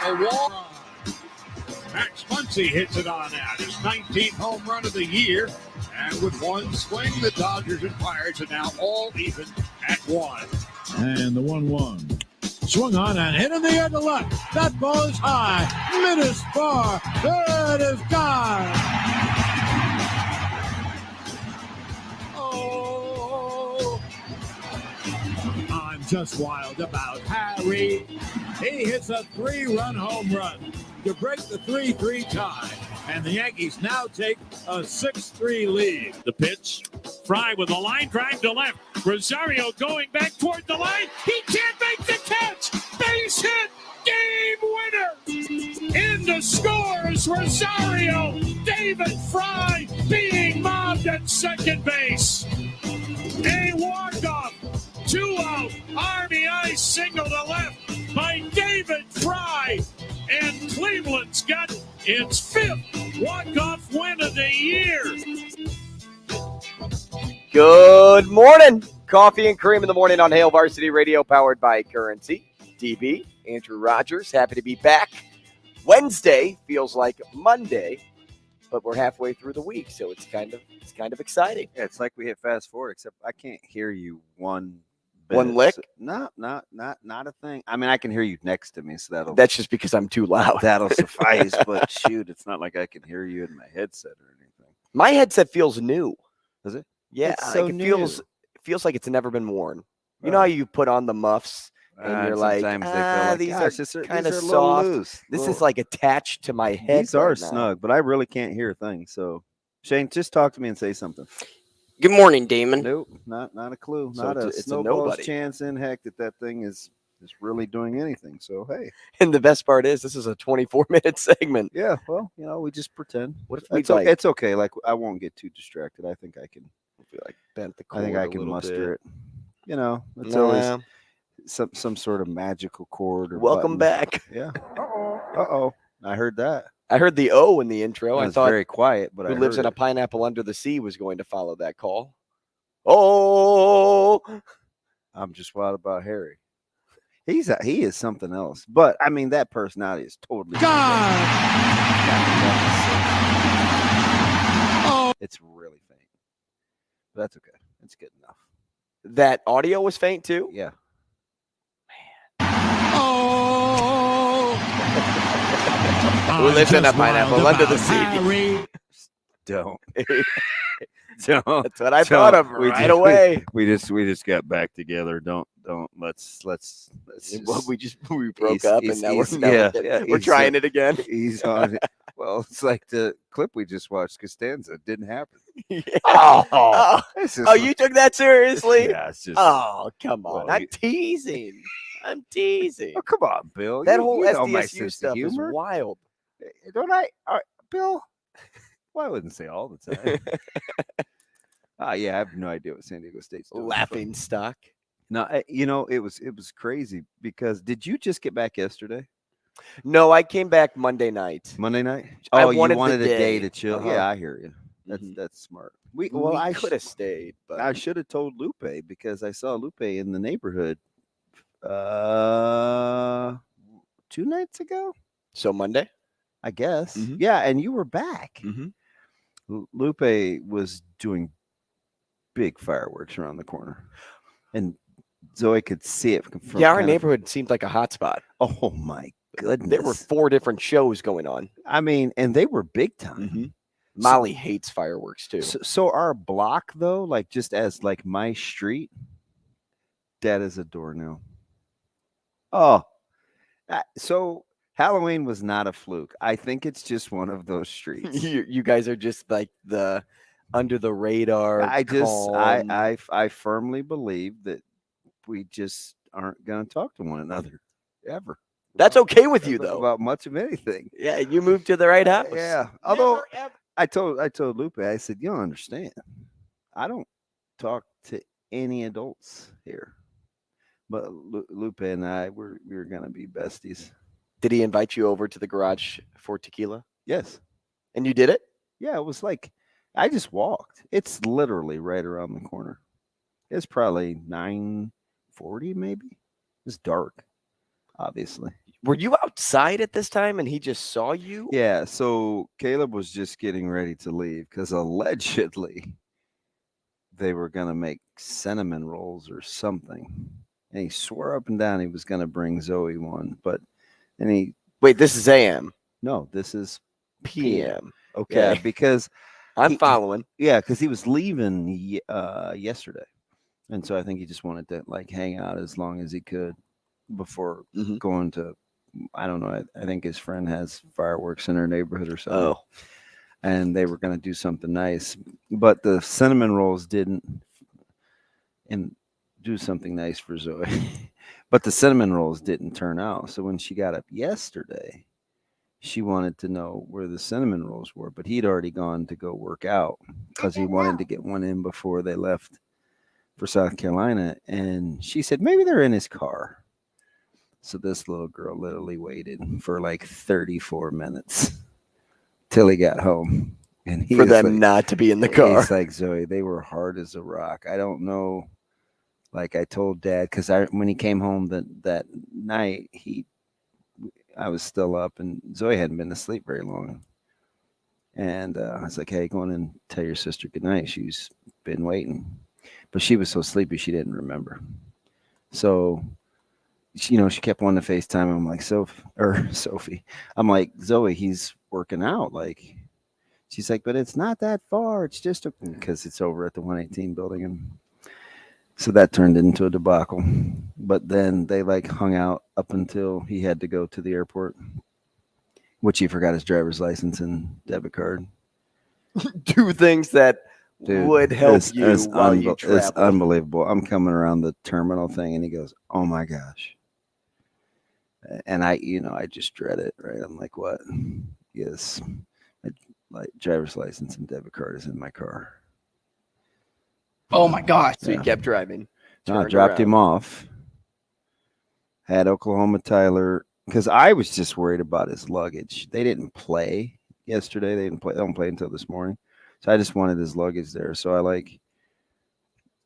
the wall. Max Muncy hits it on out. His 19th home run of the year. And with one swing, the Dodgers and Pirates are now all even at 1. And the 1-1. Swung on and hit in the air to left. That ball is high. Mid is far. There it is gone. Oh, I'm just wild about Harry. He hits a 3-run home run to break the 3-3 tie. And the Yankees now take a 6-3 lead. The pitch. Fry with a line drive to left. Rosario going back toward the line. He can't make the catch. Base hit. Game winner. In the scores, Rosario. David Fry being mobbed at second base. A walk-off. 2 out. RBI single to left by David Fry. And Cleveland's got its 5th walk-off win of the year. Good morning. Coffee and Cream in the morning on Hail Varsity Radio, powered by Currency. DB, Andrew Rogers, happy to be back. Wednesday feels like Monday, but we're halfway through the week, so it's kind of exciting. Yeah, it's like we hit fast forward, except I can't hear you one bit. One lick? So, not a thing. I mean, I can hear you next to me, so that's just because I'm too loud. That'll suffice. But shoot, it's not like I can hear you in my headset or anything. My headset feels new. Does it? Yeah, it's so it new. feels like it's never been worn. You know how you put on the muffs and you're like, these are kind of soft. Loose. This is like attached to my head. These are snug, but I really can't hear a thing. So, Shane, just talk to me and say something. Good morning, Damon. Nope, not a clue. So not it's a snowball's nobody. chance in heck that thing is really doing anything. So, hey. And the best part is this is a 24-minute segment. Yeah, well, we just pretend. What if we it's okay. Like, I won't get too distracted. I think I can. Like bent the cord. I think I can muster it. It's always some sort of magical chord. Or welcome button. back. Yeah. Uh-oh. I heard that. I heard the O in the intro. I thought very quiet, but who lives in a pineapple under the sea was going to follow that call. Oh, I'm just wild about Harry. He is something else. But I mean, that personality is totally It's really faint. But that's okay. It's good enough. That audio was faint too? Yeah. Who lives in a pineapple under the sea? Don't. That's what I thought of right away. We just got back together. Don't. Let's we broke up and now we're trying it again. He's on it. Well, it's like the clip we just watched. Costanza didn't happen. Yeah. Oh, you took that seriously? Yeah, it's just. Oh, come on! Well, I'm teasing. Oh, come on, Bill. That whole know my SDSU sense of stuff is humor. wild. Don't I, Bill? Well, I wouldn't say all the time. Yeah, I have no idea what San Diego State's doing. Laughing stock. No, it was crazy because did you just get back yesterday? No, I came back Monday night. Monday night? I Oh, you wanted wanted the a day day to chill. Uh-huh. Yeah, I hear you. That's smart. I could have stayed, but I should have told Lupe because I saw Lupe in the neighborhood 2 nights ago. So Monday, I guess. Mm-hmm. Yeah, and you were back. Mm-hmm. Lupe was doing big fireworks around the corner, and Zoe could see it from our neighborhood seemed like a hot spot. Oh my goodness! There were 4 different shows going on. I mean, and they were big time. Mm-hmm. Molly hates fireworks too. So our block though, like just as like my street, dead as a doornail. Oh, so Halloween was not a fluke. I think it's just one of those streets. You guys are just like the under the radar. I firmly believe that we just aren't going to talk to one another ever. That's okay with you though. About much of anything. Yeah, you moved to the right house. Yeah. Although I told Lupe, I said, you don't understand. I don't talk to any adults here. But Lupe and I, we were going to be besties. Did he invite you over to the garage for tequila? Yes. And you did it? Yeah, it was like, I just walked. It's literally right around the corner. It's probably 9:40 maybe. It's dark, obviously. were you outside at this time and he just saw you? Yeah, so Caleb was just getting ready to leave because allegedly they were going to make cinnamon rolls or something. And he swore up and down he was going to bring Zoe one. Wait, this is AM. No, this is PM. Okay. Yeah, because I'm following. Yeah, because he was leaving yesterday. And so I think he just wanted to like hang out as long as he could before going to, I don't know, I think his friend has fireworks in her neighborhood or something. Oh. And they were going to do something nice. But the cinnamon rolls didn't do something nice for Zoe. But the cinnamon rolls didn't turn out. So when she got up yesterday, she wanted to know where the cinnamon rolls were. But he'd already gone to go work out because he wanted to get one in before they left for South Carolina. And she said, maybe they're in his car. So this little girl literally waited for like 34 minutes till he got home. And for them not to be in the car. He's like, Zoe, they were hard as a rock. I don't know. Like I told Dad, because when he came home that night, I was still up and Zoe hadn't been asleep very long. And I was like, hey, go on and tell your sister goodnight. She's been waiting. But she was so sleepy she didn't remember. So, she kept wanting to FaceTime. I'm like, Sophie. I'm like, Zoe, he's working out. Like, she's like, but it's not that far. It's just because it's over at the 118 building. And so that turned into a debacle. But then they like hung out up until he had to go to the airport, which he forgot his driver's license and debit card. Two things that would help you while you travel. It's unbelievable. I'm coming around the terminal thing and he goes, oh my gosh. And I just dread it, right? I'm like, what? Yes. Like driver's license and debit card is in my car. Oh my gosh. So he kept driving. No, I dropped him off. Had Oklahoma Tyler, because I was just worried about his luggage. They didn't play yesterday. They don't play until this morning. So I just wanted his luggage there. So I like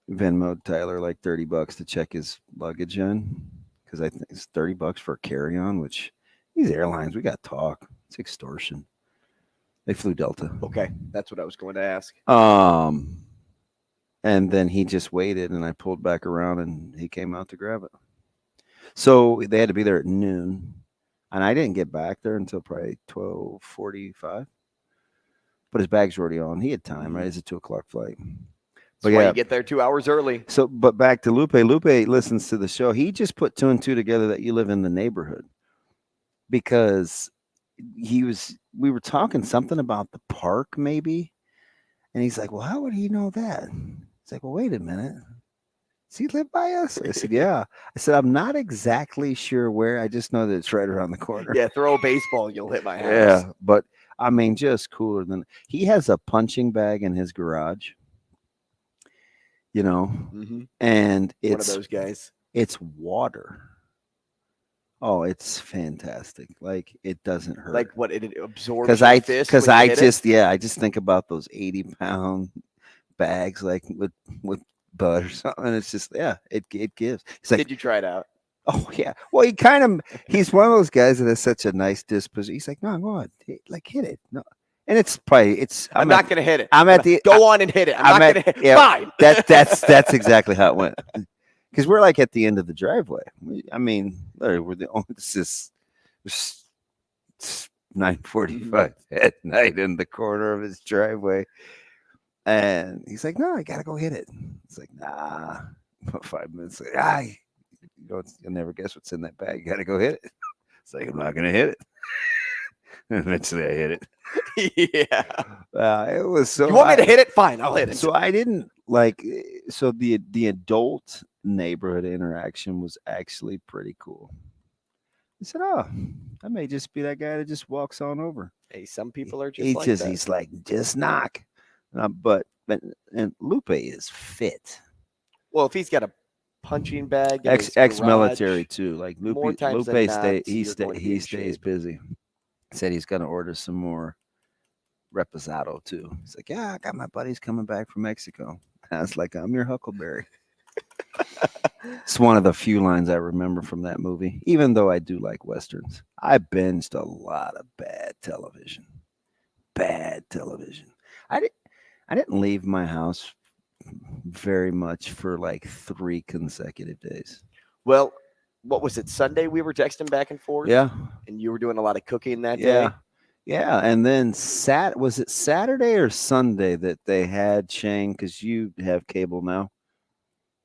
Venmo'd Tyler like $30 to check his luggage in. Because I think it's $30 for a carry-on, which these airlines, we got to talk. It's extortion. They flew Delta. Okay, that's what I was going to ask. And then he just waited, and I pulled back around, and he came out to grab it. So they had to be there at noon, and I didn't get back there until probably 12:45. But his bags were already on. He had time, right? It's a 2:00 flight. But yeah, you get there 2 hours early. So, but back to Lupe. Lupe listens to the show. He just put 2 and 2 together that you live in the neighborhood because we were talking something about the park maybe. And he's like, well, how would he know that? It's like, well, wait a minute. Does he live by us? I said, yeah. I said, I'm not exactly sure where. I just know that it's right around the corner. Yeah, throw a baseball, you'll hit my house. Yeah, but I mean, just cooler than he has a punching bag in his garage. And it's one of those guys. It's water. Oh, it's fantastic. Like it doesn't hurt. Like what it absorbs. Because I just think about those 80-pound bags like with Bud or something. And it's just it gives. It's like, did you try it out? Oh yeah. Well, he's one of those guys that has such a nice disposition. He's like, no, go on, hit it. No. And I'm not going to hit it. Go on and hit it. I'm not going to hit it. Yeah, fine. That's exactly how it went. Because we're like at the end of the driveway. I mean, we're the only. This is 9:45 at night in the corner of his driveway, and he's like, "No, I gotta go hit it." It's like, "Nah." About 5 minutes later, you'll never guess what's in that bag. You gotta go hit it. It's like, I'm not gonna hit it. And eventually, I hit it. Yeah. It was so. You want me to hit it? Fine, I'll hit it. So I didn't like. So the adult neighborhood interaction was actually pretty cool. I said, "Oh, I may just be that guy that just walks on over." Hey, some people are just like that. He's like, just knock. But Lupe is fit. Well, if he's got a punching bag, ex-military too. Like Lupe stays busy. Said he's going to order some more reposado too. He's like, yeah, I got my buddies coming back from Mexico. I was like, I'm your Huckleberry. It's one of the few lines I remember from that movie, even though I do like Westerns. I binged a lot of bad television. I didn't leave my house very much for like 3 consecutive days. Well, what was it? Sunday we were texting back and forth? Yeah. And you were doing a lot of cooking that day? Yeah. And then was it Saturday or Sunday that they had Shane, because you have cable now?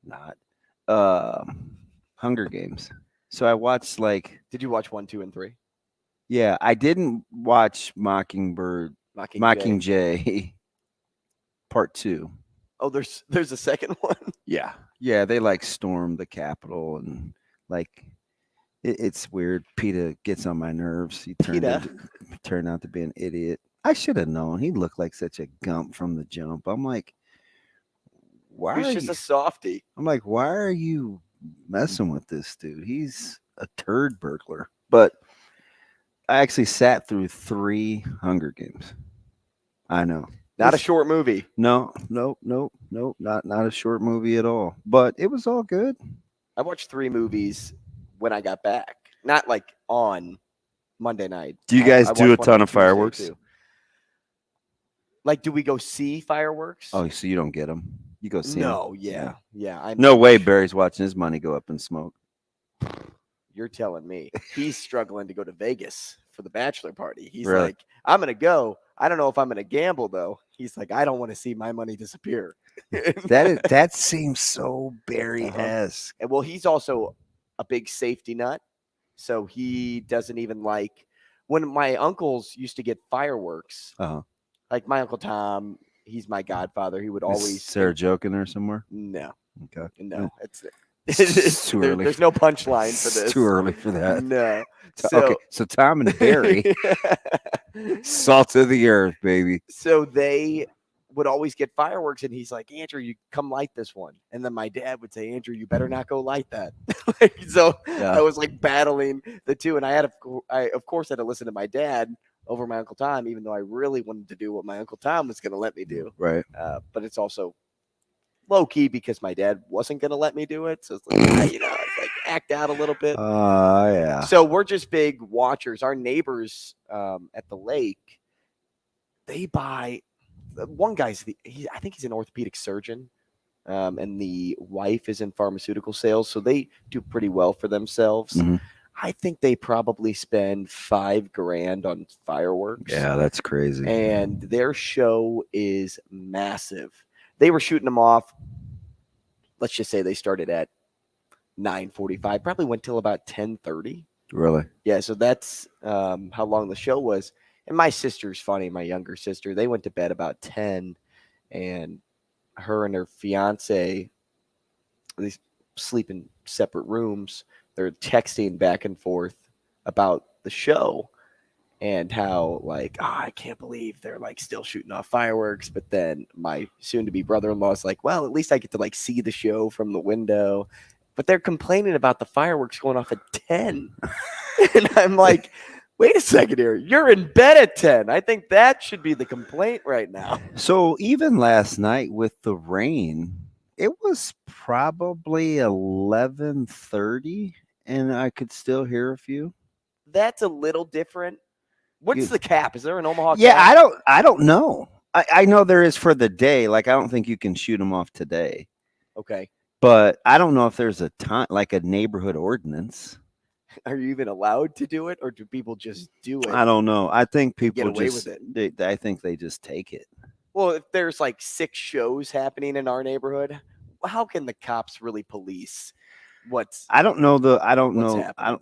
Not. Hunger Games. So I watched Did you watch 1, 2, and 3? Yeah, I didn't watch Mockingjay Part 2. Oh, there's a second one? Yeah. They stormed the Capitol and it's weird. PETA gets on my nerves. He turned out to be an idiot. I should have known. He looked like such a gump from the jump. I'm like, He's just a softie. I'm like, why are you messing with this dude? He's a turd burglar. But I actually sat through 3 Hunger Games. I know. Not a short movie. No, not a short movie at all. But it was all good. I watched 3 movies when I got back. Not on Monday night. Do you guys do a ton of fireworks? Too. Do we go see fireworks? Oh, so you don't get them? You go see them? No, yeah. No way Barry's watching his money go up in smoke. You're telling me. He's struggling to go to Vegas for the bachelor party. He's really? like, I'm going to go. I don't know if I'm going to gamble, though. He's like, I don't want to see my money disappear. That seems so Barry-esque. Well, he's also a big safety nut. So he doesn't even when my uncles used to get fireworks, like my Uncle Tom, he's my godfather. He would always. Is Sarah joking there somewhere? No. Okay. No. It's too early. There's no punchline for this. It's too early for that. No. So Tom and Barry, salt of the earth, baby. So they would always get fireworks, and he's like, Andrew, you come light this one. And then my dad would say, Andrew, you better not go light that. I was battling the two, and I of course had to listen to my dad over my Uncle Tom, even though I really wanted to do what my Uncle Tom was going to let me do. Right. But it's also low key because my dad wasn't going to let me do it. So it's act out a little bit. Yeah. So we're just big watchers. Our neighbors at the lake, they buy. One guy's I think he's an orthopedic surgeon, and the wife is in pharmaceutical sales, so they do pretty well for themselves. Mm-hmm. I think they probably spend $5,000 on fireworks. Yeah, that's crazy. And their show is massive. They were shooting them off. Let's just say they started at 9:45, probably went till about 10:30. Really? Yeah, so that's how long the show was. And my sister's funny, my younger sister. They went to bed about 10, and her and her fiance, they sleep in separate rooms. They're texting back and forth about the show and how I can't believe they're still shooting off fireworks. But then my soon-to-be brother-in-law is like, well, at least I get to see the show from the window. But they're complaining about the fireworks going off at 10. And I'm like, wait a second here. You're in bed at 10. I think that should be the complaint right now. So even last night with the rain, it was probably 11:30, and I could still hear a few. That's a little different. What's the cap? Is there an Omaha cap? Yeah, I don't know. I know there is for the day. I don't think you can shoot them off today. Okay. But I don't know if there's a time, a neighborhood ordinance. Are you even allowed to do it, or do people just do it? I don't know. I think people get away just with it. I think they just take it. Well, if there's 6 shows happening in our neighborhood, how can the cops really police what's? I don't know.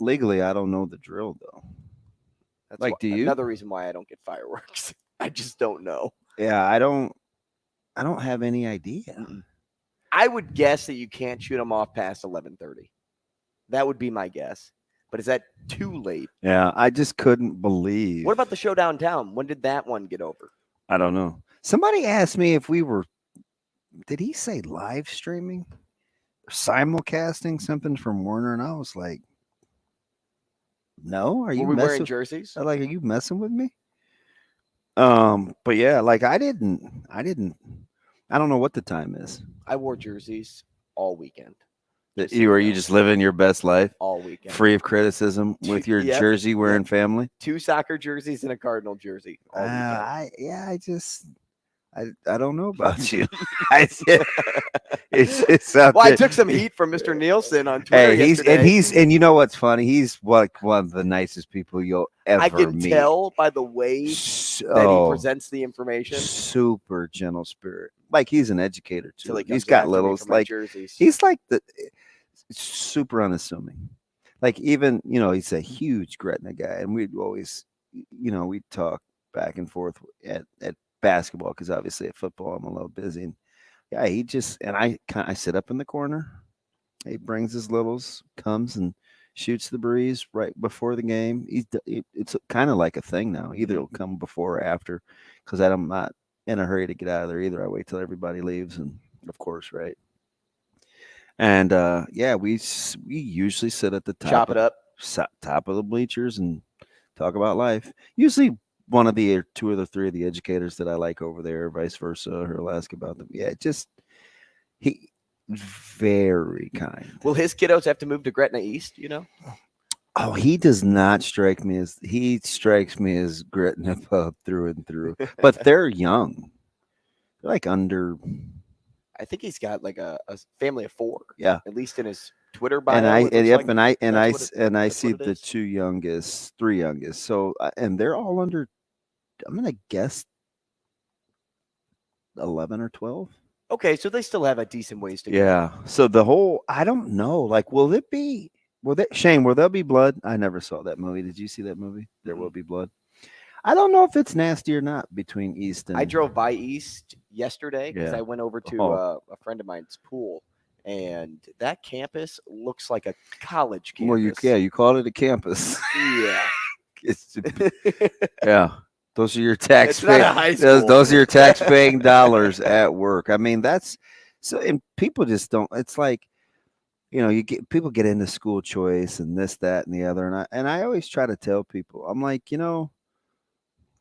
Legally, I don't know the drill though. That's do you? Another reason why I don't get fireworks. I just don't know. Yeah, I don't have any idea. Mm-mm. I would guess that you can't shoot them off past 11:30. That would be my guess. But is that too late? Yeah, I just couldn't believe. What about the show downtown? When did that one get over? I don't know. Somebody asked me if we were, did he say live streaming? Simulcasting something from Warner? And I was like, no. Are you wearing jerseys? Are you messing with me? But yeah, I don't know what the time is. I wore jerseys all weekend. You just living your best life all weekend, free of criticism, with your jersey wearing family. 2 soccer jerseys and a Cardinal jersey all weekend. I don't know about you. I took some heat from Mr. Nielsen on Twitter yesterday. And you know what's funny? He's like one of the nicest people you'll ever meet. I can tell by the way that he presents the information. Super gentle spirit. Like he's an educator too. He's got littles like jerseys. He's like super unassuming. Like even, he's a huge Gretna guy, and we'd always, we'd talk back and forth at basketball, because obviously at football I'm a little busy. And yeah, I sit up in the corner. He brings his littles, comes and shoots the breeze right before the game. It's kind of like a thing now. Either it'll come before or after, because I'm not in a hurry to get out of there either. I wait till everybody leaves, and of course, right. And we usually sit at the top of the bleachers and talk about life. Usually one of the 2 or 3 of the educators that I like over there, vice versa, he'll ask about them. Yeah, he very kind. Will his kiddos have to move to Gretna East, Oh, he does not strike me as Gretna pub through and through. But they're young. They're like under. I think he's got like a family of 4. Yeah, at least in his Twitter bio. And I see the 3 youngest. So and they're all under. I'm gonna guess 11 or 12. Okay, so they still have a decent ways to go. Yeah. So I don't know. Like, Shane, will there be blood? I never saw that movie. Did you see that movie? There Will Be Blood. I don't know if it's nasty or not between East and. I drove by East yesterday because I went over to a friend of mine's pool, and that campus looks like a college campus. Well, you called it a campus. Yeah. Yeah. Those are your those are your tax-paying dollars at work. I mean, that's so, and people just don't. It's like, people get into school choice and this, that, and the other, and I always try to tell people, I'm like,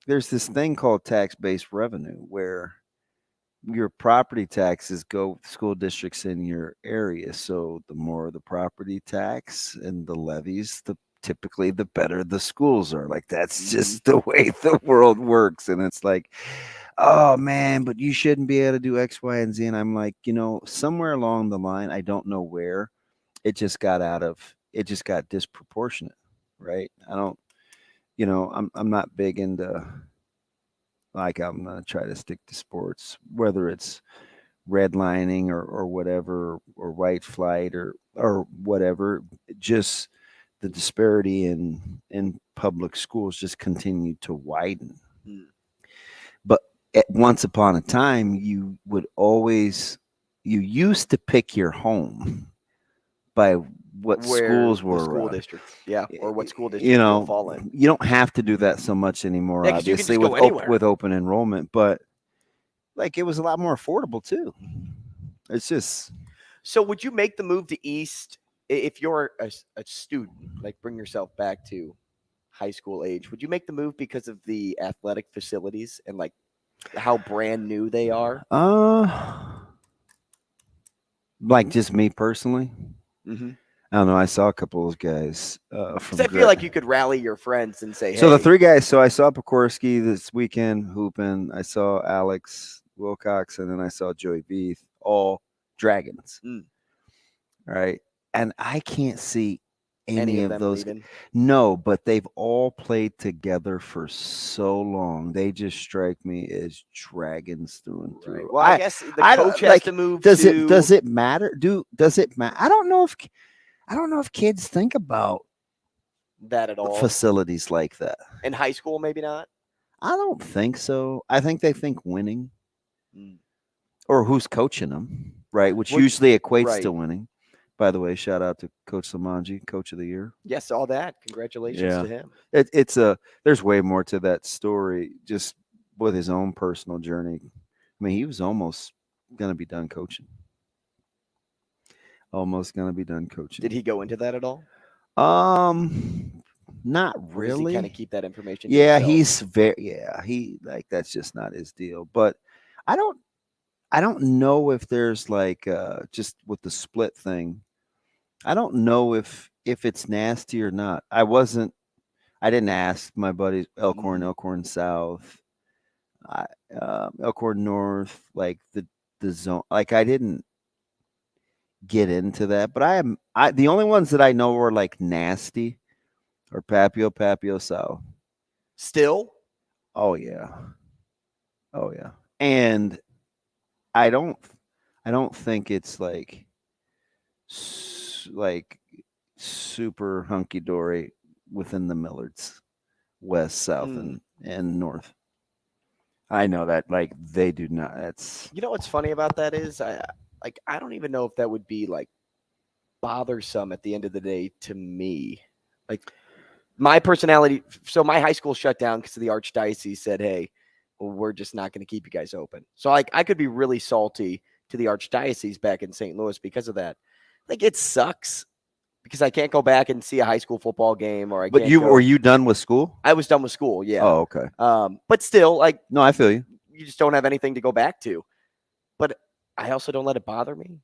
there's this thing called tax-based revenue where your property taxes go with school districts in your area. So the more the property tax and the levies, typically the better the schools are. Like, that's just the way the world works. And it's like, oh man, but you shouldn't be able to do X, Y, and Z. And I'm like, somewhere along the line, I don't know where, it just got disproportionate, right? I don't, I'm not big into, like, I'm going to try to stick to sports, whether it's redlining or whatever, or white flight or whatever. Just the disparity in public schools just continued to widen. But once upon a time, you used to pick your home by what schools were school districts, or what school district will fall in. You don't have to do that so much anymore, obviously, with open enrollment, but like, it was a lot more affordable too. It's just. So would you make the move to East if you're a student, like bring yourself back to high school age? Would you make the move because of the athletic facilities and like how brand new they are? Like just me personally. Mm-hmm. I don't know. I saw a couple of those guys. Because I feel like you could rally your friends and say, hey. So the 3 guys. So I saw Pekorski this weekend hooping. I saw Alex Wilcox, and then I saw Joey Beath, all Dragons. Right. And I can't see any of those. Leaving? No, but they've all played together for so long. They just strike me as Dragons through and through. Right. Well, I guess the coach has to move. Does it matter? Does it matter? I don't know if kids think about that at all. Facilities like that in high school, maybe not. I don't think so. I think they think winning, or who's coaching them, right? Which usually equates to winning. By the way, shout out to Coach Samanji, Coach of the Year. Yes, all that. Congratulations to him. There's way more to that story, just with his own personal journey. I mean, he was almost going to be done coaching. Did he go into that at all? Not really. Does he kind of keep that information? Yeah, he that's just not his deal. But I don't know if there's like just with the split thing. I don't know if it's nasty or not. I didn't ask my buddies Elkhorn South, Elkhorn North, like the zone. Like I didn't get into that, but the only ones that I know are like nasty are Papio South. Still? Oh yeah. And I don't think it's like super hunky dory within the Millards, west, south, and north. I know that like they do not. That's You know what's funny about that is I don't even know if that would be like bothersome at the end of the day to me. Like my personality. So my high school shut down because the archdiocese said, "Hey, well, we're just not going to keep you guys open." So like I could be really salty to the archdiocese back in St. Louis because of that. Like it sucks because I can't go back and see a high school football game, or But were you done with school? I was done with school. Yeah. Oh, okay. But still, like, no, I feel you. You just don't have anything to go back to. But I also don't let it bother me.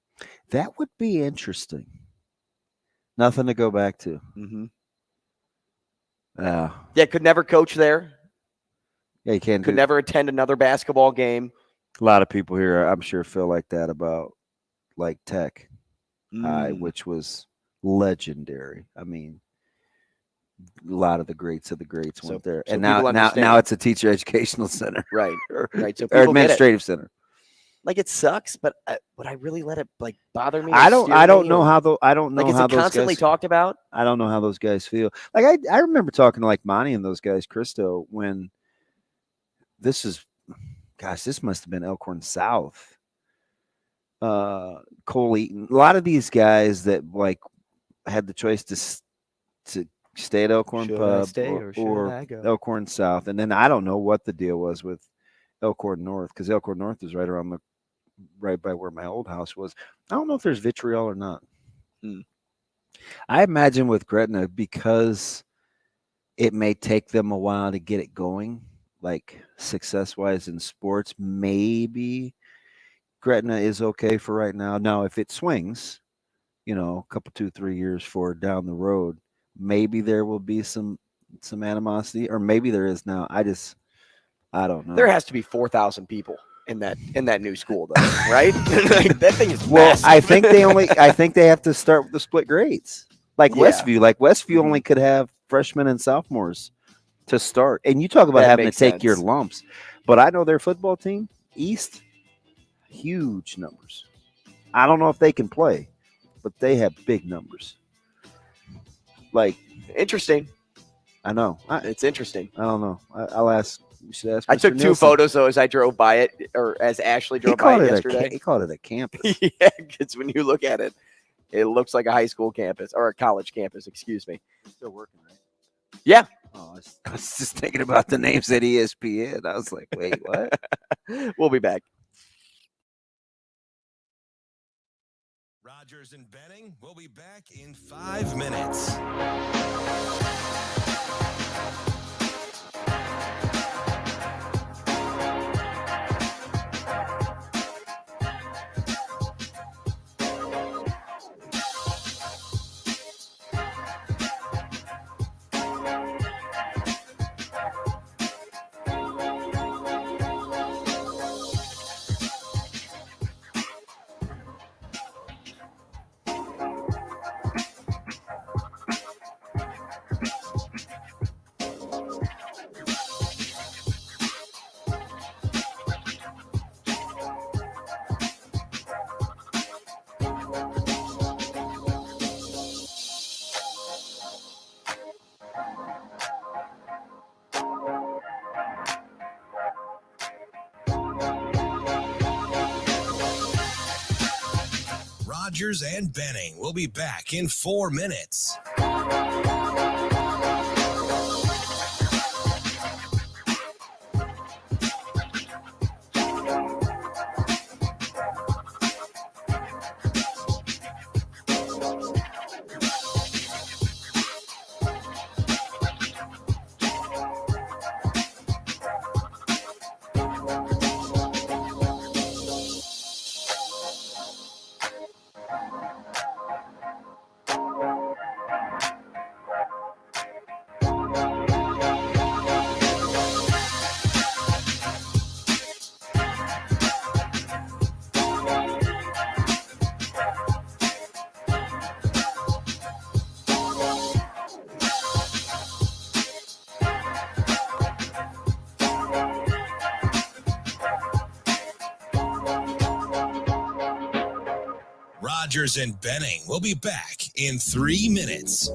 That would be interesting. Nothing to go back to. Mm-hmm. Yeah. Could never coach there. Yeah, you can't. Could never attend another basketball game. A lot of people here, I'm sure, feel like that about like Tech High, which was legendary. I mean, a lot of the greats of the greats went there, and now it's a teacher educational center, right? Right. So or administrative center. Like it sucks, but would I really let it like bother me? I don't know how those constantly guys, talked about. I don't know how those guys feel. Like I remember talking to like Monty and those guys, Christo, when this must have been Elkhorn South. Cole Eaton, a lot of these guys that like had the choice to stay at Elkhorn Pub or Elkhorn South, and then I don't know what the deal was with Elkhorn North, because Elkhorn North is right by where my old house was. I don't know if there's vitriol or not. I imagine with Gretna, because it may take them a while to get it going, like success-wise in sports, maybe Gretna is okay for right now. Now, if it swings, a couple, 2-3 years forward down the road, maybe there will be some animosity, or maybe there is now. I don't know. There has to be 4,000 people in that new school, though, right? Like, that thing is massive. Well, I think they have to start with the split grades, like Westview. Like Westview only could have freshmen and sophomores to start, and you talk about having to take your lumps. But I know their football team, East, huge numbers. I don't know if they can play, but they have big numbers. Like interesting. I know it's interesting. I don't know. I'll ask. You should ask. I took Nielsen. 2 photos though as I drove by it, or as Ashley drove by it yesterday. He called it a campus. Yeah, because when you look at it, it looks like a high school campus or a college campus. Excuse me. Still working, right? Yeah. Oh, I was just thinking about the names at ESPN. I was like, wait, what? We'll be back. Rogers and Benning will be back in 5 minutes. Rogers and Benning will be back in 4 minutes. Rogers and Benning will be back in 3 minutes.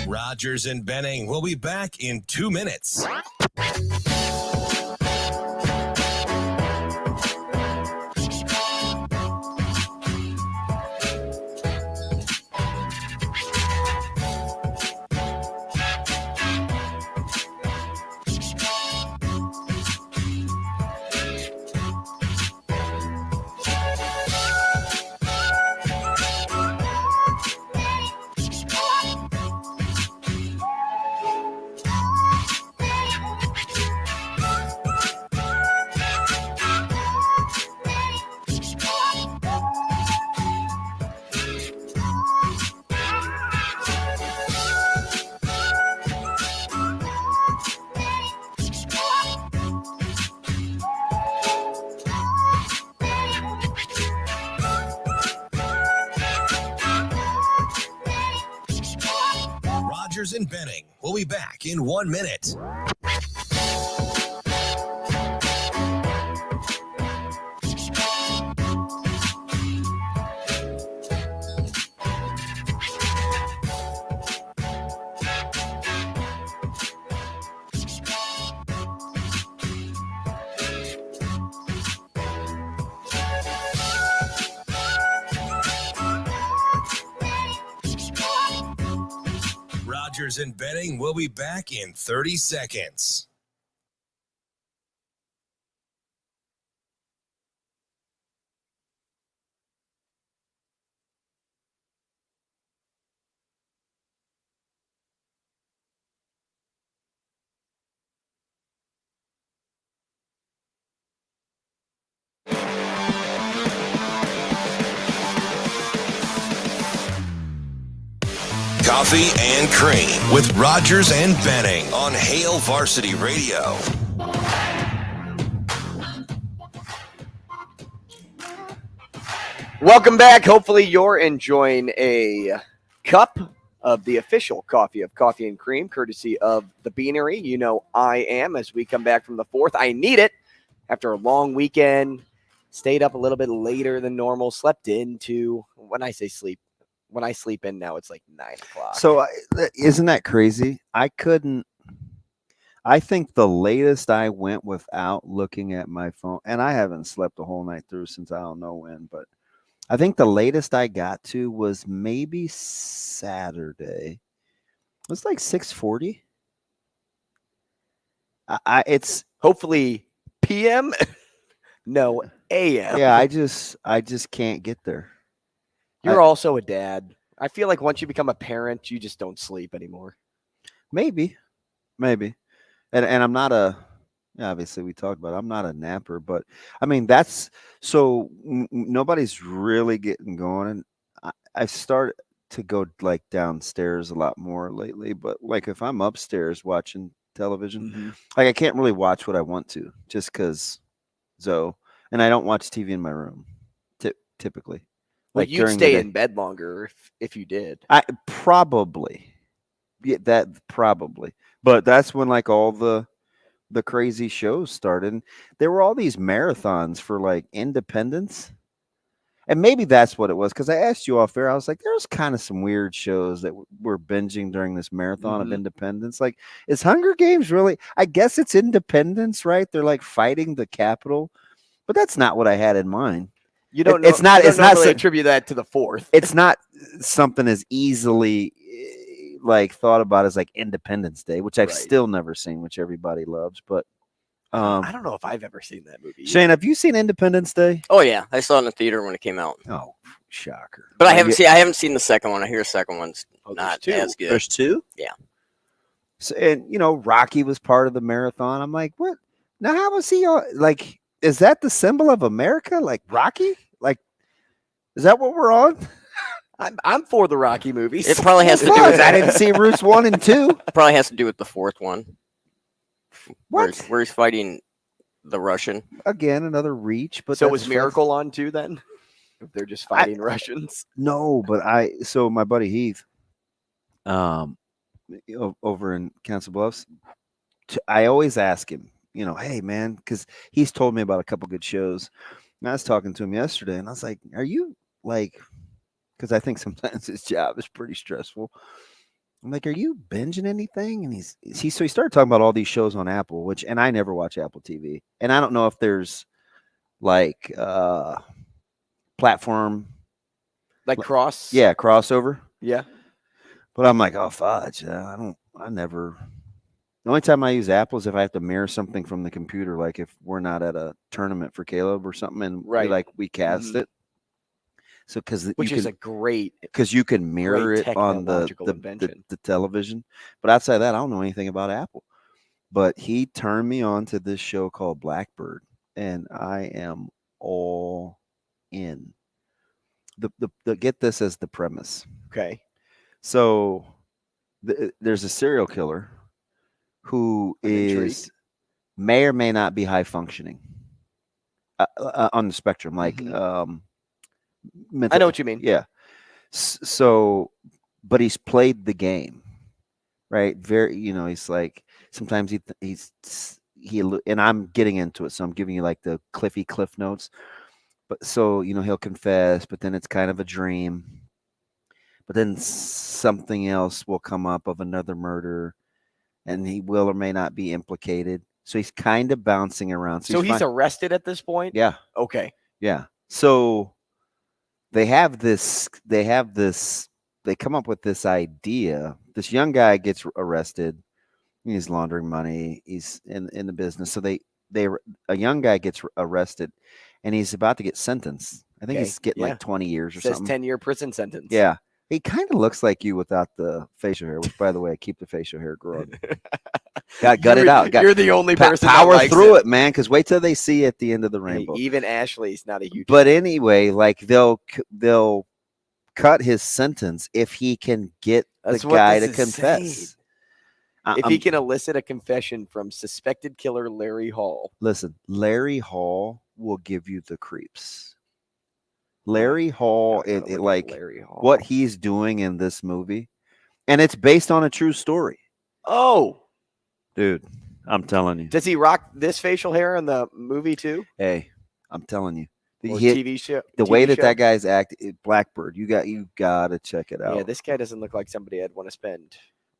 Rogers and Benning will be back in 2 minutes. Rogers and Benning will be back in 1 minute. Rogers and Benning will be back in 30 seconds. Coffee and Cream with Rogers and Benning on Hail Varsity Radio. Welcome back. Hopefully you're enjoying a cup of the official coffee and cream, courtesy of the Beanery. You know I am, as we come back from the 4th. I need it after a long weekend. Stayed up a little bit later than normal. Slept into, when I say sleep, when I sleep in now, it's like 9 o'clock. So isn't that crazy? I think the latest I went without looking at my phone, and I haven't slept the whole night through since I don't know when, but I think the latest I got to was maybe Saturday. It was like 6:40. It's hopefully PM. No, AM. Yeah, I just can't get there. You're also a dad. I feel like once you become a parent, you just don't sleep anymore. Maybe. And I'm not obviously we talked about it, I'm not a napper, but I mean, that's so nobody's really getting going. And I've started to go like downstairs a lot more lately, but like if I'm upstairs watching television, like I can't really watch what I want to just because and I don't watch TV in my room typically. Like you'd stay in bed longer if you did. I probably. Yeah, that probably. But that's when like all the crazy shows started. And there were all these marathons for like Independence. And maybe that's what it was. Because I asked you off air, I was like, there's kind of some weird shows that we're binging during this marathon of Independence. Like, is Hunger Games really? I guess it's Independence, right? They're like fighting the Capitol. But that's not what I had in mind. You don't know. It's not attribute that to the 4th. It's not something as easily like thought about as like Independence Day, which I've Right. still never seen, which everybody loves. But I don't know if I've ever seen that movie. Shane, have you seen Independence Day? Oh yeah, I saw it in the theater when it came out. Oh, shocker! But I haven't seen the second one. I hear the second one's there's not two. as good. There's two. Yeah. So, and Rocky was part of the marathon. I'm like, what? Now how was he on? Like, is that the symbol of America? Like Rocky? Like, is that what we're on? I'm for the Rocky movies. It probably has to do What? with I didn't see Roots 1 and 2. probably has to do with the fourth one. What? Where he's fighting the Russian. Again, another reach. But so that's was Miracle on too then? If they're just fighting Russians. No, but so my buddy Heath, over in Council Bluffs, I always ask him, hey man, because he's told me about a couple good shows. And I was talking to him yesterday, and I was like, "Are you like?" Because I think sometimes his job is pretty stressful. I'm like, "Are you binging anything?" And so he started talking about all these shows on Apple, and I never watch Apple TV, and I don't know if there's like platform. Like cross? Yeah, crossover. Yeah. But I'm like, oh fudge. The only time I use Apple is if I have to mirror something from the computer, like if we're not at a tournament for Caleb or something, and we cast it. So which is a great, because you can mirror it on the television. But outside of that, I don't know anything about Apple. But he turned me on to this show called Blackbird, and I am all in. The get this as the premise. Okay. So there's a serial killer who may or may not be high functioning on the spectrum, like mental, I know what you mean. Yeah. So, but he's played the game, right? Very, he's like sometimes he's and I'm getting into it, so I'm giving you like the cliff notes. But so he'll confess, but then it's kind of a dream. But then something else will come up of another murder, and he will or may not be implicated. So he's kind of bouncing around. So he's arrested at this point? Yeah. Okay. Yeah. So they come up with this idea. This young guy gets arrested. He's laundering money. He's in the business. So a young guy gets arrested, and he's about to get sentenced. I think he's getting like 20 years or something. 10-year prison sentence. Yeah. He kind of looks like you without the facial hair, which, by the way, I keep the facial hair growing. Gut it out. You're the only person power that likes through it, man, because wait till they see at the end of the rainbow. Even Ashley's not a huge But anyway, like they'll cut his sentence if he can get the guy to confess. If he can elicit a confession from suspected killer Larry Hall. Listen, Larry Hall will give you the creeps. Larry Hall, Larry Hall. What he's doing in this movie, and it's based on a true story. Oh, dude, I'm telling you. Does he rock this facial hair in the movie too? Hey, I'm telling you. TV show. The way that guy's acting, Blackbird, you got to check it out. Yeah, this guy doesn't look like somebody I'd want to spend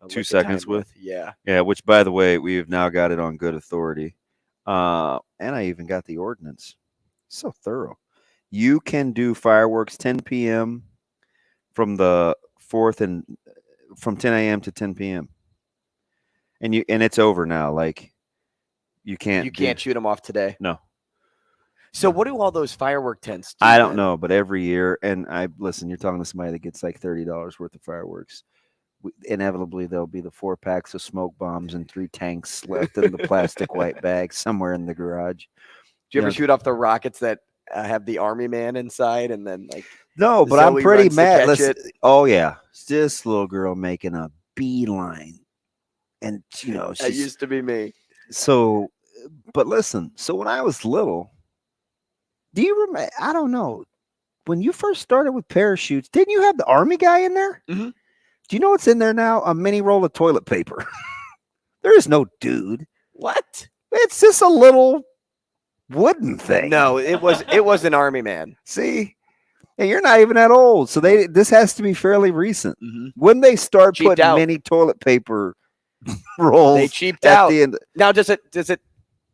2 seconds with. Yeah. Yeah, which, by the way, we have now got it on good authority. And I even got the ordinance. So thorough. You can do fireworks 10 p.m. from the 4th and from 10 a.m. to 10 p.m. And it's over now. Like you can't shoot them off today. No. So what do all those firework tents do? I don't know, but every year, and you're talking to somebody that gets like $30 worth of fireworks. Inevitably, there'll be the 4 packs of smoke bombs and 3 tanks left in the plastic white bag somewhere in the garage. Do you ever shoot off the rockets that have the army man inside, and then no, but I'm pretty mad. Oh yeah, it's this little girl making a beeline, and that used to be me. So, but listen, so when I was little, do you remember? I don't know, when you first started with parachutes, didn't you have the army guy in there? Mm-hmm. Do you know what's in there now? A mini roll of toilet paper. There is no dude. What? It's just a little wooden thing. No, it was an army man. See, and you're not even that old, so this has to be fairly recent. Mm-hmm. When they start putting mini toilet paper rolls, they cheaped out. The end. Now, does it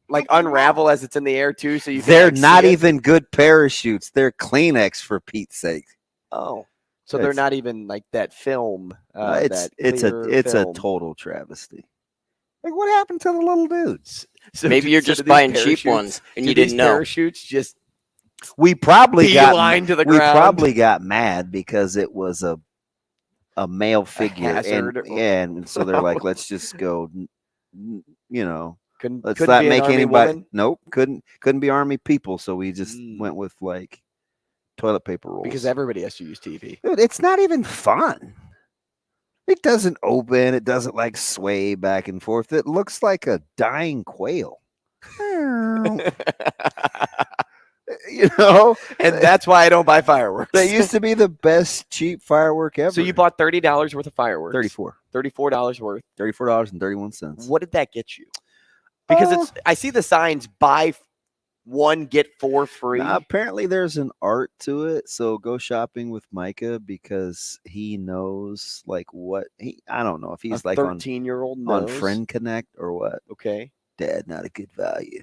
like unravel as it's in the air too? So they're not even good parachutes. They're Kleenex, for Pete's sake. Oh, So they're not even like that film. It's a total travesty. Like, what happened to the little dudes? So Maybe you're just buying cheap ones and you didn't know. Parachutes just we probably got to the ground. We probably got mad because it was a male figure, and so they're like, let's just go. Let's not make anybody. Woman? Nope, couldn't be army people. So we just went with like toilet paper rolls because everybody has to use TV. Dude, it's not even fun. It doesn't open. It doesn't like sway back and forth. It looks like a dying quail. And that's why I don't buy fireworks. They used to be the best cheap firework ever. So you bought $30 worth of fireworks. $34 worth. $34.31. What did that get you? Because I see the signs buy one get four free. Apparently there's an art to it. So go shopping with Micah because he knows like what I don't know if he's like 13-year-old on Friend Connect or what. Okay. Dad, not a good value.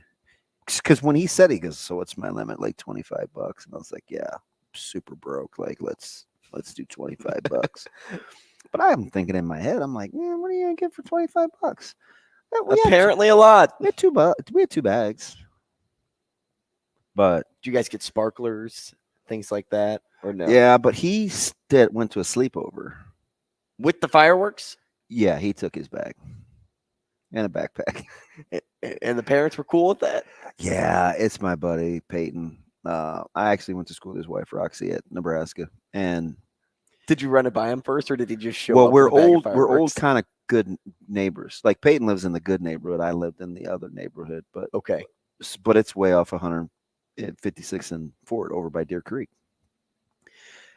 Because when he said, he goes, so what's my limit? Like $25. And I was like, yeah, super broke. Like, let's do $25. But I'm thinking in my head, I'm like, man, what are you going to get for $25? Apparently a lot. We had two bags. But do you guys get sparklers, things like that, or no? Yeah, but he went to a sleepover. With the fireworks? Yeah, he took his bag and a backpack. And the parents were cool with that? Yeah, it's my buddy, Peyton. I actually went to school with his wife, Roxy, at Nebraska. And did you run it by him first, or did he just show up? Well, we're old kind of good neighbors. Like Peyton lives in the good neighborhood. I lived in the other neighborhood. But okay. But it's way off 156 and Fort over by Deer Creek.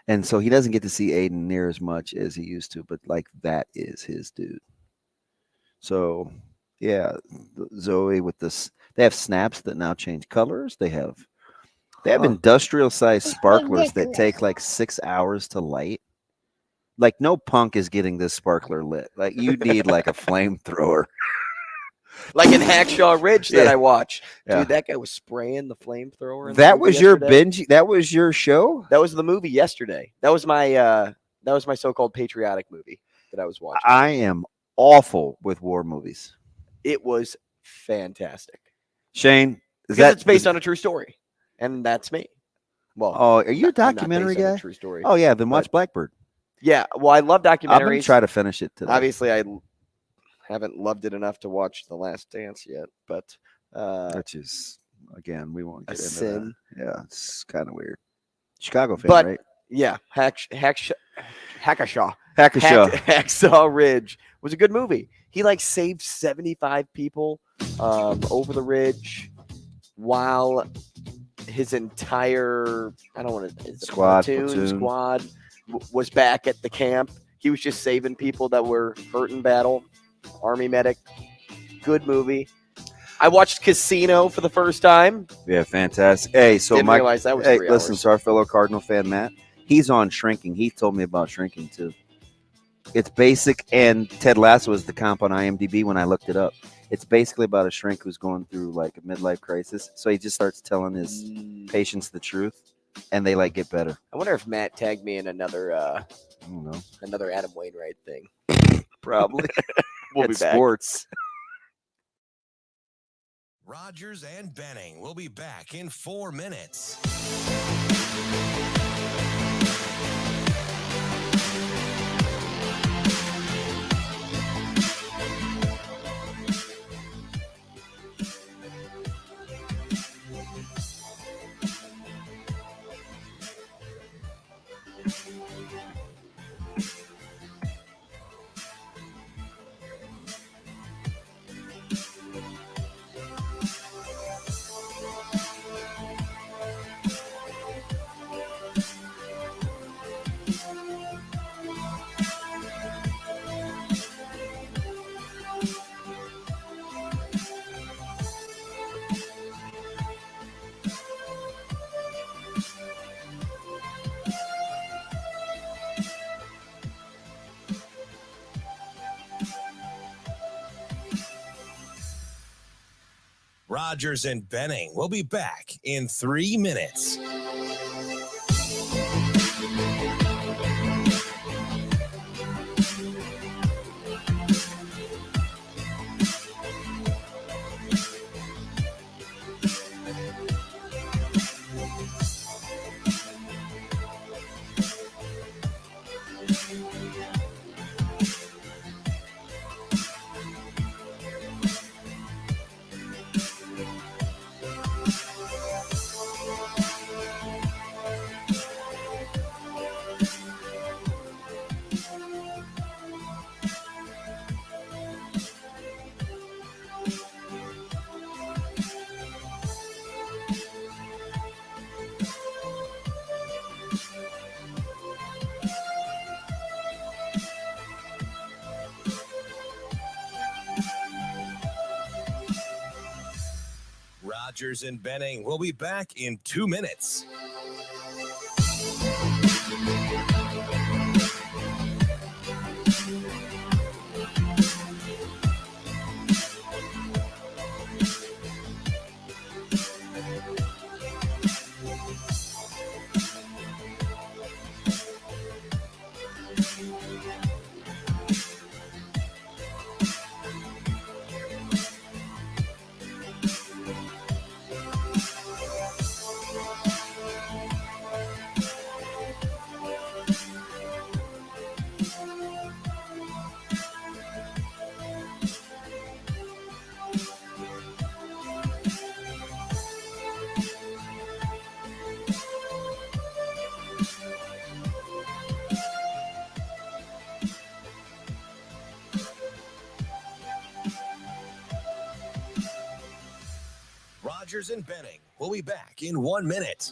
And so he doesn't get to see Aiden near as much as he used to, but like that is his dude. So yeah, Zoe with this, they have snaps that now change colors. They have industrial sized sparklers that take like 6 hours to light. Like no punk is getting this sparkler lit. Like you need like a flamethrower. Like in Hackshaw Ridge that I watched. Dude, that guy was spraying the flamethrower. That was your binge? That was your show? That was the movie yesterday. That was my so-called patriotic movie that I was watching. I am awful with war movies. It was fantastic. Shane, because it's based on a true story. And that's me. Well, are you a documentary guy? True story. Oh yeah, then watch Blackbird. Yeah, well, I love documentaries. I'm gonna try to finish it today. Obviously, I haven't loved it enough to watch The Last Dance yet, but which is again, we won't get into sin. That. Yeah, it's kind of weird. Chicago fan, but, right? Yeah, Hacksaw Ridge was a good movie. He like saved 75 people over the ridge while his entire squad was back at the camp. He was just saving people that were hurt in battle. Army medic. Good movie. I watched Casino for the first time. Yeah, fantastic. Hey, so didn't realize that was 3 hours. Listen, so our fellow Cardinal fan Matt, he's on Shrinking. He told me about Shrinking too. It's basic, and Ted Lasso is the comp on IMDb when I looked it up. It's basically about a shrink who's going through like a midlife crisis. So he just starts telling his patients the truth, and they like get better. I wonder if Matt tagged me in another I don't know. Another Adam Wainwright thing. Probably. We'll be back. Sports. Rogers and Benning will be back in 4 minutes. Rogers and Benning will be back in 3 minutes. Rogers and Benning will be back in 2 minutes. Rogers and Benning will be back in 1 minute.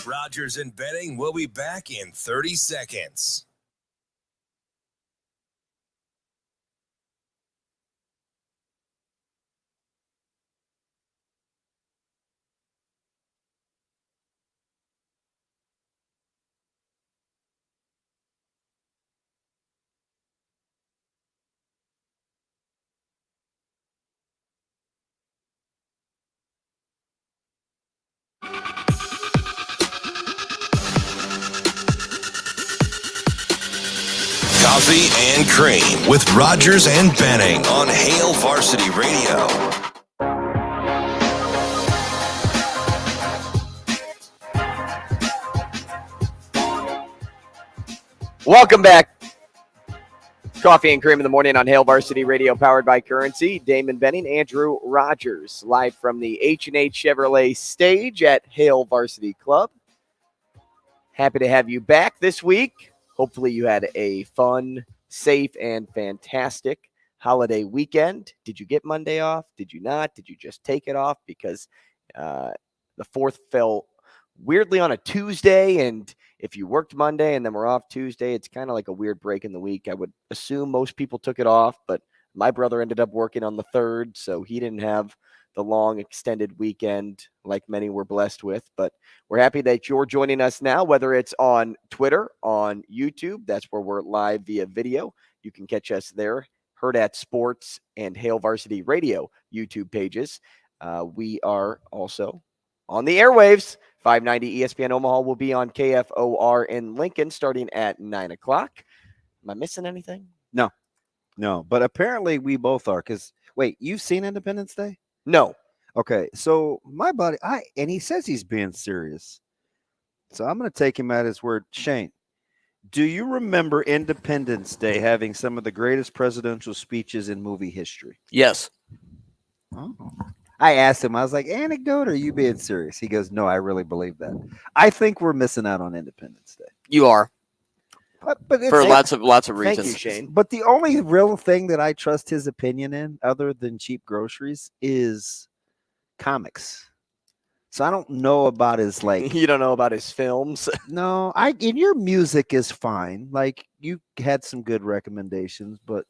Rogers and Benning will be back in 30 seconds. Coffee and Cream with Rogers and Benning on Hail Varsity Radio. Welcome back. Coffee and Cream in the morning on Hail Varsity Radio, powered by Currency. Damon Benning, Andrew Rogers, live from the H&H Chevrolet stage at Hail Varsity Club. Happy to have you back this week. Hopefully you had a fun, safe, and fantastic holiday weekend. Did you get Monday off? Did you not? Did you just take it off? Because the 4th fell weirdly on a Tuesday, and if you worked Monday and then we're off Tuesday, it's kind of like a weird break in the week. I would assume most people took it off, but my brother ended up working on the 3rd, so he didn't have the long extended weekend like many were blessed with. But we're happy that you're joining us now, whether it's on Twitter, on YouTube. That's where we're live via video. You can catch us there, Hurrdat Sports and Hail Varsity Radio YouTube pages. We are also on the airwaves. 590 ESPN Omaha will be on KFOR in Lincoln starting at 9 o'clock. Am I missing anything? No, but apparently we both are. Because wait, you've seen Independence Day? No. Okay, so my buddy, and he says he's being serious. So I'm going to take him at his word. Shane, do you remember Independence Day having some of the greatest presidential speeches in movie history? Yes. Oh. I asked him, I was like, anecdote, or are you being serious? He goes, no, I really believe that. I think we're missing out on Independence Day. You are. But for lots of reasons. Thank you, Shane. But the only real thing that I trust his opinion in, other than cheap groceries, is comics. So I don't know about his You don't know about his films? No, and your music is fine. Like you had some good recommendations, but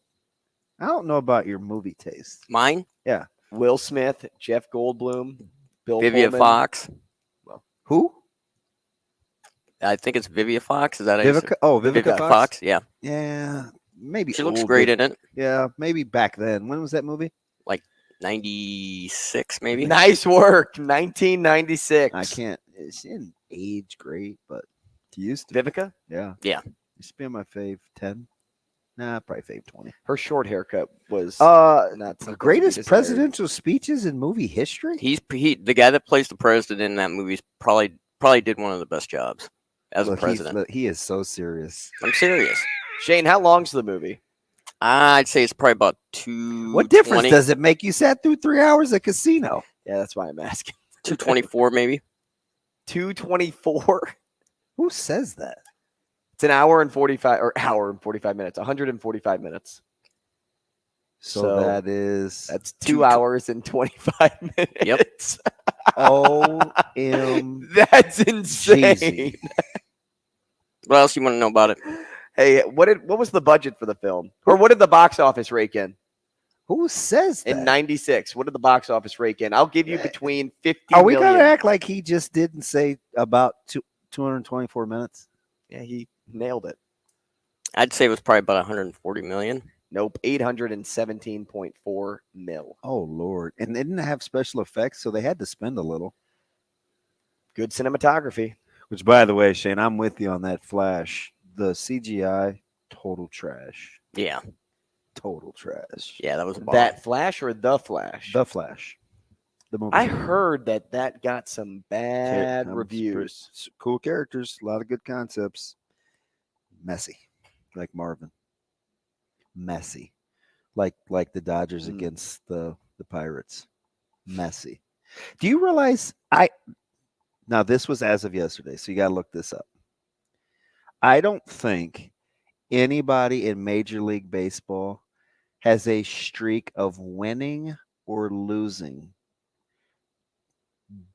I don't know about your movie taste. Mine? Yeah. Will Smith, Jeff Goldblum, Bill Vivica Pullman. Fox. Who? I think it's Vivica Fox. Is that Vivica? Oh, Vivica Fox. Yeah. Yeah. Maybe she looks great in it. Yeah, maybe back then. When was that movie? Like 96, maybe. Nice work. 1996. I can't. She didn't age great, but she used to. Vivica? Yeah. Yeah. Used to be on my fave 10. Nah, probably fave 20. Her short haircut was not the greatest presidential speeches in movie history. The guy that plays the president in that movie probably did one of the best jobs as a president. He is so serious. I'm serious. Shane, how long's the movie? I'd say it's probably about 2. What difference does it make? You sat through 3 hours at Casino. Yeah, that's why I'm asking. 224 maybe. 224. Who says that? It's an hour and 45 minutes, 145 minutes. So that's 2 hours and 25 minutes. Yep. That's insane. What else you want to know about it? Hey, what was the budget for the film? Or what did the box office rake in? Who says that? In 96, what did the box office rake in? I'll give you between 50 Are we million. going to act like he just didn't say about 224 minutes? Yeah, he nailed it. I'd say it was probably about 140 million. Nope, 817.4 mil. Oh, Lord. And they didn't have special effects, so they had to spend a little. Good cinematography. Which, by the way, Shane, I'm with you on that Flash. The CGI, total trash. Yeah. Total trash. Yeah, that was a bomb. That Flash or The Flash? The Flash. The movie. I heard that got some bad reviews. Cool characters, a lot of good concepts. Messy, like Marvin. Messy, like the Dodgers against the Pirates. Messy. Do you realize now this was as of yesterday, so you got to look this up. I don't think anybody in Major League Baseball has a streak of winning or losing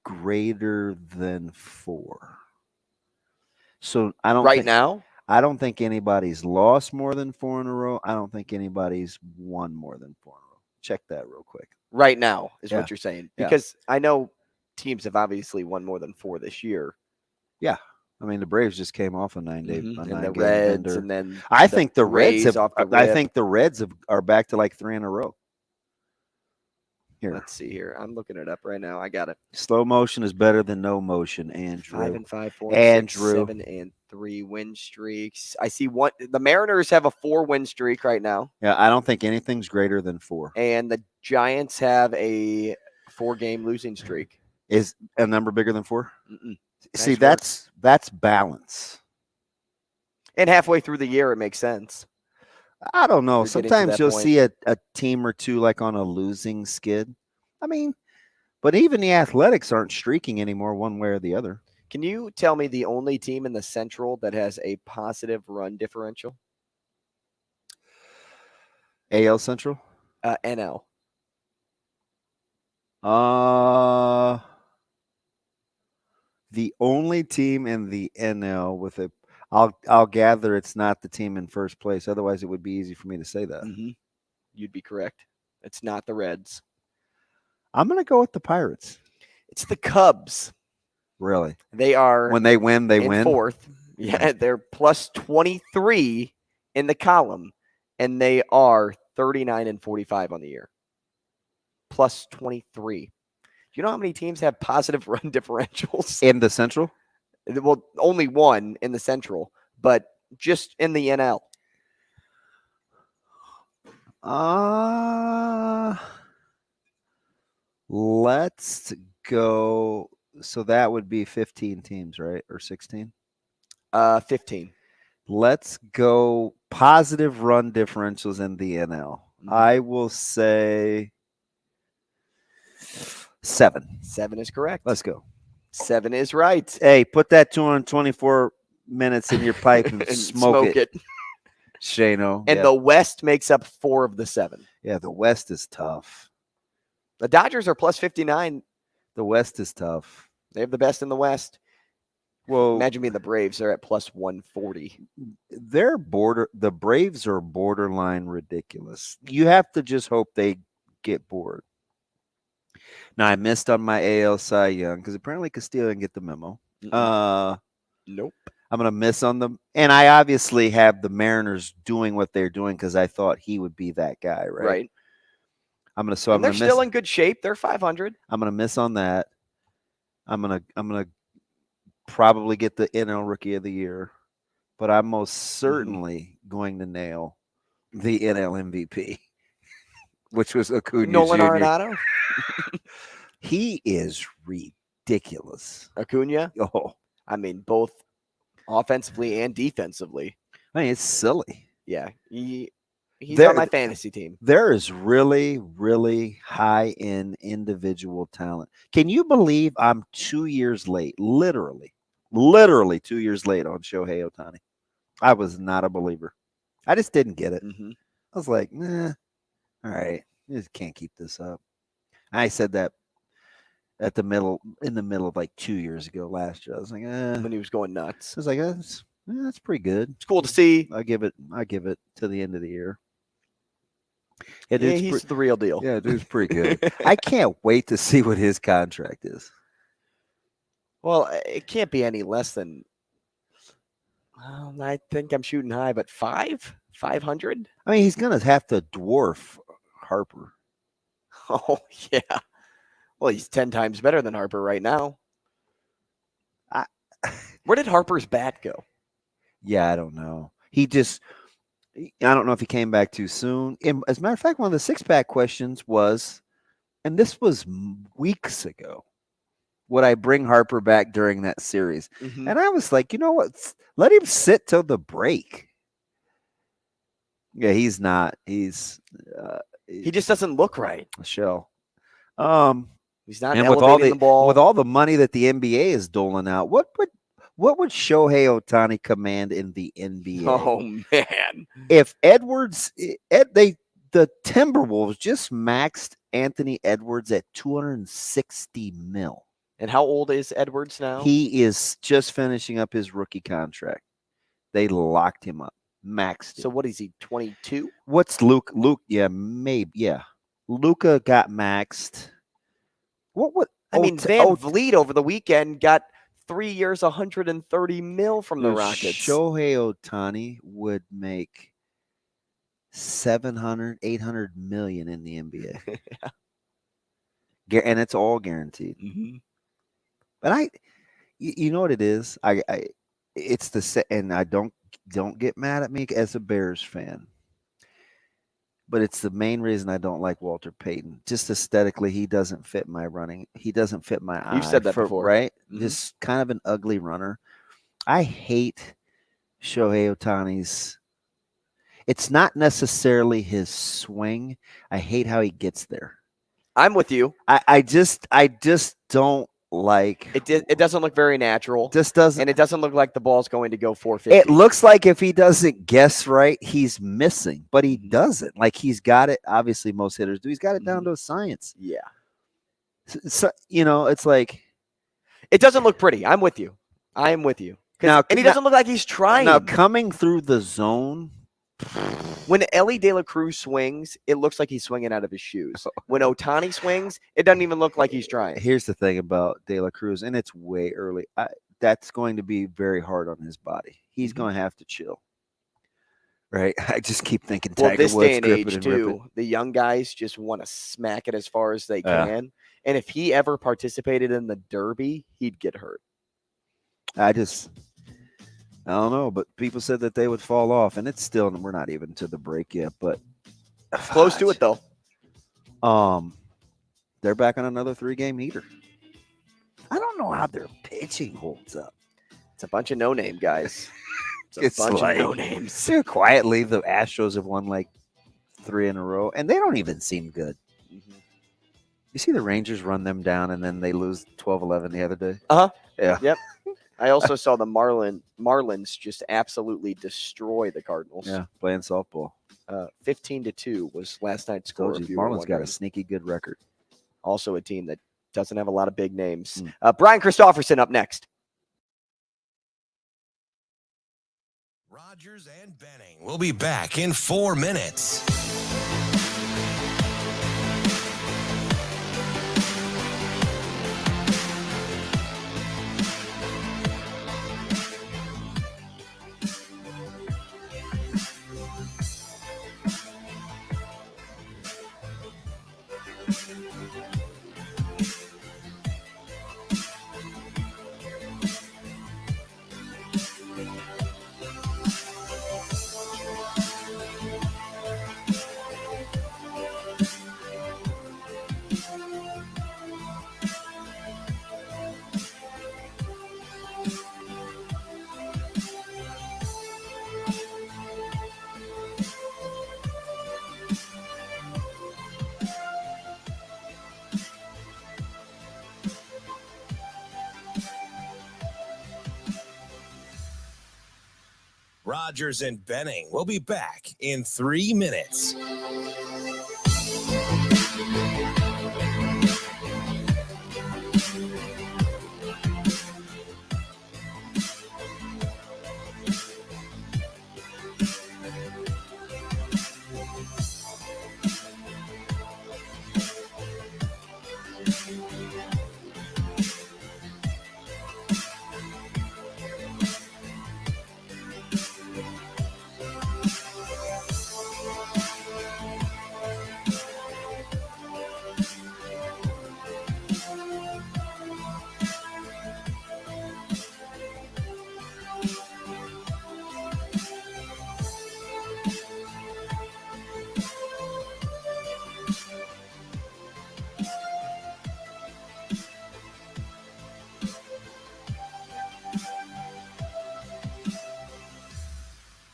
greater than 4. So I don't now. I don't think anybody's lost more than 4 in a row. I don't think anybody's won more than 4 in a row. Check that real quick. Right now is Yeah. what you're saying. Yeah. Because I know teams have obviously won more than 4 this year. Yeah. I mean, the Braves just came off a 9-day And the nine-game Reds, bender. and then I think the Reds Rays have. off the I rip. think the Reds are back to like 3 in a row. Here, Let's see here. I'm looking it up right now. I got it. slow motion is better than no motion. Andrew. 5-5, 4, Andrew. 6, 7-3 win streaks. I see one. The Mariners have a 4-win streak right now, Yeah, I don't think anything's greater than 4. and the Giants have a 4-game losing streak. Is a number bigger than 4? Mm-mm. See, Nice work. that's balance. And halfway through the year, it makes sense. I don't know. You're getting to Sometimes that you'll point. see a team or two like on a losing skid. I mean, but even the Athletics aren't streaking anymore one way or the other. Can you tell me the only team in the Central that has a positive run differential? AL Central? NL. The only team in the NL with a I'll gather it's not the team in first place. Otherwise, it would be easy for me to say that. Mm-hmm. You'd be correct. It's not the Reds. I'm going to go with the Pirates. It's the Cubs. Really? They are When they win, they in win. fourth. Yeah, they're plus 23 in the column, and they are 39-45 on the year. Plus 23. Do you know how many teams have positive run differentials? In the Central? Well, only one in the Central, but just in the NL. Let's go. So that would be 15 teams, right? Or 16? 15. Let's go positive run differentials in the NL. I will say 7. 7 is correct. Let's go. 7 is right. Hey, put that 224 minutes in your pipe and, smoke it. Shano. And the West makes up 4 of the 7. Yeah, the West is tough. The Dodgers are plus 59. The West is tough. They have the best in the West. Well, imagine being the Braves. They're at plus 140. The Braves are borderline ridiculous. You have to just hope they get bored. Now, I missed on my AL Cy Young because apparently Castillo didn't get the memo. Nope. I'm going to miss on them. And I obviously have the Mariners doing what they're doing because I thought he would be that guy, right? Right. I'm they're going to miss. Still in good shape. They're 500. I'm going to miss on that. I'm going to probably get the NL Rookie of the Year, but I'm most certainly going to nail the NL MVP, which was Acuna Nolan Jr. Arenado. He is ridiculous. Acuna. Oh, I mean, both offensively and defensively. I mean, it's silly. Yeah, he's on my fantasy team. There is really, really high-end individual talent. Can you believe I'm 2 years late, literally literally 2 years late on Shohei Ohtani. I was not a believer. I just didn't get it. Mm-hmm. I was like, nah, all right, you just can't keep this up. I said that in the middle of like 2 years ago last year. I was like, When he was going nuts. I was like, that's pretty good. It's cool to see. I give it to the end of the year. Yeah, he's the real deal. Yeah, dude's pretty good. I can't wait to see what his contract is. Well, it can't be any less than, I think I'm shooting high, but 500? I mean, he's going to have to dwarf Harper. Oh, yeah. Well, he's 10 times better than Harper right now. Where did Harper's bat go? Yeah, I don't know. I don't know if he came back too soon. As a matter of fact, one of the six-pack questions was, and this was weeks ago, would I bring Harper back during that series? Mm-hmm. And I was like, you know what? Let him sit till the break. Yeah, he's not. He just doesn't look right. A shell. He's not and elevating the ball. With all the money that the NBA is doling out, what would Shohei Ohtani command in the NBA? Oh man! If the Timberwolves just maxed Anthony Edwards at $260 million. And how old is Edwards now? He is just finishing up his rookie contract. They locked him up, maxed him. So what is he, 22? What's Luke? Yeah, maybe. Yeah. Luka got maxed. Van Vliet over the weekend got 3 years, $130 million from the Rockets. Shohei Ohtani would make $700-800 million in the NBA. And it's all guaranteed. Mm-hmm. But you know what it is? It's and I don't get mad at me as a Bears fan. But it's the main reason I don't like Walter Payton. Just aesthetically, he doesn't fit my running. He doesn't fit my eye. You've said that before. Right? Mm-hmm. Just kind of an ugly runner. I hate Shohei Ohtani's. It's not necessarily his swing. I hate how he gets there. I'm with you. I just don't like it. It doesn't look very natural. Just doesn't, and it doesn't look like the ball's going to go 450. It looks like if he doesn't guess right, he's missing, but he doesn't. Like he's got it. Obviously, most hitters do. He's got it down to a science. Yeah. So it's like it doesn't look pretty. I'm with you. And he doesn't look like he's trying. Now coming through the zone. When Ellie De La Cruz swings, it looks like he's swinging out of his shoes. When Ohtani swings, it doesn't even look like he's trying. Here's the thing about De La Cruz, and it's way early. That's going to be very hard on his body. He's going to have to chill. Right? I just keep thinking Tiger this Woods, day and age, too, the young guys just want to smack it as far as they can. And if he ever participated in the Derby, he'd get hurt. I don't know, but people said that they would fall off, and it's still, we're not even to the break yet, but close to it though. They're back on another 3-game heater. I don't know how their pitching holds up. It's a bunch of no-name guys. It's a bunch of no-names. They're quietly, the Astros have won like 3 in a row, and they don't even seem good. Mm-hmm. You see the Rangers run them down, and then they lose 12-11 the other day? Uh-huh. Yeah. Yep. I also saw the Marlins just absolutely destroy the Cardinals. Yeah, playing softball. 15-2 was last night's score. Marlins got a sneaky good record. Also a team that doesn't have a lot of big names. Brian Christopherson up next. Rogers and Benning will be back in 4 minutes. Rogers and Benning will be back in 3 minutes.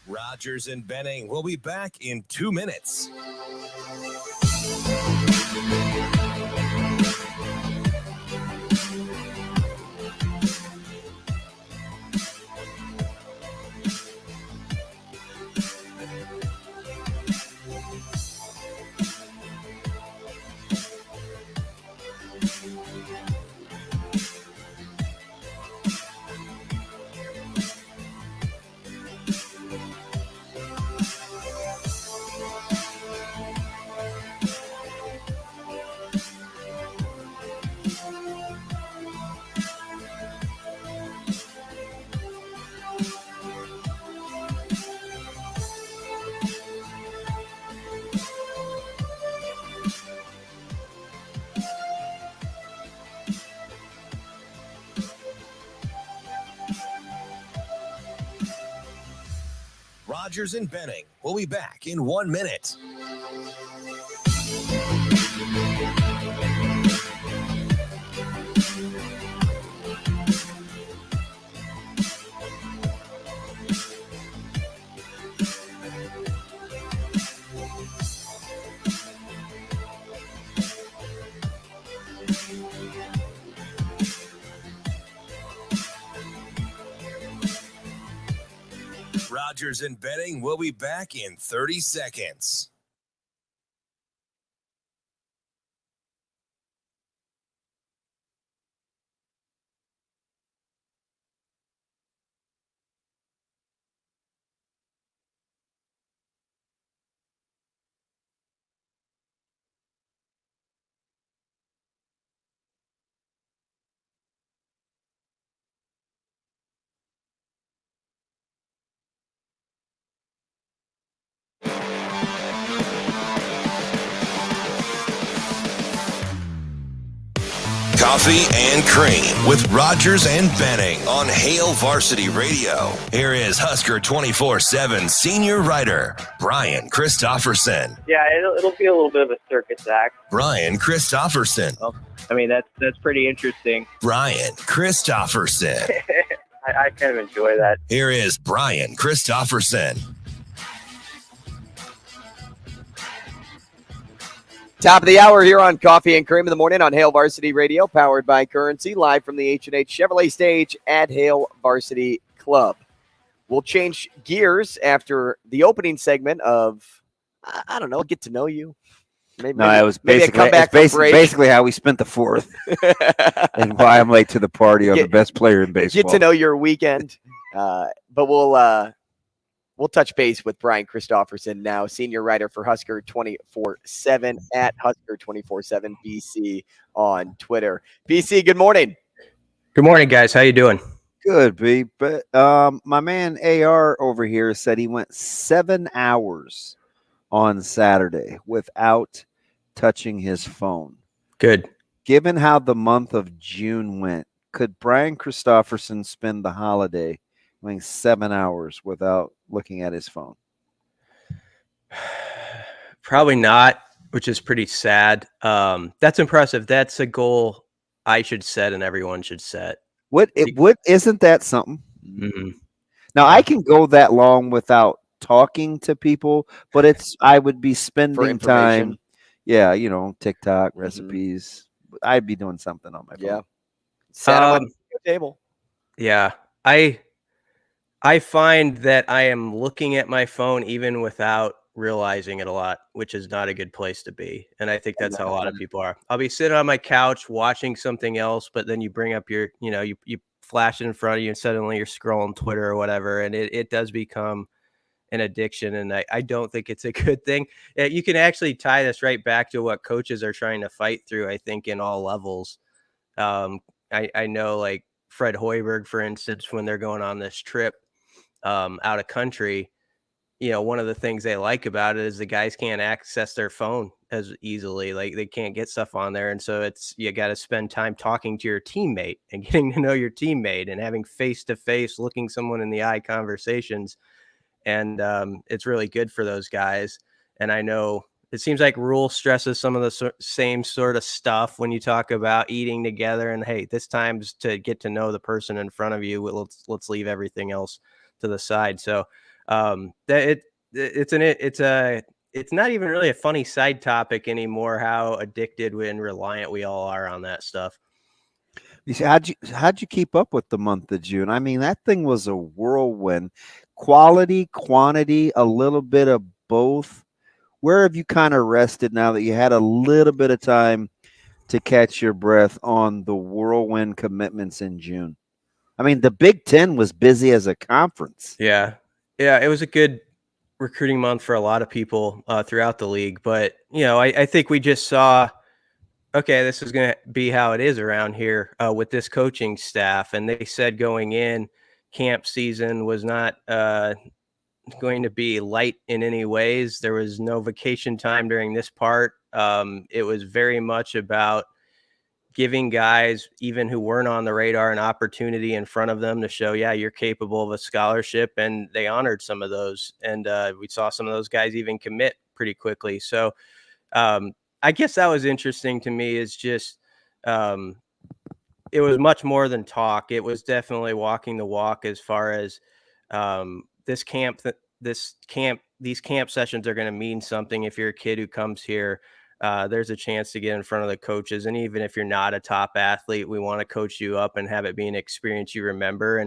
Rogers and Benning will be back in 2 minutes. Rogers and Benning will be back in 1 minute. Rogers and Benning will be back in 30 seconds. Coffee and Cream with Rogers and Benning on Hail Varsity Radio. Here is Husker 24/7 senior writer Brian Christopherson. Yeah, it'll be a little bit of a circus act. Brian Christopherson. Well, I mean, that's pretty interesting. Brian Christopherson. I kind of enjoy that. Here is Brian Christopherson. Top of the hour here on Coffee and Cream in the morning on Hail Varsity Radio, powered by Currency, live from the H&H Chevrolet stage at Hail Varsity Club. We'll change gears after the opening segment of, I don't know, Get to Know You. It was basically how we spent the fourth and why I'm late to the party of the best player in baseball. Get to know your weekend. But we'll touch base with Brian Christopherson now, senior writer for Husker 24/7 at Husker 24/7 BC on Twitter. BC, good morning. Good morning, guys. How you doing? Good, B. But my man AR over here said he went 7 hours on Saturday without touching his phone. Good. Given how the month of June went, could Brian Christopherson spend the holiday going 7 hours without looking at his phone? Probably not, which is pretty sad. That's impressive. That's a goal I should set and everyone should set. Isn't that something? Mm-hmm. Now I can go that long without talking to people, but I would be spending time. Yeah, TikTok recipes. Mm-hmm. I'd be doing something on my phone. Yeah. Sat on your table. Yeah. I I find that I am looking at my phone even without realizing it a lot, which is not a good place to be. And I think that's how a lot of people are. I'll be sitting on my couch watching something else, but then you bring up your, you flash it in front of you and suddenly you're scrolling Twitter or whatever. And it does become an addiction. And I don't think it's a good thing. You can actually tie this right back to what coaches are trying to fight through, I think, in all levels. I know, like Fred Hoiberg, for instance, when they're going on this trip out of country, one of the things they like about it is the guys can't access their phone as easily. Like they can't get stuff on there. And so you got to spend time talking to your teammate and getting to know your teammate and having face-to-face, looking someone in the eye conversations. And it's really good for those guys. And I know it seems like Rule stresses some of the same sort of stuff when you talk about eating together and, hey, this time's to get to know the person in front of you. Let's leave everything else to the side. So it's not even really a funny side topic anymore, how addicted and reliant we all are on that stuff. You see, how'd you keep up with the month of June? I mean, that thing was a whirlwind. Quality, quantity, a little bit of both. Where have you kind of rested now that you had a little bit of time to catch your breath on the whirlwind commitments in June? I mean, the Big Ten was busy as a conference. Yeah, it was a good recruiting month for a lot of people throughout the league. But, I think we just saw, okay, this is going to be how it is around here with this coaching staff. And they said going in, camp season was not going to be light in any ways. There was no vacation time during this part. It was very much about giving guys, even who weren't on the radar, an opportunity in front of them to show, yeah, you're capable of a scholarship. And they honored some of those. And we saw some of those guys even commit pretty quickly. So I guess that was interesting to me, is just it was much more than talk. It was definitely walking the walk as far as these camp sessions are going to mean something. If you're a kid who comes here, there's a chance to get in front of the coaches. And even if you're not a top athlete, we want to coach you up and have it be an experience you remember.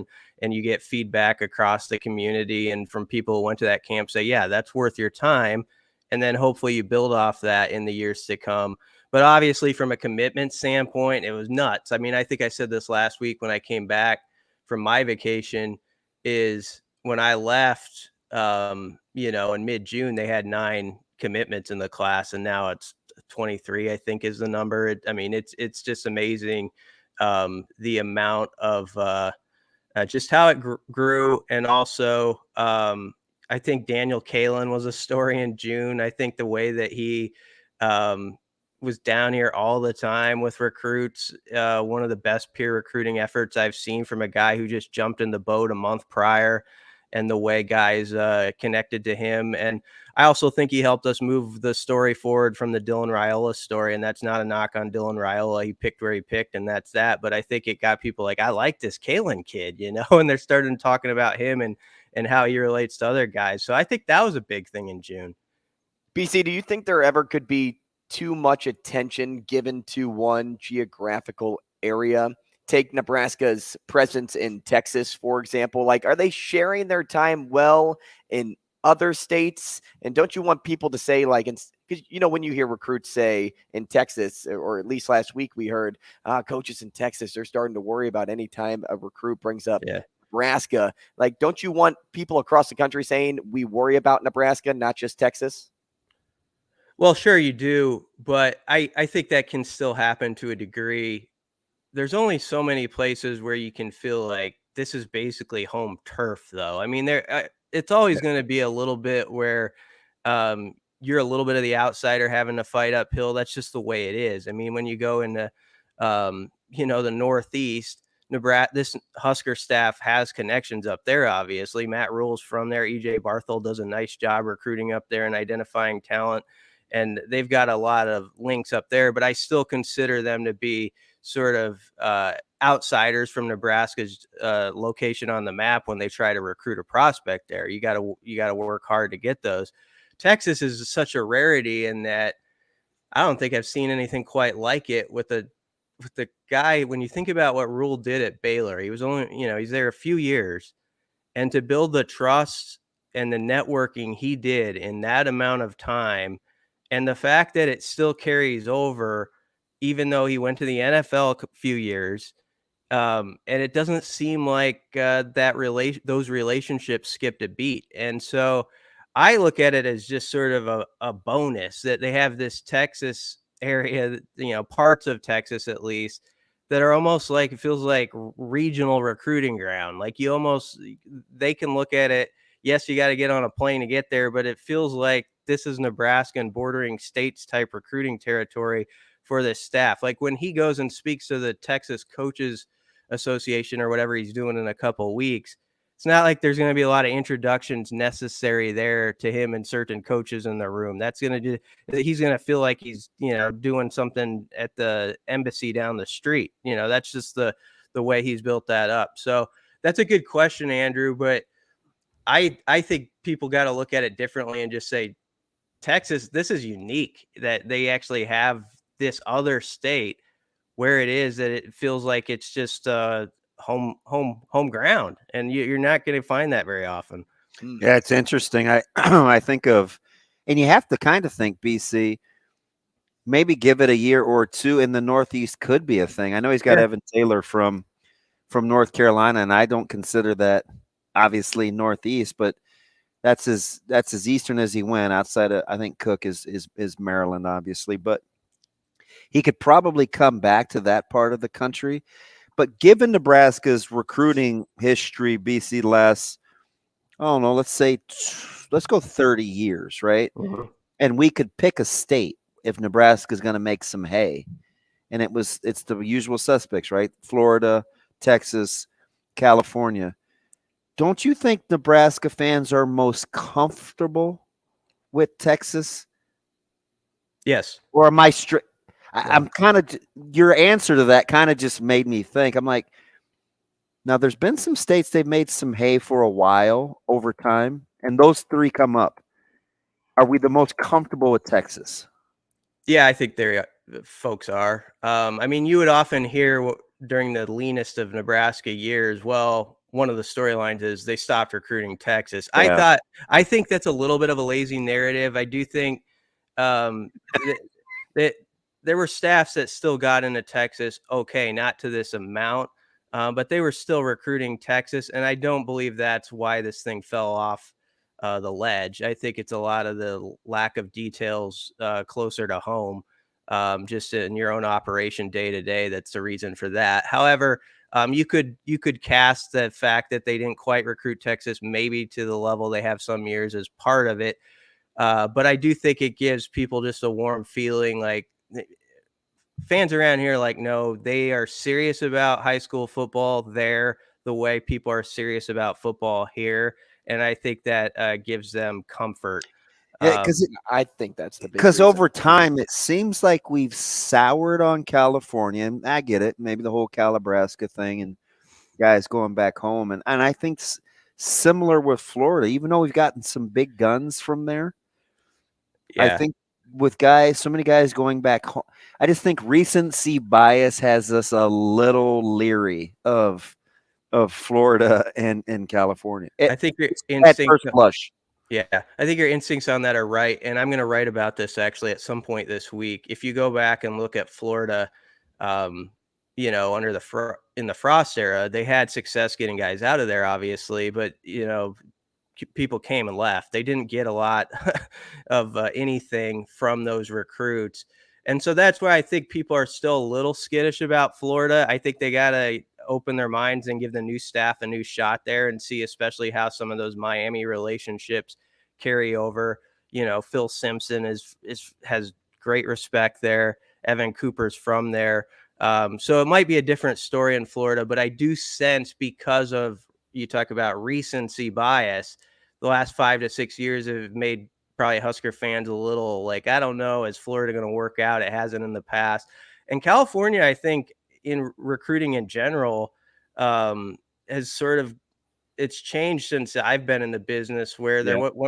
And you get feedback across the community and from people who went to that camp say, yeah, that's worth your time. And then hopefully you build off that in the years to come. But obviously from a commitment standpoint, it was nuts. I mean, I think I said this last week when I came back from my vacation, is when I left, in mid-June, they had 9 commitments in the class, and now it's 23, I think is the number. It's just amazing the amount of just how it grew. And also I think Daniel Kalen was a story in June. I think the way that he was down here all the time with recruits, one of the best peer recruiting efforts I've seen from a guy who just jumped in the boat a month prior, and the way guys connected to him. And I also think he helped us move the story forward from the Dylan Raiola story. And that's not a knock on Dylan Raiola. He picked where he picked, and that's that. But I think it got people like, I like this Kalen kid, and they're starting talking about him and how he relates to other guys. So I think that was a big thing in June. BC, do you think there ever could be too much attention given to one geographical area? Take Nebraska's presence in Texas, for example. Like, are they sharing their time well in other states? And don't you want people to say, like, because, when you hear recruits say in Texas, or at least last week we heard coaches in Texas, they're starting to worry about any time a recruit brings up Nebraska. Like, don't you want people across the country saying we worry about Nebraska, not just Texas? Well, sure you do, but I think that can still happen to a degree. There's only so many places where you can feel like this is basically home turf, though. I mean, it's always going to be a little bit where you're a little bit of the outsider having to fight uphill. That's just the way it is. I mean, when you go into, the Northeast, Nebraska, this Husker staff has connections up there, obviously. Matt Rule's from there. EJ Barthel does a nice job recruiting up there and identifying talent. And they've got a lot of links up there, but I still consider them to be sort of outsiders from Nebraska's location on the map when they try to recruit a prospect there. You got to work hard to get those. Texas is such a rarity in that I don't think I've seen anything quite like it with the guy. When you think about what Rule did at Baylor, he was only, he's there a few years, And to build the trust and the networking he did in that amount of time, and the fact that it still carries over, even though he went to the NFL a few years, and it doesn't seem like those relationships skipped a beat. And so I look at it as just sort of a bonus that they have this Texas area, parts of Texas at least, that are almost like, it feels like regional recruiting ground. Like they can look at it. Yes, you got to get on a plane to get there, but it feels like this is Nebraska and bordering states type recruiting territory for this staff. Like when he goes and speaks to the Texas Coaches Association or whatever he's doing in a couple of weeks, it's not like there's going to be a lot of introductions necessary there to him and certain coaches in the room. He's going to feel like he's, doing something at the embassy down the street. That's just the way he's built that up. So that's a good question, Andrew, but I think people got to look at it differently and just say, Texas, this is unique that they actually have this other state where it is that it feels like it's just home ground, and you're not going to find that very often. Yeah, it's interesting. I think of, and you have to kind of think BC, maybe give it a year or two in the Northeast could be a thing. I know he's got Evan Taylor from North Carolina, and I don't consider that obviously Northeast, but that's as eastern as he went. Outside of, I think Cook is Maryland, obviously, but he could probably come back to that part of the country. But given Nebraska's recruiting history, BC last, I don't know, let's go 30 years, right? Mm-hmm. And we could pick a state if Nebraska's going to make some hay. And it's the usual suspects, right? Florida, Texas, California. Don't you think Nebraska fans are most comfortable with Texas? Yes. Or am I straight? I'm kind of, your answer to that kind of just made me think. I'm like, now there's been some states they've made some hay for a while over time, and those three come up. Are we the most comfortable with Texas? Yeah, I think folks are. You would often hear during the leanest of Nebraska years, well, one of the storylines is they stopped recruiting Texas. Yeah. I think that's a little bit of a lazy narrative. I do think that there were staffs that still got into Texas, okay, not to this amount, but they were still recruiting Texas, and I don't believe that's why this thing fell off the ledge. I think it's a lot of the lack of details closer to home, just in your own operation day to day. That's the reason for that. However, you could cast the fact that they didn't quite recruit Texas maybe to the level they have some years as part of it. But I do think it gives people just a warm feeling, like fans around here, like, no, they are serious about high school football there the way people are serious about football here. And I think that gives them comfort. Yeah, because I think that's the big because reason. over time it seems like we've soured on California, and I get it, maybe the whole Calibraska thing and guys going back home, and I think similar with Florida, even though we've gotten some big guns from there. Yeah. I think with so many guys going back home, I just think recency bias has us a little leery of Florida and California. I think your instinct at first blush. Yeah, I think your instincts on that are right, and I'm going to write about this actually at some point this week. If you go back and look at Florida, under in the Frost era, they had success getting guys out of there, obviously, but people came and left. They didn't get a lot of anything from those recruits, and so that's why I think people are still a little skittish about Florida. I think they got to open their minds and give the new staff a new shot there and see especially how some of those Miami relationships carry over. Phil Simpson has great respect there. Evan Cooper's from there. So it might be a different story in Florida, but I do sense, because of, you talk about recency bias, the last 5 to 6 years have made probably Husker fans a little like, I don't know, is Florida going to work out? It hasn't in the past. And California, I think, in recruiting in general, has sort of, it's changed since I've been in the business, where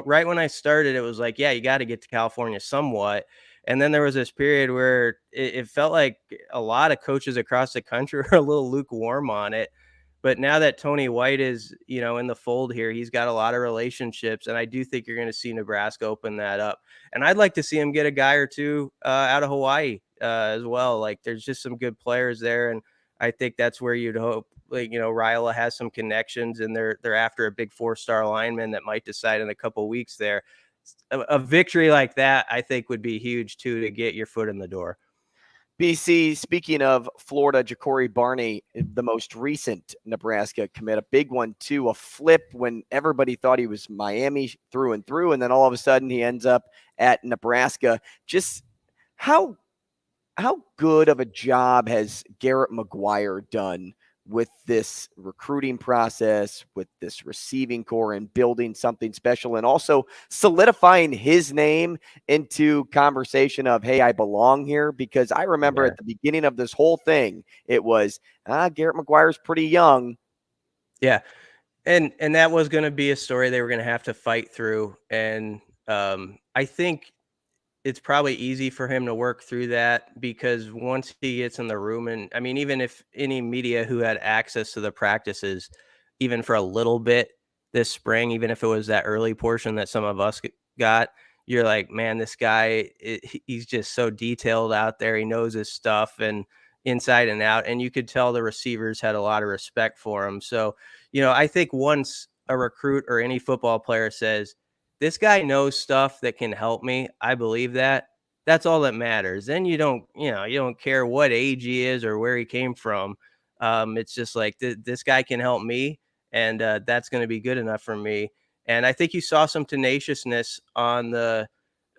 right when I started, it was like, yeah, you got to get to California somewhat. And then there was this period where it felt like a lot of coaches across the country were a little lukewarm on it, But now that Tony White is, in the fold here, he's got a lot of relationships, and I do think you're going to see Nebraska open that up. And I'd like to see him get a guy or two out of Hawaii as well. Like, there's just some good players there, and I think that's where you'd hope. Like, Ryla has some connections, and they're after a big 4-star lineman that might decide in a couple of weeks there. A victory like that, I think, would be huge too, to get your foot in the door. BC, speaking of Florida, Ja'Cory Barney, the most recent Nebraska commit, a big one too, a flip when everybody thought he was Miami through and through, and then all of a sudden he ends up at Nebraska. Just how good of a job has Garrett McGuire done with this recruiting process, with this receiving core, and building something special, and also solidifying his name into conversation of, hey, I belong here? Because I remember at the beginning of this whole thing, it was, Garrett McGuire's pretty young. Yeah. And that was going to be a story they were going to have to fight through. And I think it's probably easy for him to work through that, because once he gets in the room, and I mean, even if any media who had access to the practices, even for a little bit this spring, even if it was that early portion that some of us got, you're like, man, this guy, he's just so detailed out there. He knows his stuff and inside and out. And you could tell the receivers had a lot of respect for him. So, I think once a recruit or any football player says, this guy knows stuff that can help me, I believe that. That's all that matters. Then you don't care what age he is or where he came from. It's just like, this guy can help me, and that's going to be good enough for me. And I think you saw some tenaciousness on the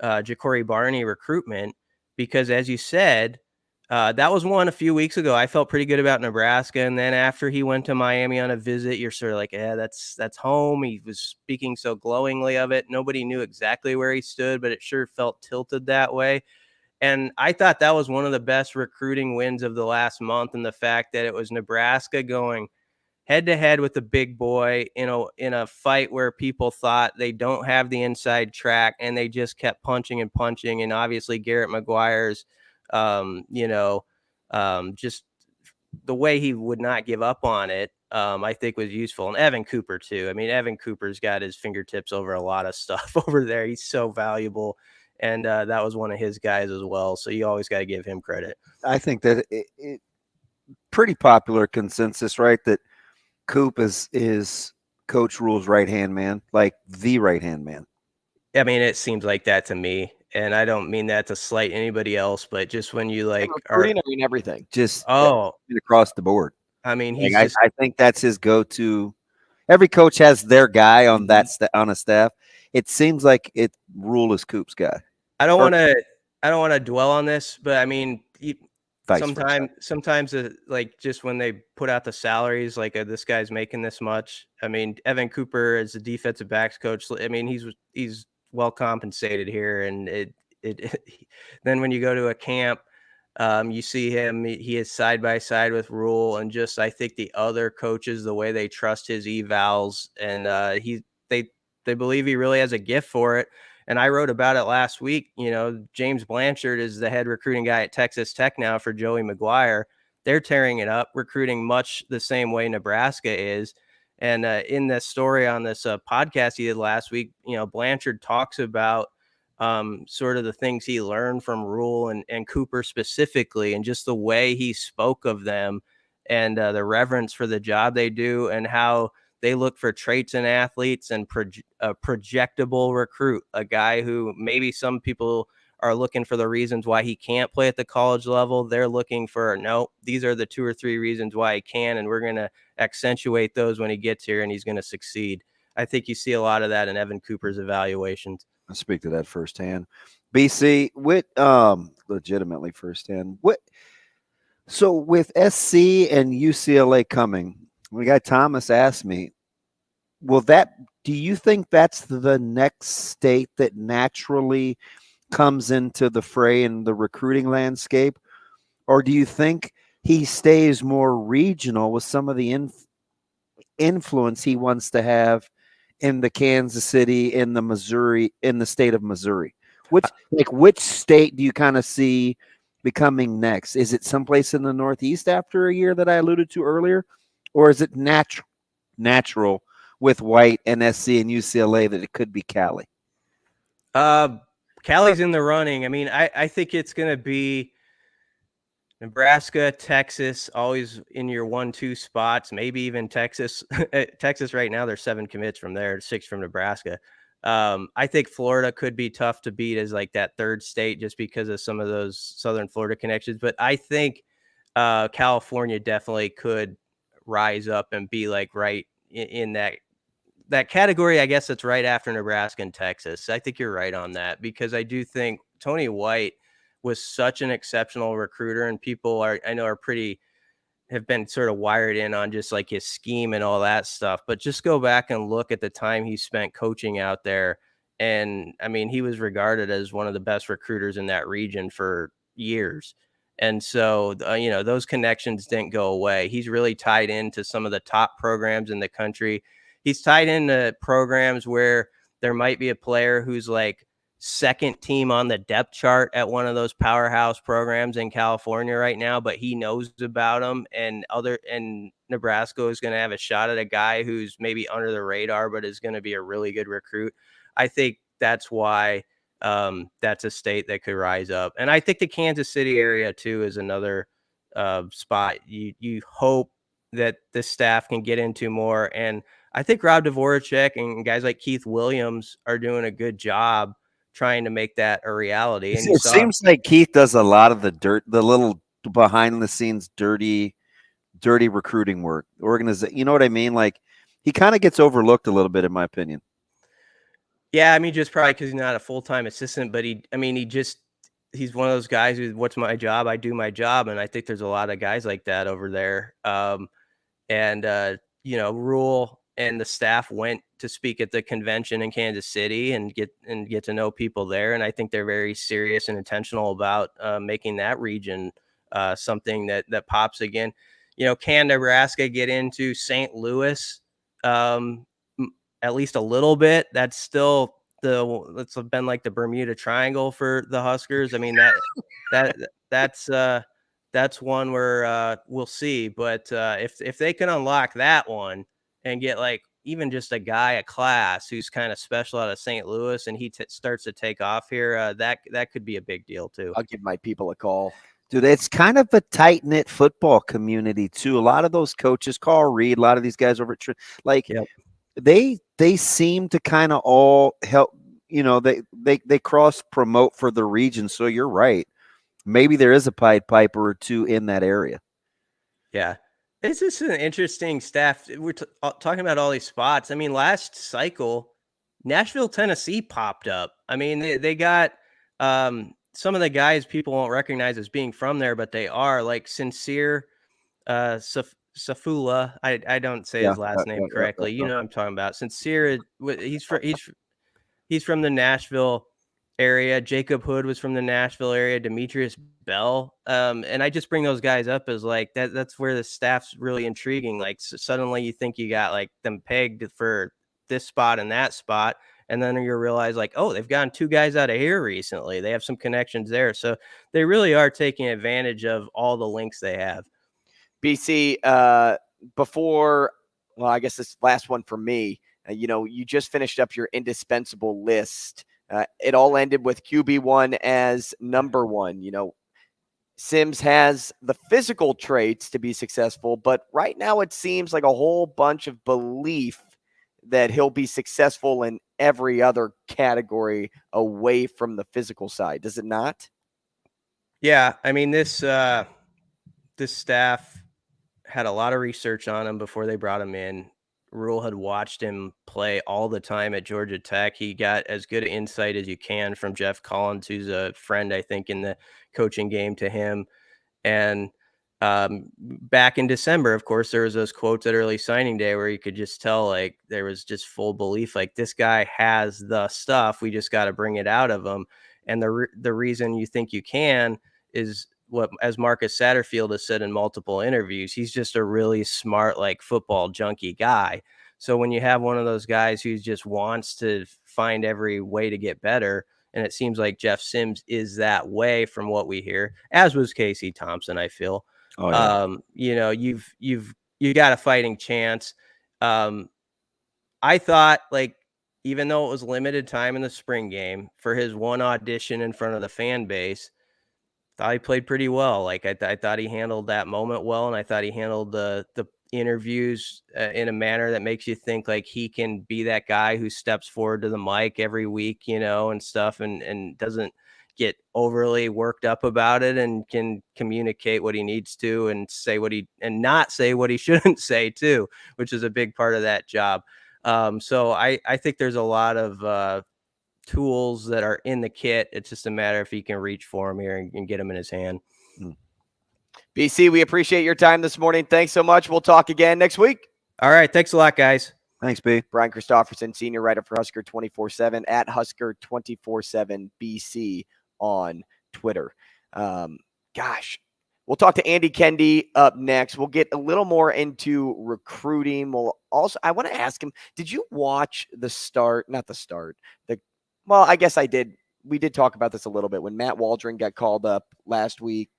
Ja'Cory Barney recruitment, because, as you said, that was one a few weeks ago. I felt pretty good about Nebraska. And then after he went to Miami on a visit, you're sort of like, that's home. He was speaking so glowingly of it. Nobody knew exactly where he stood, but it sure felt tilted that way. And I thought that was one of the best recruiting wins of the last month. And the fact that it was Nebraska going head to head with the big boy in a fight where people thought they don't have the inside track, and they just kept punching and punching. And obviously Garrett McGuire's, just the way he would not give up on it, I think was useful. And Evan Cooper too. I mean, Evan Cooper's got his fingertips over a lot of stuff over there. He's so valuable. And that was one of his guys as well. So you always got to give him credit. I think that it pretty popular consensus, right? That Coop is Coach Rule's right-hand man, like the right-hand man. I mean, it seems like that to me. And I don't mean that to slight anybody else, but just when you I mean everything. Just across the board. I mean, I think that's his go-to. Every coach has their guy on on a staff. It seems like Rule is Coop's guy. I don't want to dwell on this, but I mean, sometimes like just when they put out the salaries, like this guy's making this much. I mean, Evan Cooper is the defensive backs coach. I mean, he's well compensated here, and then when you go to a camp, you see him, he is side by side with Rule, and just I think the other coaches, the way they trust his evals, and they believe he really has a gift for it. And I wrote about it last week. James Blanchard is the head recruiting guy at Texas Tech now for Joey McGuire. They're tearing it up, recruiting much the same way Nebraska is. And in this story on this podcast he did last week, Blanchard talks about sort of the things he learned from Rule and Cooper specifically, and just the way he spoke of them, and the reverence for the job they do, and how they look for traits in athletes, and a projectable recruit, a guy who maybe some people are looking for the reasons why he can't play at the college level. They're looking for, no, these are the 2 or 3 reasons why he can, and we're going to accentuate those when he gets here, and he's going to succeed. I think you see a lot of that in Evan Cooper's evaluations. I speak to that firsthand. BC, legitimately firsthand. So with SC and UCLA coming, the guy Thomas asked me, do you think that's the next state that naturally comes into the fray in the recruiting landscape? Or do you think he stays more regional with some of the influence he wants to have in the Kansas City, in the state of Missouri? Which state do you kind of see becoming next? Is it someplace in the Northeast after a year that I alluded to earlier? Or is it natural with White and SC and UCLA that it could be Cali? Cali's in the running. I mean, I think it's going to be Nebraska, Texas, always in your 1-2 spots, maybe even Texas. Texas right now, there's 7 commits from there, 6 from Nebraska. I think Florida could be tough to beat as like that third state just because of some of those Southern Florida connections. But I think California definitely could rise up and be like right in that category. I guess it's right after Nebraska and Texas. I think you're right on that, because I do think Tony White was such an exceptional recruiter, and people have been sort of wired in on just like his scheme and all that stuff. But just go back and look at the time he spent coaching out there. And I mean, he was regarded as one of the best recruiters in that region for years. And so, those connections didn't go away. He's really tied into some of the top programs in the country. He's tied into programs where there might be a player who's like second team on the depth chart at one of those powerhouse programs in California right now, but he knows about them, and Nebraska is going to have a shot at a guy who's maybe under the radar, but is going to be a really good recruit. I think that's why that's a state that could rise up. And I think the Kansas City area too is another spot you hope that the staff can get into more. And I think Rob Dvorak and guys like Keith Williams are doing a good job trying to make that a reality. And it seems like Keith does a lot of the little behind the scenes, dirty recruiting work. You know what I mean? Like, he kind of gets overlooked a little bit, in my opinion. Yeah, I mean, just probably because he's not a full-time assistant, but he's one of those guys who, what's my job? I do my job. And I think there's a lot of guys like that over there. Rule and the staff went to speak at the convention in Kansas City and get to know people there. And I think they're very serious and intentional about making that region something that pops again. Can Nebraska get into St. Louis at least a little bit? That's still it's been like the Bermuda Triangle for the Huskers. I mean, that's one where we'll see. But if they can unlock that one and get like even just a class who's kind of special out of St. Louis, and he starts to take off here, that could be a big deal too. I'll give my people a call. Dude, it's kind of a tight-knit football community too. A lot of those coaches, Carl Reed, a lot of these guys over at they seem to kind of all help, they cross promote for the region. So you're right. Maybe there is a Pied Piper or two in that area. Yeah. It's just an interesting staff. We're talking about all these spots. I mean, last cycle, Nashville, Tennessee popped up. I mean, they got some of the guys people won't recognize as being from there, but they are, like Sincere Safula. I don't say his last name correctly. You know what I'm talking about. Sincere, he's from the Nashville area. Jacob Hood was from the Nashville area. Demetrius Bell. And I just bring those guys up as like that's where the staff's really intriguing. Like, suddenly you think you got like them pegged for this spot and that spot, and then you realize like, oh, they've gotten 2 guys out of here recently. They have some connections there. So they really are taking advantage of all the links they have. BC, I guess this last one for me, you just finished up your indispensable list. It all ended with QB1 as number 1. Sims has the physical traits to be successful, but right now it seems like a whole bunch of belief that he'll be successful in every other category away from the physical side. Does it not? Yeah. I mean, this staff had a lot of research on him before they brought him in. Rule had watched him play all the time at Georgia Tech. He got as good insight as you can from Jeff Collins, who's a friend, I think, in the coaching game to him. And back in December, of course, there was those quotes at early signing day where you could just tell, like, there was just full belief, like, this guy has the stuff. We just got to bring it out of him. And the reason you think you can is what, as Marcus Satterfield has said in multiple interviews, he's just a really smart, like, football junkie guy. So when you have one of those guys who just wants to find every way to get better, and it seems like Jeff Sims is that way from what we hear, as was Casey Thompson, I feel. Oh, yeah. You've you got a fighting chance. I thought, like, even though it was limited time in the spring game, for his one audition in front of the fan base, thought he played pretty well. Like, I thought he handled that moment well, and I thought he handled the interviews in a manner that makes you think like he can be that guy who steps forward to the mic every week, and stuff, and doesn't get overly worked up about it, and can communicate what he needs to and not say what he shouldn't say too, which is a big part of that job. So I think there's a lot of tools that are in the kit. It's just a matter if he can reach for him here and get him in his hand. BC, we appreciate your time this morning. Thanks so much. We'll talk again next week. All right. Thanks a lot, guys. Thanks, B. Brian Christopherson, senior writer for Husker 24/7 at Husker 24/7 BC on Twitter. Gosh, we'll talk to Andy Kendeigh up next. We'll get a little more into recruiting. I want to ask him, did you watch well, I guess I did. We did talk about this a little bit when Matt Waldron got called up last week,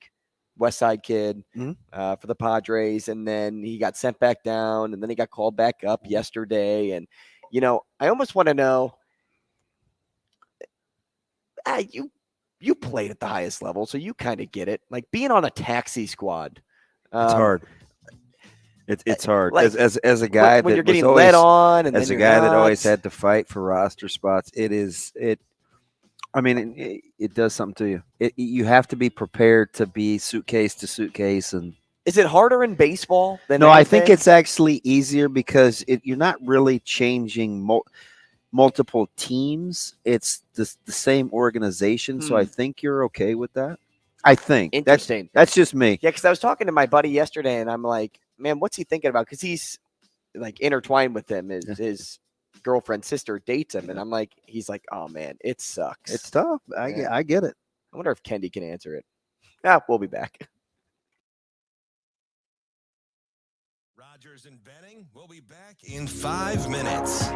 West Side kid, for the Padres, and then he got sent back down, and then he got called back up yesterday. And, I almost want to know, you played at the highest level, so you kind of get it. Like being on a taxi squad. It's hard. It's hard. Like, as a guy when that you're getting was always, led on, and as then a guy not. that always had to fight for roster spots, it does something to you. You have to be prepared to be suitcase to suitcase. And is it harder in baseball than no? anything? I think it's actually easier because you're not really changing multiple teams. It's the same organization, so I think you're okay with that. I think interesting. That's just me. Yeah, because I was talking to my buddy yesterday, and I'm like, man, what's he thinking about? Because he's like intertwined with him. His girlfriend's sister dates him, and I'm like, he's like, oh man, it sucks. It's tough. I get it. I wonder if Kendeigh can answer it. We'll be back. Rogers and Benning will be back in 5 minutes.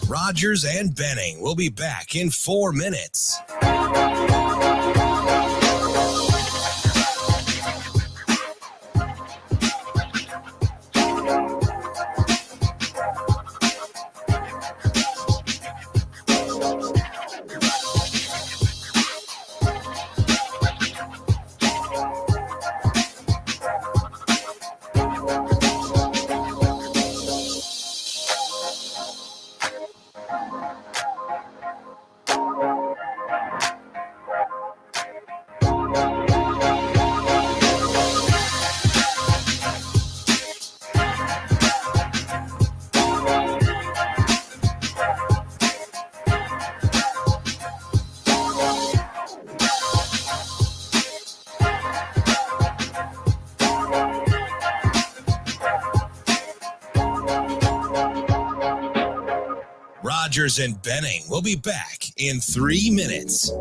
Rogers and Benning will be back in 4 minutes. Rogers and Benning will be back in 3 minutes.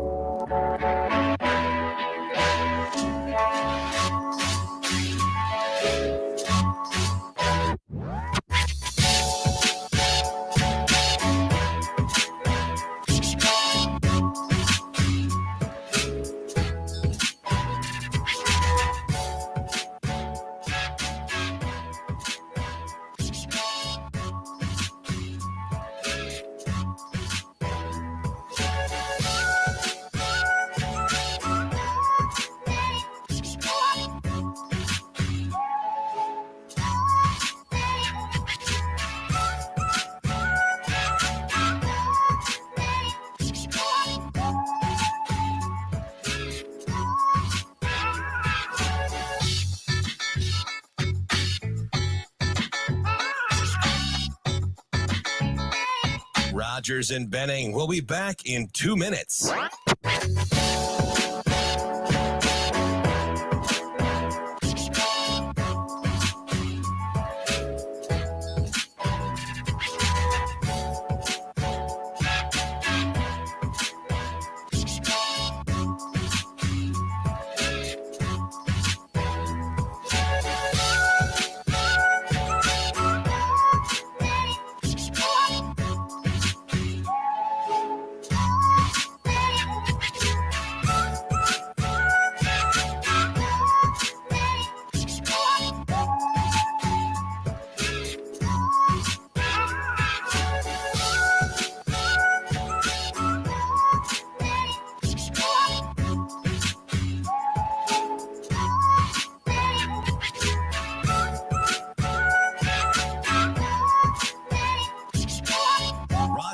Rogers and Benning will be back in 2 minutes.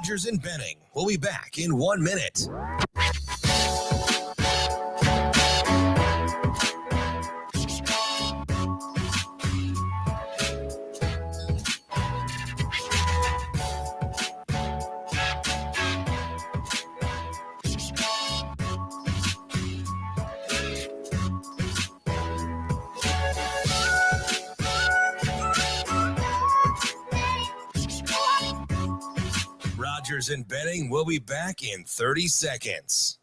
Rogers and Benning will be back in 1 minute. Rogers and Benning will be back in 30 seconds.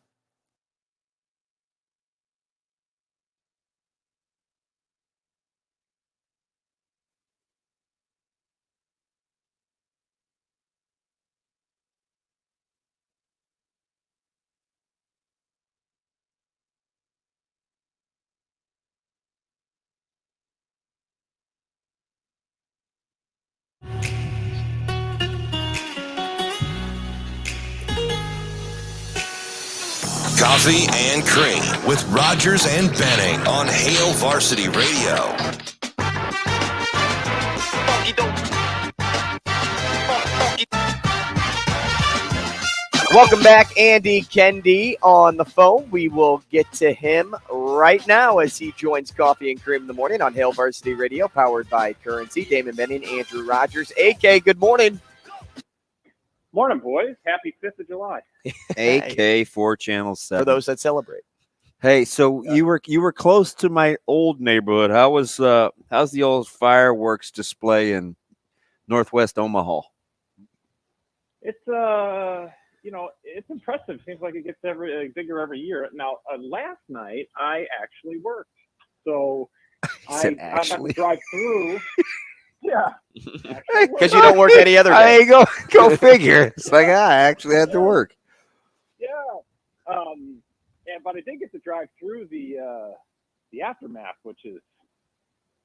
Coffee and Cream with Rogers and Benning on Hail Varsity Radio. Welcome back, Andy Kendeigh on the phone. We will get to him right now as he joins Coffee and Cream in the morning on Hail Varsity Radio, powered by Currency. Damon Benning, Andrew Rogers. AK, good morning. Morning, boys. Happy 5th of July. AK 4 Channel 7. For those that celebrate. Hey, so you were close to my old neighborhood. How's the old fireworks display in Northwest Omaha? It's it's impressive. Seems like it gets bigger every year. Now, last night I actually worked, so I got to drive through. Yeah, because you don't work any other day. Hey, go figure. It's like I actually had to work. Yeah, but I did get to drive through the aftermath, which is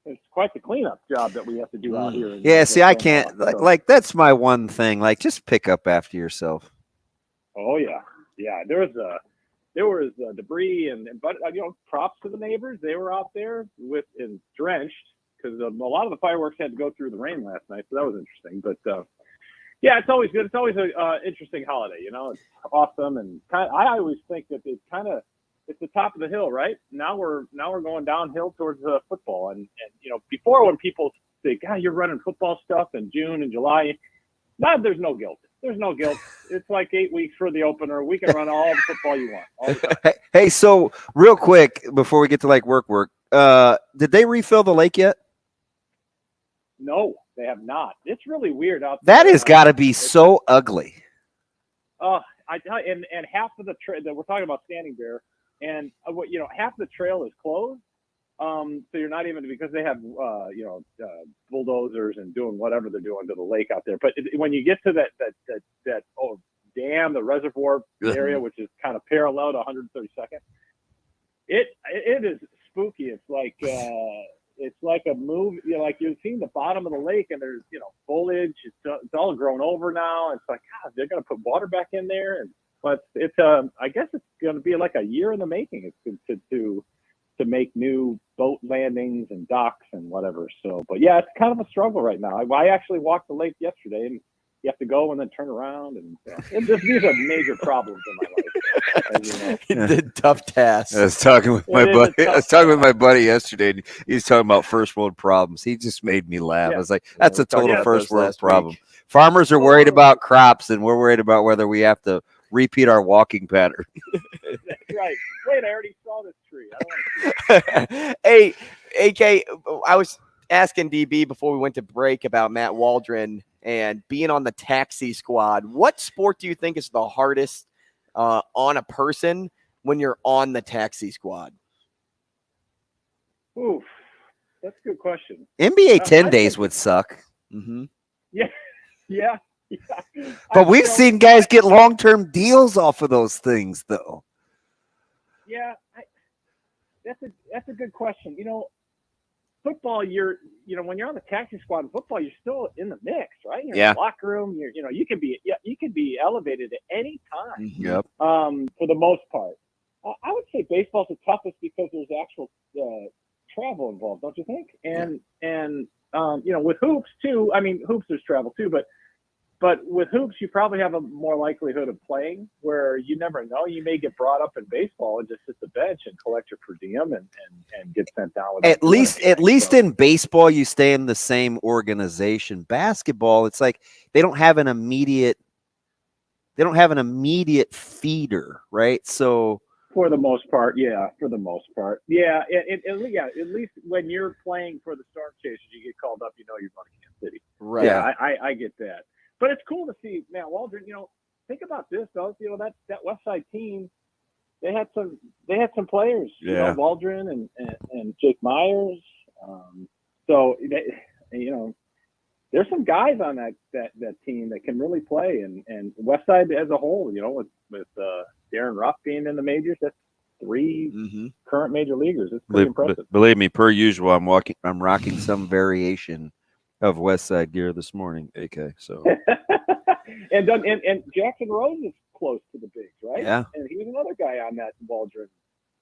it's quite the cleanup job that we have to do out here. Yeah, see, I can't like that's my one thing. Like, just pick up after yourself. Oh yeah. There was debris but props to the neighbors. They were out there and drenched because a lot of the fireworks had to go through the rain last night, so that was interesting. But yeah, it's always good. It's always an interesting holiday. It's awesome, and I always think that it's the top of the hill, right? Now we're going downhill towards football, and before when people say, "God, you're running football stuff in June and July," there's no guilt. There's no guilt. It's like 8 weeks for the opener. We can run all the football you want. All the time. Hey, so real quick before we get to work, did they refill the lake yet? No, they have not. It's really weird out there. That has got to be so ugly. I tell you, and half of the trail that we're talking about Standing Bear, and half the trail is closed. So you're not even because they have bulldozers and doing whatever they're doing to the lake out there. But when you get to that dam, the reservoir area, which is kind of parallel to 132nd, it is spooky. It's like a movie. Like you've seen the bottom of the lake, and there's foliage. It's all grown over now. It's like, God, they're going to put water back in there, but it's I guess it's going to be like a year in the making. It's to make new boat landings and docks and whatever. So, but yeah, it's kind of a struggle right now. I actually walked the lake yesterday, and you have to go and then turn around, and these are major problems in my life. The tough task. I was talking with my buddy. I was talking with my buddy yesterday, and he was talking about first world problems. He just made me laugh. I was like, "That's a total first world problem." Farmers are worried about crops, and we're worried about whether we have to repeat our walking pattern. That's right. Wait, I already saw this tree. I don't want to see it. Hey, AK, I was asking DB before we went to break about Matt Waldron and being on the taxi squad. What sport do you think is the hardest on a person when you're on the taxi squad? Oof, that's a good question. NBA 10 days would suck. Mm-hmm. Yeah. But we've seen guys get long-term deals off of those things, though. Yeah, that's a good question. Football, when you're on the taxi squad in football, you're still in the mix, right? You're in the locker room. You can be elevated at any time. Yep. For the most part, I would say baseball's the toughest because there's actual travel involved, don't you think? And with hoops too. I mean, hoops there's travel too, but with hoops, you probably have a more likelihood of playing where you never know. You may get brought up in baseball and just sit the bench and collect your per diem and get sent down. At least in baseball, you stay in the same organization. Basketball, it's like they don't have an immediate feeder, right? So for the most part, yeah. At least when you're playing for the Storm Chasers, you get called up. You're going to Kansas City, right? Yeah, I get that. But it's cool to see Matt Waldron. Think about this, though. That West Side team, they had some players. Yeah. Waldron and Jake Myers. So there's some guys on that team that can really play. And West Side as a whole, with Darren Ruff being in the majors, that's 3 current major leaguers. It's pretty impressive. Believe me, per usual, I'm rocking some variation of West Side gear this morning, AK. So and Jackson Rose is close to the bigs, right? Yeah. And he was another guy on that Waldron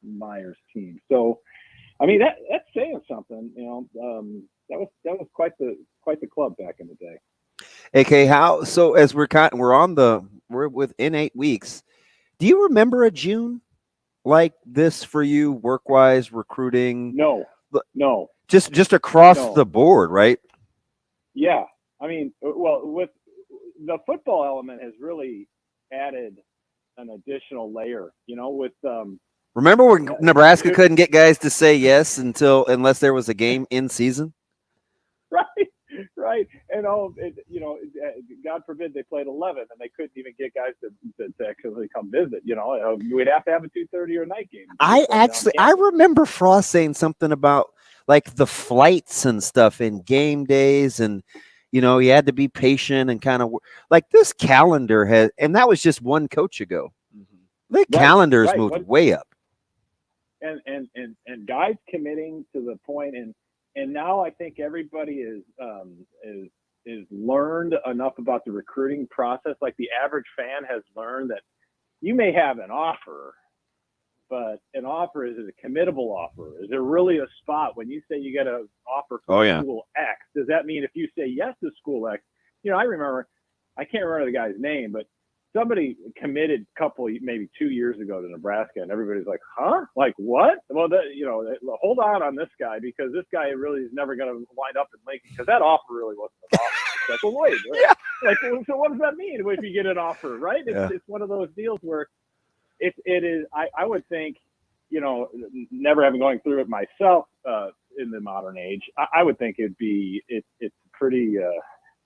Myers team. So, I mean, that's saying something. That was quite the club back in the day. AK, so as we're within 8 weeks. Do you remember a June like this for you, work-wise, recruiting? No. Just across the board, right? Yeah, I mean, well, with the football element has really added an additional layer. Remember when Nebraska couldn't get guys to say yes unless there was a game in season? Right, and God forbid they played 11 and they couldn't even get guys to actually come visit. We'd have to have a 2:30 or a night game. I remember Frost saying something about like the flights and stuff in game days, and you had to be patient and kind of like this calendar has, and that was just one coach ago. The calendar has moved way up, and guys committing to the point, and now I think everybody is learned enough about the recruiting process. Like the average fan has learned that you may have an offer, but an offer is a committable offer. Is there really a spot when you say you get an offer from school X? Does that mean if you say yes to school X? I remember, I can't remember the guy's name, but somebody committed maybe 2 years ago to Nebraska, and everybody's like, huh? Like what? Well, hold on this guy, because this guy really is never going to wind up in Lincoln, because that offer really wasn't an offer. It's like, well, wait. Like, so what does that mean if you get an offer, right? It's one of those deals where it is. I would think, never having going through it myself in the modern age, I would think it's pretty.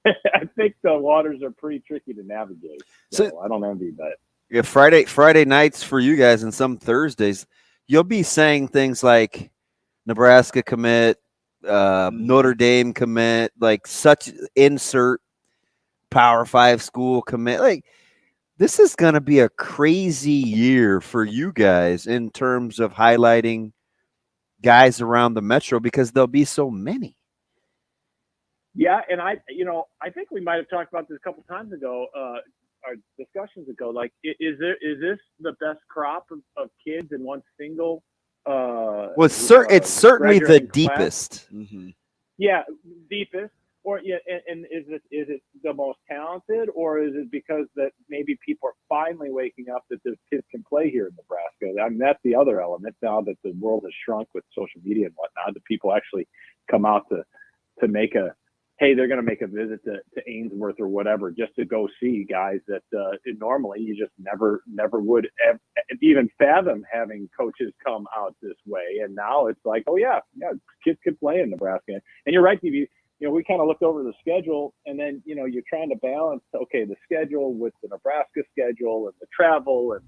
I think the waters are pretty tricky to navigate. So I don't envy that. Yeah, Friday nights for you guys, and some Thursdays, you'll be saying things like Nebraska commit, Notre Dame commit, like such insert Power 5 school commit. Like, this is going to be a crazy year for you guys in terms of highlighting guys around the metro, because there'll be so many. Yeah, and I think we might have talked about this a couple times ago, our discussions ago. Like, is this the best crop of kids in one single? Well, it's certainly the deepest. Mm-hmm. Yeah, deepest. Or and is it the most talented, or is it because that maybe people are finally waking up that the kids can play here in Nebraska? I mean, that's the other element now that the world has shrunk with social media and whatnot. That people actually come out to make a hey, they're going to make a visit to Ainsworth or whatever just to go see guys that normally you just never would even fathom having coaches come out this way. And now it's like, oh yeah, kids could play in Nebraska. And you're right, TV. We kind of looked over the schedule, and then you're trying to balance the schedule with the Nebraska schedule and the travel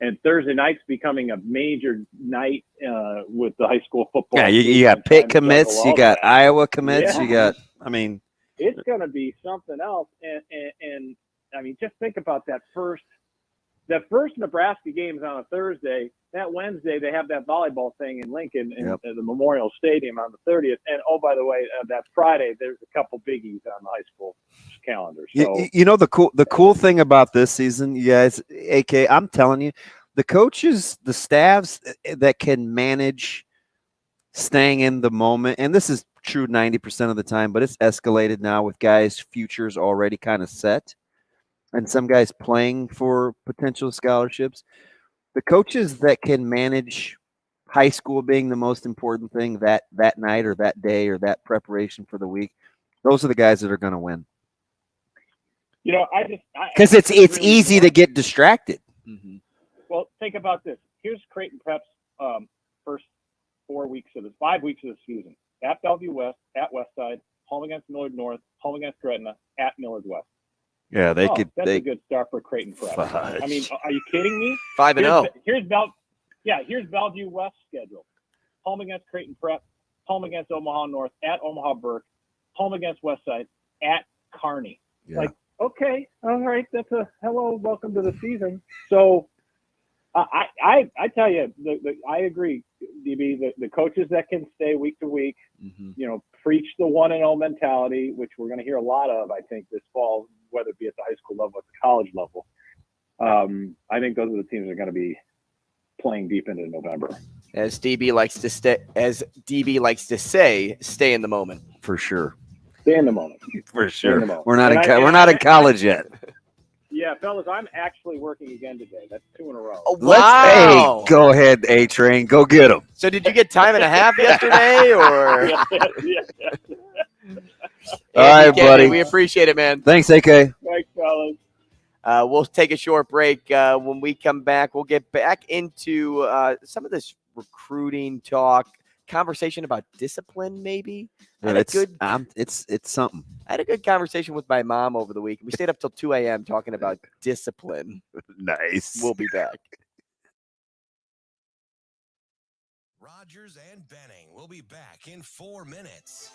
and Thursday night's becoming a major night with the high school football. Yeah, you got Pitt commits, you got Iowa commits, yeah. you got. It's going to be something else. And I mean, just think about that first Nebraska game is on a Thursday. That Wednesday, they have that volleyball thing in Lincoln in the Memorial Stadium on the 30th. And, oh, by the way, that Friday, there's a couple biggies on the high school calendar. So, the cool thing about this season, you guys, AK, I'm telling you, the coaches, the staffs that can manage staying in the moment, and this is true 90% of the time, but it's escalated now with guys' futures already kind of set and some guys playing for potential scholarships. The coaches that can manage high school being the most important thing that night or that day or that preparation for the week, those are the guys that are going to win. Because it's really easy to get distracted. Mm-hmm. Well, think about this. Here's Creighton Prep's first 5 weeks of the season. At Bellevue West, at Westside, home against Millard North, home against Gretna, at Millard West. Yeah, That's a good start for Creighton Prep. Fudge. I mean, are you kidding me? 5-0. Here's Bellevue West schedule. Home against Creighton Prep, home against Omaha North, at Omaha Burke, home against Westside, at Kearney. Yeah. Okay, all right, that's a hello, welcome to the season. So I tell you, I agree, DB. The coaches that can stay week to week, preach the 1-0 mentality, which we're going to hear a lot of, I think, this fall, whether it be at the high school level or at the college level. I think those are the teams that are going to be playing deep into November. As DB likes to say, stay in the moment. For sure. Stay in the moment. For sure. Moment. We're not in college yet. Yeah, fellas, I'm actually working again today. That's 2 in a row. Oh, wow. Hey, go ahead, A-Train. Go get them. So did you get time and a half yesterday? Or? All right, buddy. We appreciate it, man. Thanks, AK. Thanks, fellas. We'll take a short break. When we come back, we'll get back into some of this recruiting talk, conversation about discipline, maybe. It's something. I had a good conversation with my mom over the week. We stayed up till 2 a.m. talking about discipline. Nice. We'll be back. Rogers and Benning will be back in 4 minutes.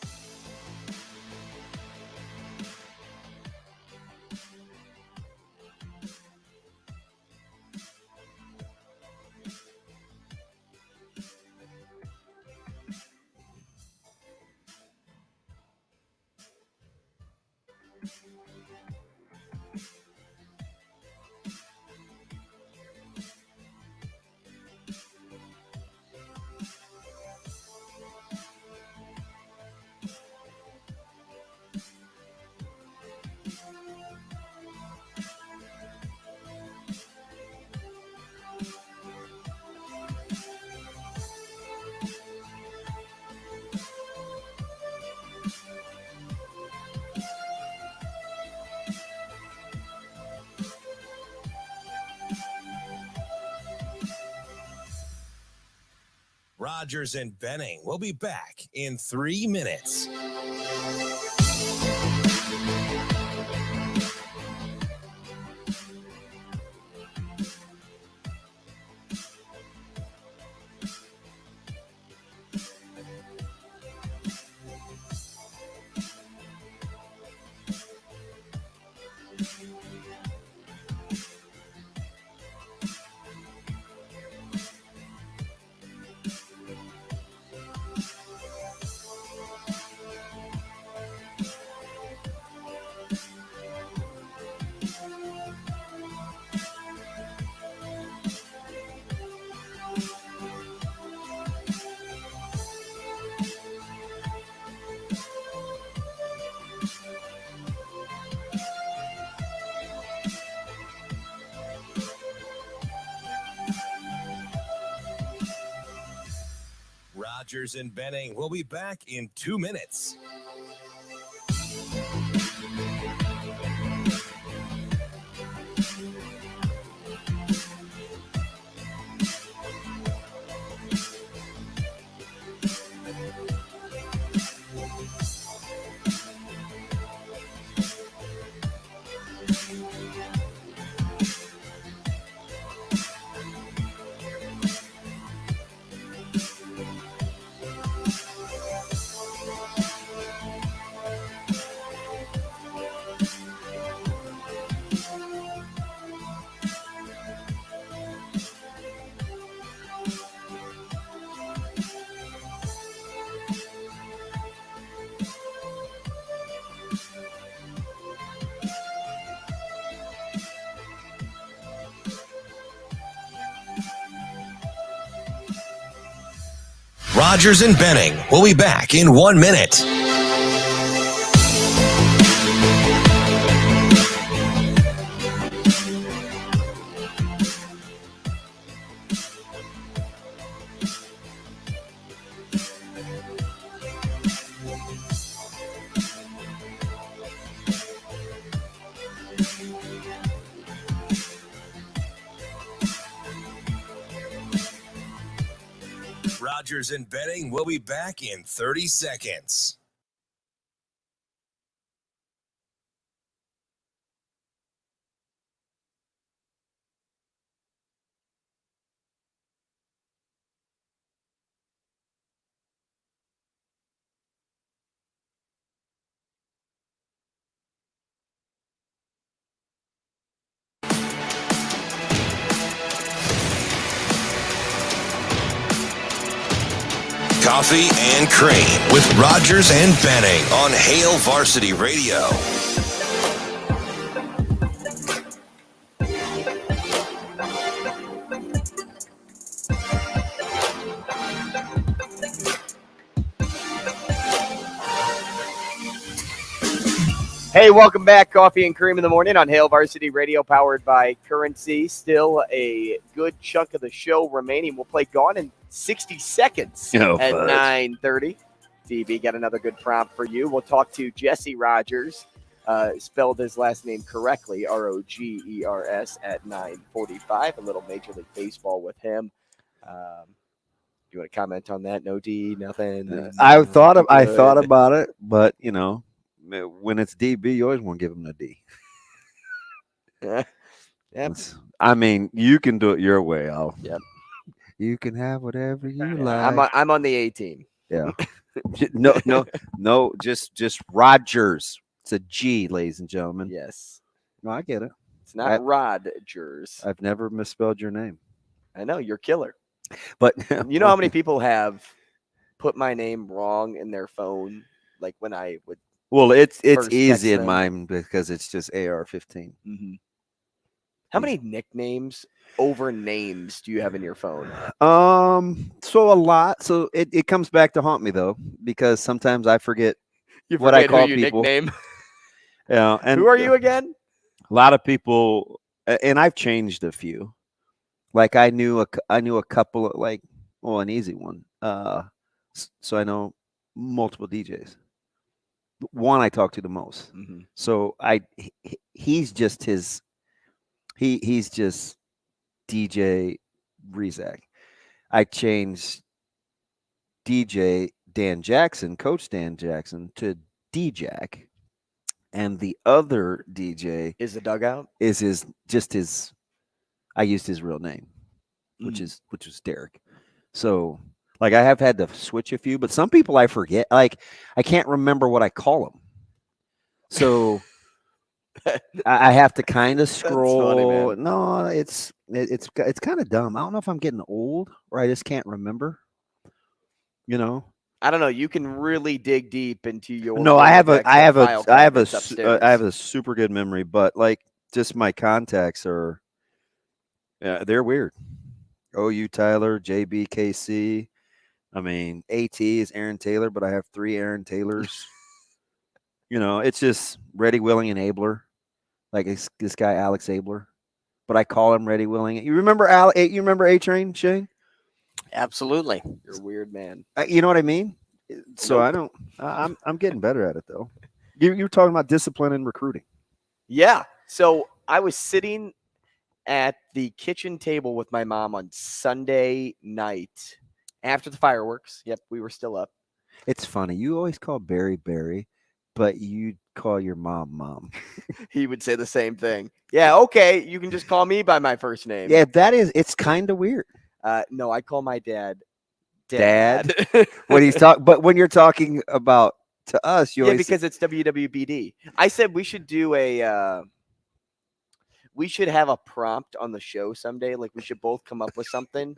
Rogers and Benning will be back in 3 minutes. Rogers and Benning will be back in 2 minutes. Rogers and Benning. We'll be back in 1 minute. Rogers and Benning will be back in 30 seconds. Coffee and Cream with Rogers and Benning on Hail Varsity Radio. Hey, welcome back. Coffee and Cream in the morning on Hail Varsity Radio, powered by Currency. Still a good chunk of the show remaining. We'll play Gone in 60 Seconds at 9:30. DB got another good prompt for you. We'll talk to Jesse Rogers, spelled his last name correctly, Rogers, at 9:45. A little Major League Baseball with him. Do you want to comment on that? No D, nothing. I thought about it, but you know, when it's DB, you always want to give him a D. Yep. I mean, you can do it your way, Al. Yep. You can have whatever you like. I'm on the A team. Yeah. No. Just Rogers. It's a G, ladies and gentlemen. Yes. No, I get it. It's not Rogers. I've never misspelled your name. I know, you're killer. But you know how many people have put my name wrong in their phone, like when I would. Well, it's first easy text in them? mine because it's just AR-15. Mm-hmm. How many nicknames over names do you have in your phone? So a lot. So it comes back to haunt me though, because sometimes I forget what I call people. Nickname. Yeah. And who are you again? A lot of people, and I've changed a few. Like I knew a couple of an easy one. So I know multiple DJs. One I talk to the most. Mm-hmm. So he's just DJ Rezak. I changed DJ Dan Jackson, Coach Dan Jackson, to D-Jack. And the other DJ is the Dugout. Is his I used his real name, which was Derek. So like I have had to switch a few, but some people I forget. Like I can't remember what I call them. So I have to kind of scroll. Funny, no, it's kind of dumb. I don't know if I'm getting old or I just can't remember. You know, I don't know. You can really dig deep into your. No, I have a super good memory, but like just my contacts are, they're weird. OU Tyler, JBKC. I mean, AT is Aaron Taylor, but I have 3 Aaron Taylors. You know, it's just Ready, Willing, and Abler. Like this guy, Alex Abler. But I call him Ready, Willing. You remember You remember A-Train, Shane? Absolutely. You're a weird man. You know what I mean? So nope. I'm getting better at it, though. You were talking about discipline and recruiting. Yeah. So I was sitting at the kitchen table with my mom on Sunday night after the fireworks. Yep, we were still up. It's funny. You always call Barry, but you call your mom. He would say the same thing. Yeah, okay. You can just call me by my first name. Yeah, it's kind of weird. No, I call my dad. When he's but when you're talking about to us, because it's WWBD. I said we should do we should have a prompt on the show someday. Like we should both come up with something,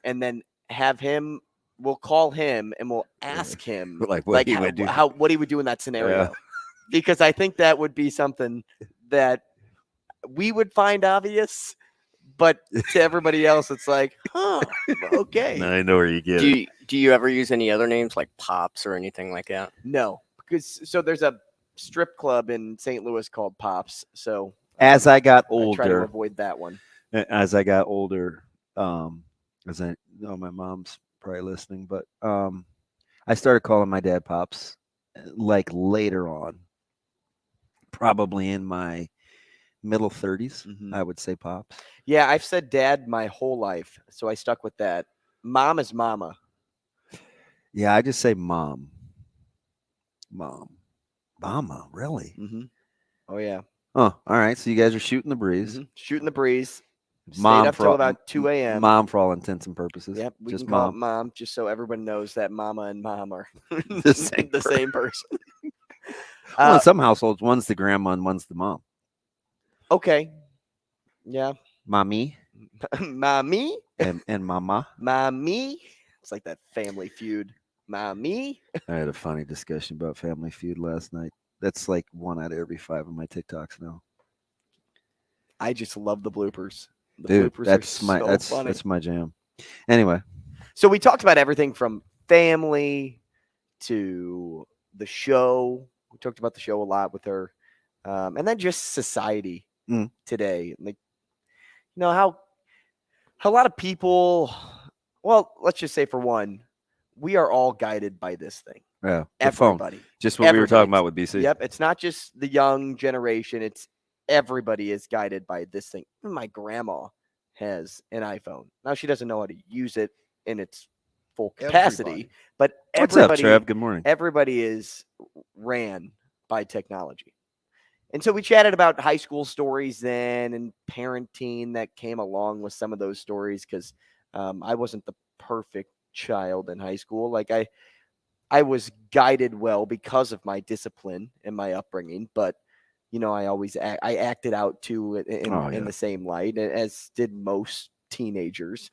and then have him. We'll call him and we'll ask him what he would do in that scenario, because I think that would be something that we would find obvious, But to everybody else, it's like, huh, okay. I know where you get it. Do you ever use any other names like Pops or anything like that? No, because there's a strip club in St. Louis called Pops. So as I got I try to older, avoid that one. as I got older, as I know my mom's probably listening, but I started calling my dad Pops like later on, probably in my middle 30s. I would say Pops. Yeah, I've said Dad my whole life, so I stuck with that. Mom is Mama. Yeah, I just say Mom. Mama, really? Oh yeah. Oh, all right. So you guys are shooting the breeze. Shooting the breeze. Mom Stayed up till about 2 a.m. Mom for all intents and purposes. Yep, we just can call Mom. it Mom, just so everyone knows that Mama and Mom are The same the same person. Well, in some households, one's the grandma and one's the mom. Okay. Yeah. Mommy. Mommy. And mama. Mommy. It's like that Family Feud. Mommy. I had a funny discussion about Family Feud last night. That's like 1 out of every 5 of my TikToks now. I just love the bloopers. The Dude, bloopers that's are so funny. that's my jam. Anyway. So we talked about everything from family to the show. We talked about the show a lot with her. And then just society today. Like, you know, how a lot of people, well, let's just say for one, we are all guided by this thing. Yeah. Everybody. Phone. Just what we were talking about with BC. Yep. It's not just the young generation. It's everybody is guided by this thing. Even my grandma has an iPhone. Now she doesn't know how to use it in its full capacity, but What's everybody, up, Trev? Good morning. Everybody is ran by technology. And so we chatted about high school stories then and parenting that came along with some of those stories because I wasn't the perfect child in high school. Like I was guided well because of my discipline and my upbringing, but you know, I acted out too in the same light as did most teenagers.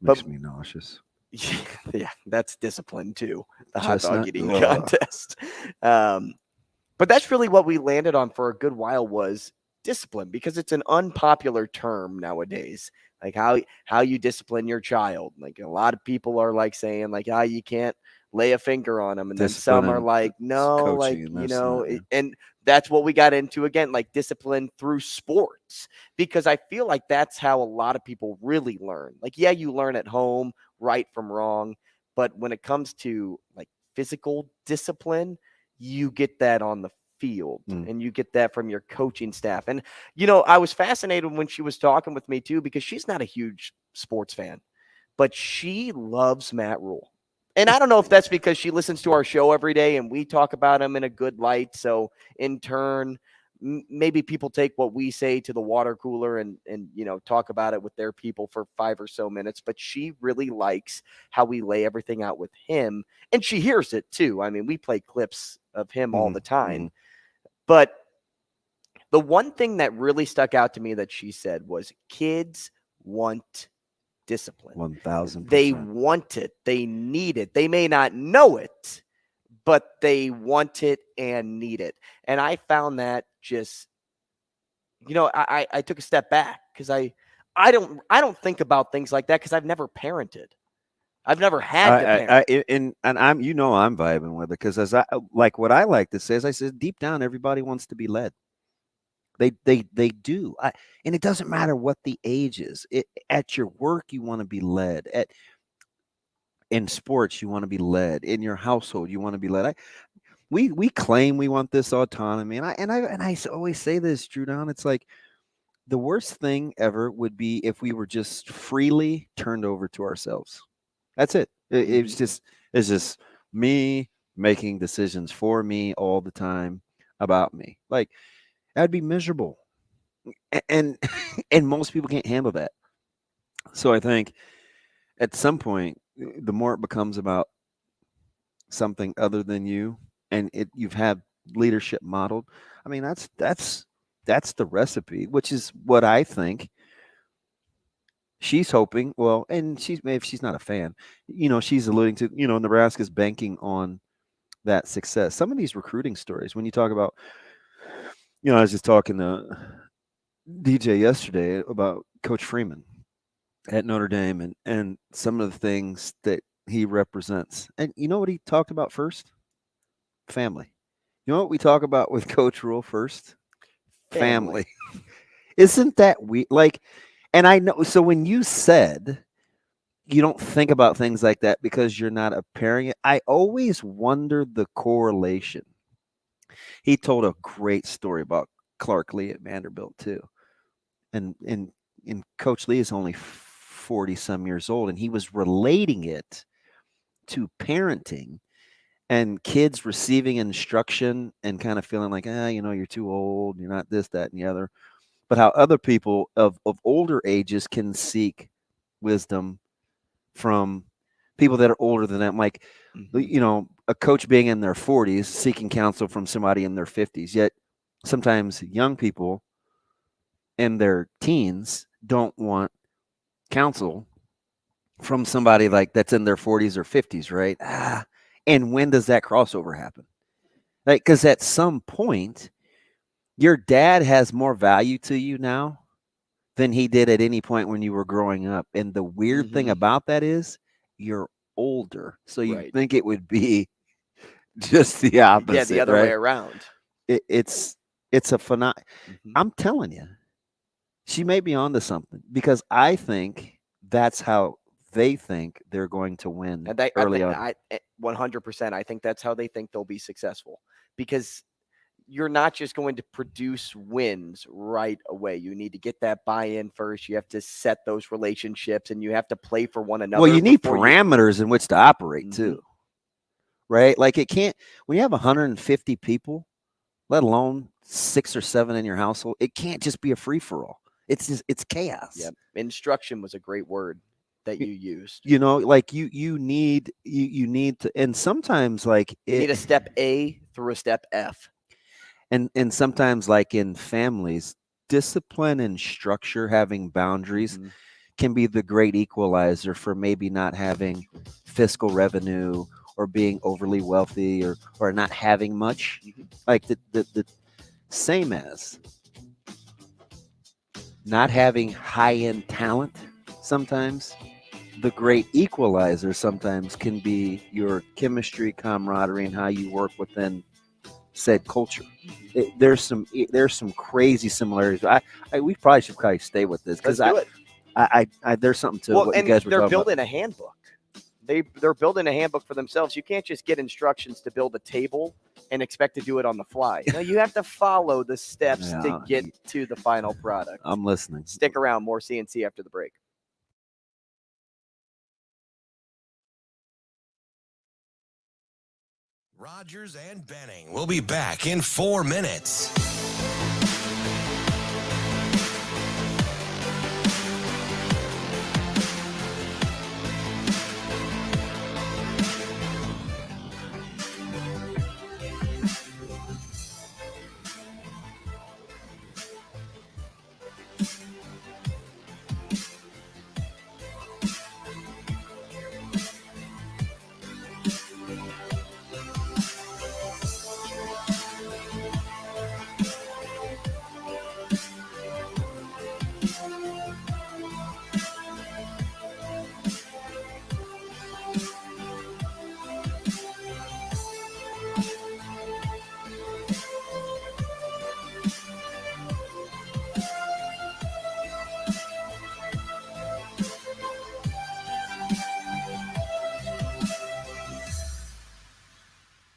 Makes me nauseous. Yeah, that's discipline too. The hot dog eating contest. But that's really what we landed on for a good while was discipline because it's an unpopular term nowadays. Like how you discipline your child. Like a lot of people are like saying like, you can't lay a finger on them. And then some are like, no, like, you know, and that's what we got into again, like discipline through sports, because I feel like that's how a lot of people really learn. Like, yeah, you learn at home, right from wrong. But when it comes to like physical discipline, you get that on the field and you get that from your coaching staff. And, you know, I was fascinated when she was talking with me too, because she's not a huge sports fan, but she loves Matt Rule. And I don't know if that's because she listens to our show every day and we talk about him in a good light. So in turn, maybe people take what we say to the water cooler and, you know, talk about it with their people for 5 or so minutes. But she really likes how we lay everything out with him. And she hears it too. I mean, we play clips of him all the time. But the one thing that really stuck out to me that she said was kids want discipline. 1,000%. They want it. They need it. They may not know it, but they want it and need it. And I found that just, you know, I took a step back because I don't think about things like that because I've never parented. I've never had to parent. And I'm, you know, I'm vibing with it because as I like what I like to say is I said deep down everybody wants to be led. They do. And it doesn't matter what the age is. At your work, you want to be led. In sports, you want to be led. In your household, you want to be led. We claim we want this autonomy, and I always say this, Drew Down. It's like the worst thing ever would be if we were just freely turned over to ourselves. That's it. It's just me making decisions for me all the time about me. Like, that'd be miserable. And most people can't handle that. So I think at some point, the more it becomes about something other than you, and you've had leadership modeled, I mean, that's the recipe, which is what I think she's hoping. Well, and if she's not a fan, you know, she's alluding to, you know, Nebraska's banking on that success. Some of these recruiting stories, when you talk about, you know, I was just talking to DJ yesterday about Coach Freeman at Notre Dame and some of the things that he represents. And you know what he talked about first? Family. You know what we talk about with Coach Rule first? Family. Isn't that weird? Like, and I know, so when you said you don't think about things like that because you're not a parent, I always wondered the correlation. He told a great story about Clark Lee at Vanderbilt too. And Coach Lee is only 40 some years old, and he was relating it to parenting and kids receiving instruction and kind of feeling like, you're too old, you're not this, that, and the other. But how other people of older ages can seek wisdom from people that are older than them. Like, a coach being in their 40s, seeking counsel from somebody in their 50s. Yet sometimes young people in their teens don't want counsel from somebody like that's in their 40s or 50s, right? And when does that crossover happen? Like, because at some point, your dad has more value to you now than he did at any point when you were growing up. And the weird thing about that is you're older. So you think it would be just the opposite. Yeah, the other way around. It's a phenomenon. I'm telling you, she may be onto something, because I think that's how they think they're going to win early on. 100%. I think that's how they think they'll be successful, because you're not just going to produce wins right away. You need to get that buy-in first. You have to set those relationships, and you have to play for one another. Well, you need parameters in which to operate too, right? Like, it can't, when you have 150 people, let alone 6 or 7 in your household, it can't just be a free-for-all. It's chaos. Yep. Instruction was a great word that you used. Like you need to, and sometimes like you need a step A through a step F. And sometimes, like in families, discipline and structure, having boundaries can be the great equalizer for maybe not having fiscal revenue or being overly wealthy or not having much. Like the same as not having high-end talent. Sometimes the great equalizer sometimes can be your chemistry, camaraderie, and how you work within said culture. There's some crazy similarities. We probably should stay with this, because there's something to what you guys were talking about. They're building a handbook. They're building a handbook for themselves. You can't just get instructions to build a table and expect to do it on the fly. No, you have to follow the steps to get to the final product. I'm listening. Stick around. More CNC after the break. Rogers and Benning will be back in 4 minutes.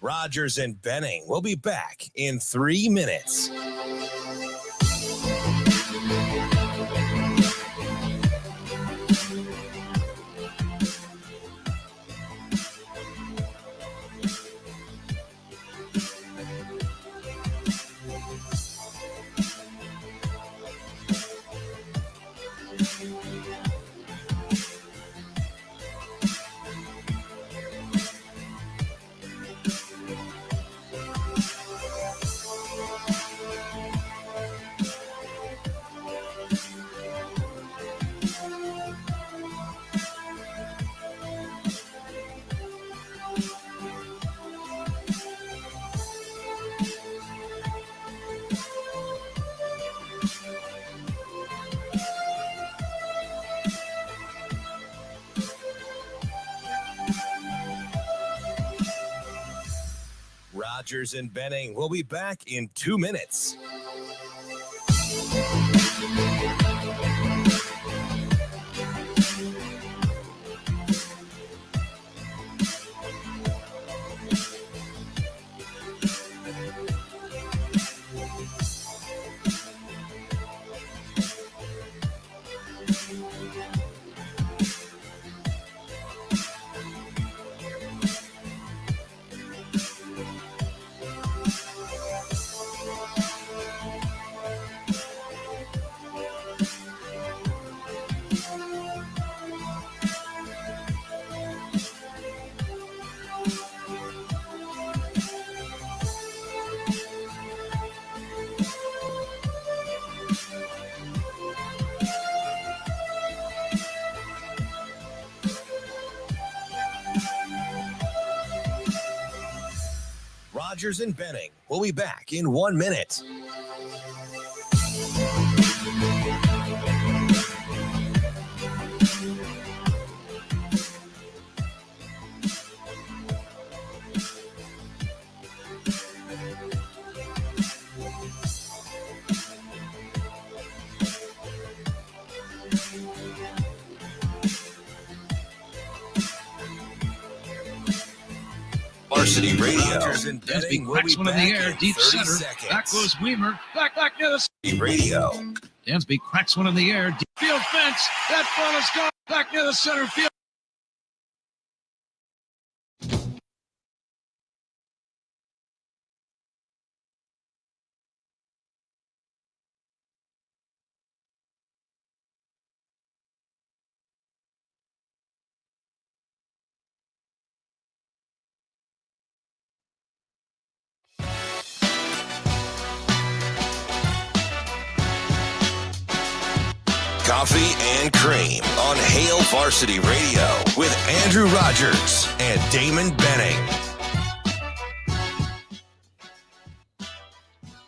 Rogers and Benning will be back in 3 minutes. Rogers and Benning will be back in 2 minutes. Rogers and Benning will be back in 1 minute. Varsity Radio. Dansby cracks one in the air, deep center. Seconds. Back goes Weimer. Back near the Radio. Dansby cracks one in the air, deep field fence. That ball is gone. Back near the center field. Coffee and Cream on Hail Varsity Radio with Andrew Rogers and Damon Benning.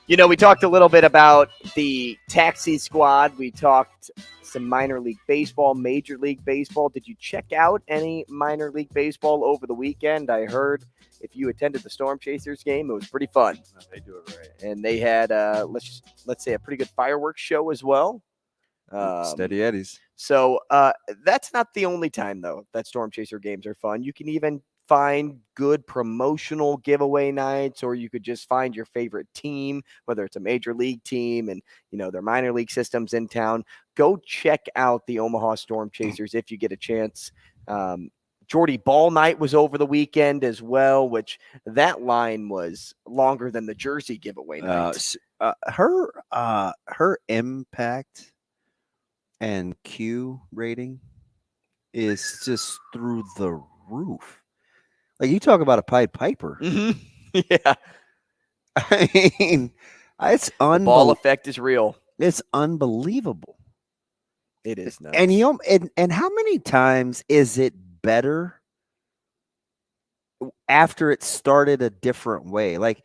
You know, we talked a little bit about the taxi squad. We talked some minor league baseball, major league baseball. Did you check out any minor league baseball over the weekend? I heard if you attended the Storm Chasers game, it was pretty fun. They do it right. And they had, let's say, a pretty good fireworks show as well. Steady Eddies. So that's not the only time, though, that Storm Chaser games are fun. You can even find good promotional giveaway nights, or you could just find your favorite team, whether it's a major league team and, you know, their minor league systems in town. Go check out the Omaha Storm Chasers if you get a chance. Jordy Ball night was over the weekend as well, which that line was longer than the jersey giveaway night. Her impact and Q rating is just through the roof. Like, you talk about a Pied Piper. Mm-hmm. Yeah. I mean, it's the ball effect is real. It's unbelievable. It is nuts. And and how many times is it better after it started a different way? Like,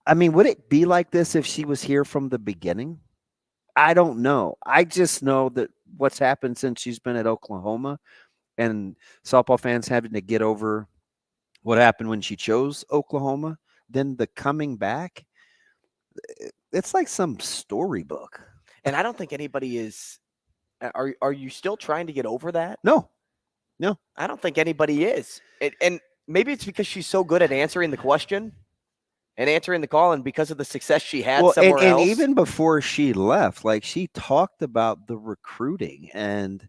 I mean, would it be like this if she was here from the beginning? I don't know. I just know that what's happened since she's been at Oklahoma, and softball fans having to get over what happened when she chose Oklahoma, then the coming back, it's like some storybook. And I don't think anybody is. Are you still trying to get over that? No. I don't think anybody is. And maybe it's because she's so good at answering the question and answering the call, and because of the success she had somewhere else. And even before she left, like, she talked about the recruiting and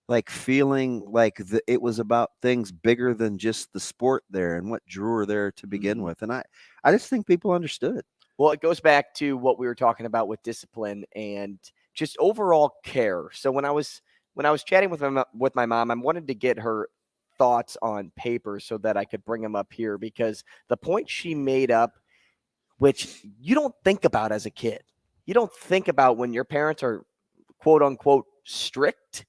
like feeling like it was about things bigger than just the sport there and what drew her there to begin with. And I just think people understood. Well, it goes back to what we were talking about with discipline and just overall care. So when I was chatting with my mom, I wanted to get her thoughts on paper so that I could bring them up here, because the point she made up, which you don't think about as a kid, you don't think about when your parents are quote unquote strict,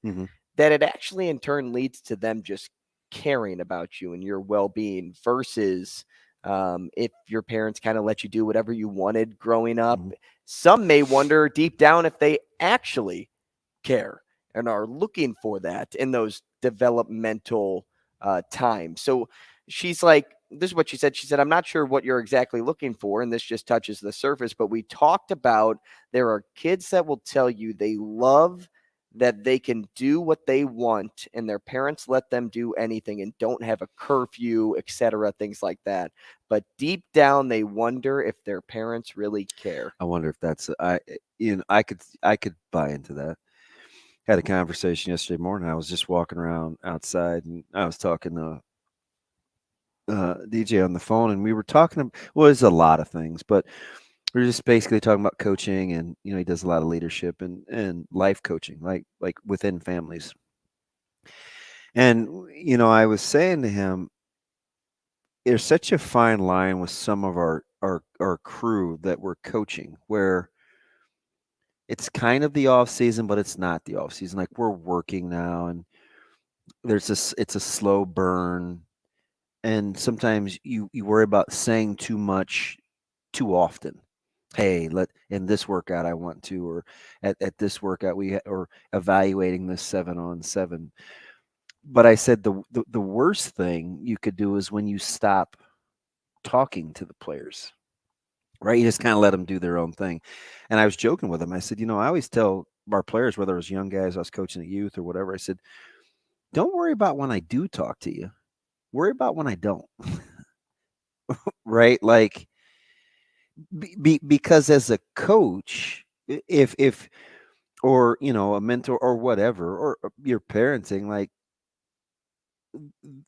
that it actually in turn leads to them just caring about you and your well-being versus if your parents kind of let you do whatever you wanted growing up. Some may wonder deep down if they actually care and are looking for that in those developmental times. So she's like, this is what she said. She said, I'm not sure what you're exactly looking for, and this just touches the surface, but we talked about there are kids that will tell you they love that they can do what they want and their parents let them do anything and don't have a curfew, etc., things like that. But deep down, they wonder if their parents really care. I wonder if that's I could buy into that. Had a conversation yesterday morning. I was just walking around outside and I was talking to DJ on the phone, and we were talking. Well, there's a lot of things, but we're just basically talking about coaching, and he does a lot of leadership and life coaching, like within families. And I was saying to him, there's such a fine line with some of our crew that we're coaching, where it's kind of the off season, but it's not the off season. Like, we're working now, and it's a slow burn, and sometimes you worry about saying too much too often. Hey, in this workout I want to, or at this workout or evaluating this 7-on-7. But I said the worst thing you could do is when you stop talking to the players, right? You just kind of let them do their own thing. And I was joking with him. I said, I always tell our players, whether it was young guys, I was coaching at youth or whatever, I said, don't worry about when I do talk to you. Worry about when I don't. Right? Like, because as a coach, if or a mentor or whatever, or you're parenting, like,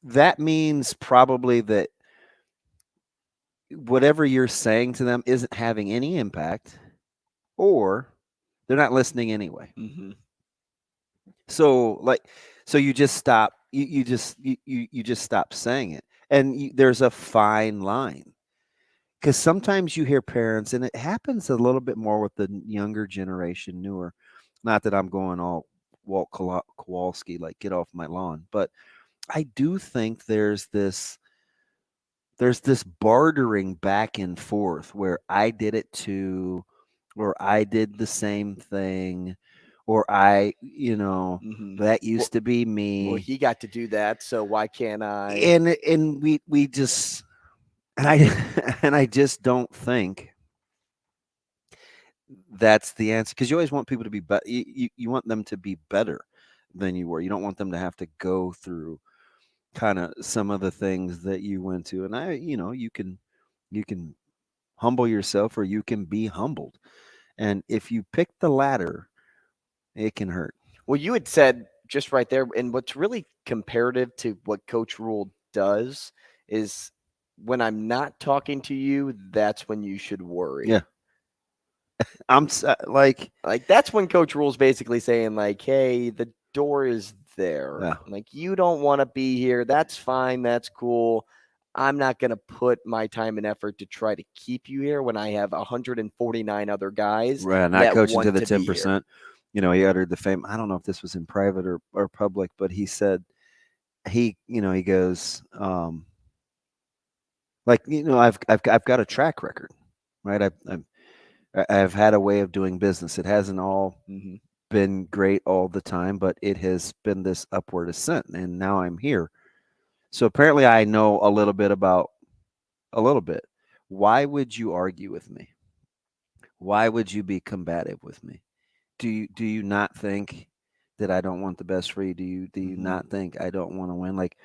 that means probably that whatever you're saying to them isn't having any impact, or they're not listening anyway. Mm-hmm. So you just stop. You just stop saying it, and there's a fine line. Because sometimes you hear parents, and it happens a little bit more with the younger generation, newer. Not that I'm going all Walt Kowalski, like, get off my lawn, but I do think there's this bartering back and forth where I did it too, or I did the same thing, or that used to be me. Well, he got to do that, so why can't I? And we just. And I just don't think that's the answer, because you always want people to be better. You want them to be better than you were. You don't want them to have to go through kind of some of the things that you went to. And you can humble yourself, or you can be humbled. And if you pick the latter, it can hurt. Well, you had said just right there, and what's really comparative to what Coach Rule does is, when I'm not talking to you, that's when you should worry. Yeah. I'm like that's when Coach Rule's basically saying, like, hey, the door is there. Yeah. Like, you don't want to be here. That's fine. That's cool. I'm not going to put my time and effort to try to keep you here when I have 149 other guys. Right, not coaching to the 10%. He uttered the fame. I don't know if this was in private or public, but he said, he goes, I've got a track record, right? I've had a way of doing business. It hasn't all been great all the time, but it has been this upward ascent, and now I'm here. So apparently I know a little bit. Why would you argue with me? Why would you be combative with me? Do you not think that I don't want the best for you? Do you not think I don't want to win? Like,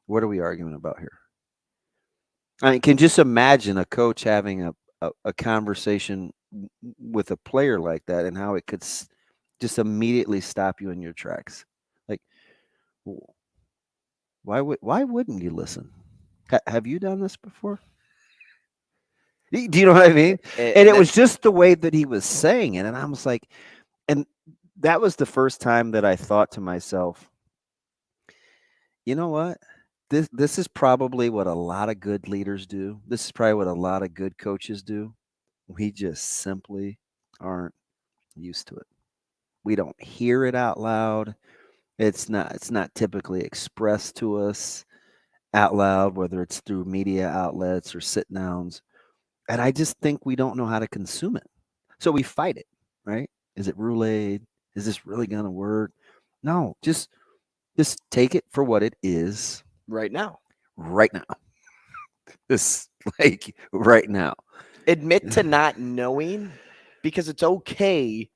what are we arguing about here? I mean, can just imagine a coach having a conversation with a player like that, and how it could just immediately stop you in your tracks. Like, why wouldn't you listen? Have you done this before? Do you know what I mean? And it was just the way that he was saying it, and I was like, and that was the first time that I thought to myself, you know what? This is probably what a lot of good leaders do. This is probably what a lot of good coaches do. We just simply aren't used to it. We don't hear it out loud. It's not typically expressed to us out loud, whether it's through media outlets or sit downs. And I just think we don't know how to consume it. So we fight it, right? Is it roulade? Is this really going to work? No, just take it for what it is. Right now. this like right now. Admit to not knowing, because it's okay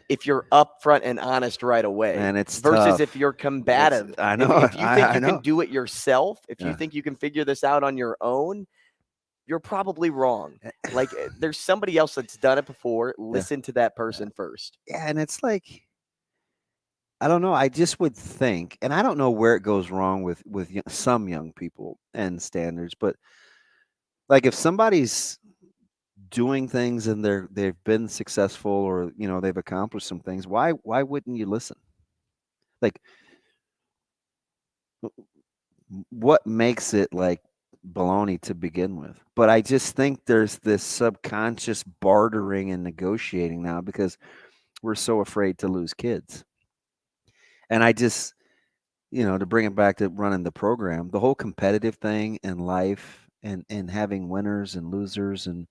if you're upfront and honest right away. And it's versus tough. if you're combative. I know. If you think I you know. can do it yourself, if you Yeah. think you can figure this out on your own, you're probably wrong. Like there's somebody else that's done it before. Listen to that person first. Yeah, and it's like, I don't know. I just would think, and I don't know where it goes wrong with some young people and standards, but like if somebody's doing things and they've been successful, or they've accomplished some things, why wouldn't you listen? Like, what makes it like baloney to begin with? But I just think there's this subconscious bartering and negotiating now because we're so afraid to lose kids. And I just, to bring it back to running the program, the whole competitive thing in life and having winners and losers and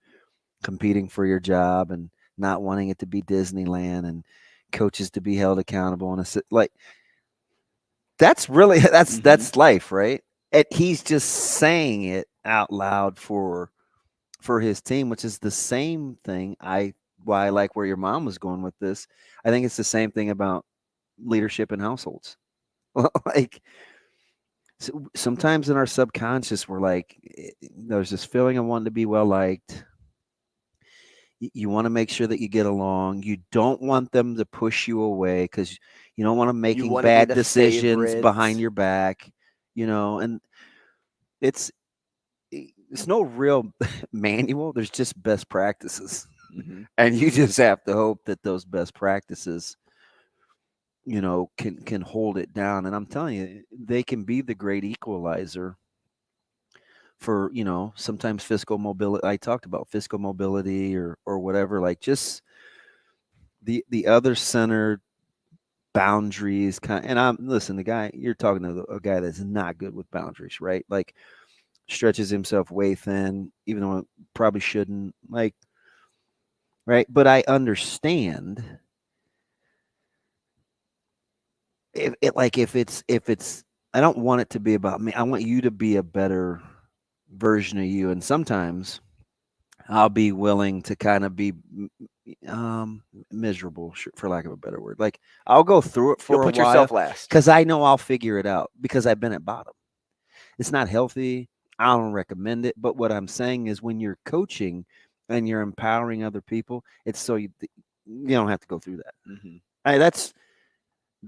competing for your job and not wanting it to be Disneyland and coaches to be held accountable. And like, that's really, that's life, right? And he's just saying it out loud for his team, which is the same thing. Why I like where your mom was going with this. I think it's the same thing about leadership in households. Like, so sometimes in our subconscious, we're like, there's this feeling of wanting to be well liked. You want to make sure that you get along. You don't want them to push you away because you don't want them making bad decisions behind your back, and it's no real manual. There's just best practices. Mm-hmm. And you just have to hope that those best practices, can hold it down. And I'm telling you, they can be the great equalizer for, sometimes fiscal mobility. I talked about fiscal mobility or whatever, like just the other centered boundaries and the guy, you're talking to a guy that's not good with boundaries, right? Like stretches himself way thin, even though it probably shouldn't, like, right. But I understand if it's, I don't want it to be about me. I want you to be a better version of you. And sometimes I'll be willing to kind of be miserable, for lack of a better word. Like I'll go through it for You'll a put while yourself last because I know I'll figure it out because I've been at bottom. It's not healthy. I don't recommend it. But what I'm saying is when you're coaching and you're empowering other people, it's so you don't have to go through that. Mm-hmm.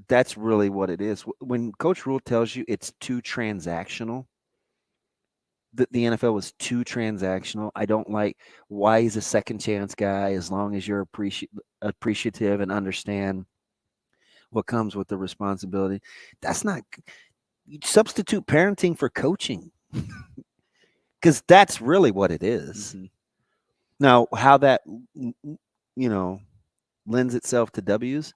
That's really what it is. When Coach Rule tells you it's too transactional, the NFL was too transactional. I don't like why he's a second chance guy as long as you're appreciative and understand what comes with the responsibility. That's not substitute parenting for coaching because that's really what it is. Mm-hmm. Now, how that, lends itself to W's,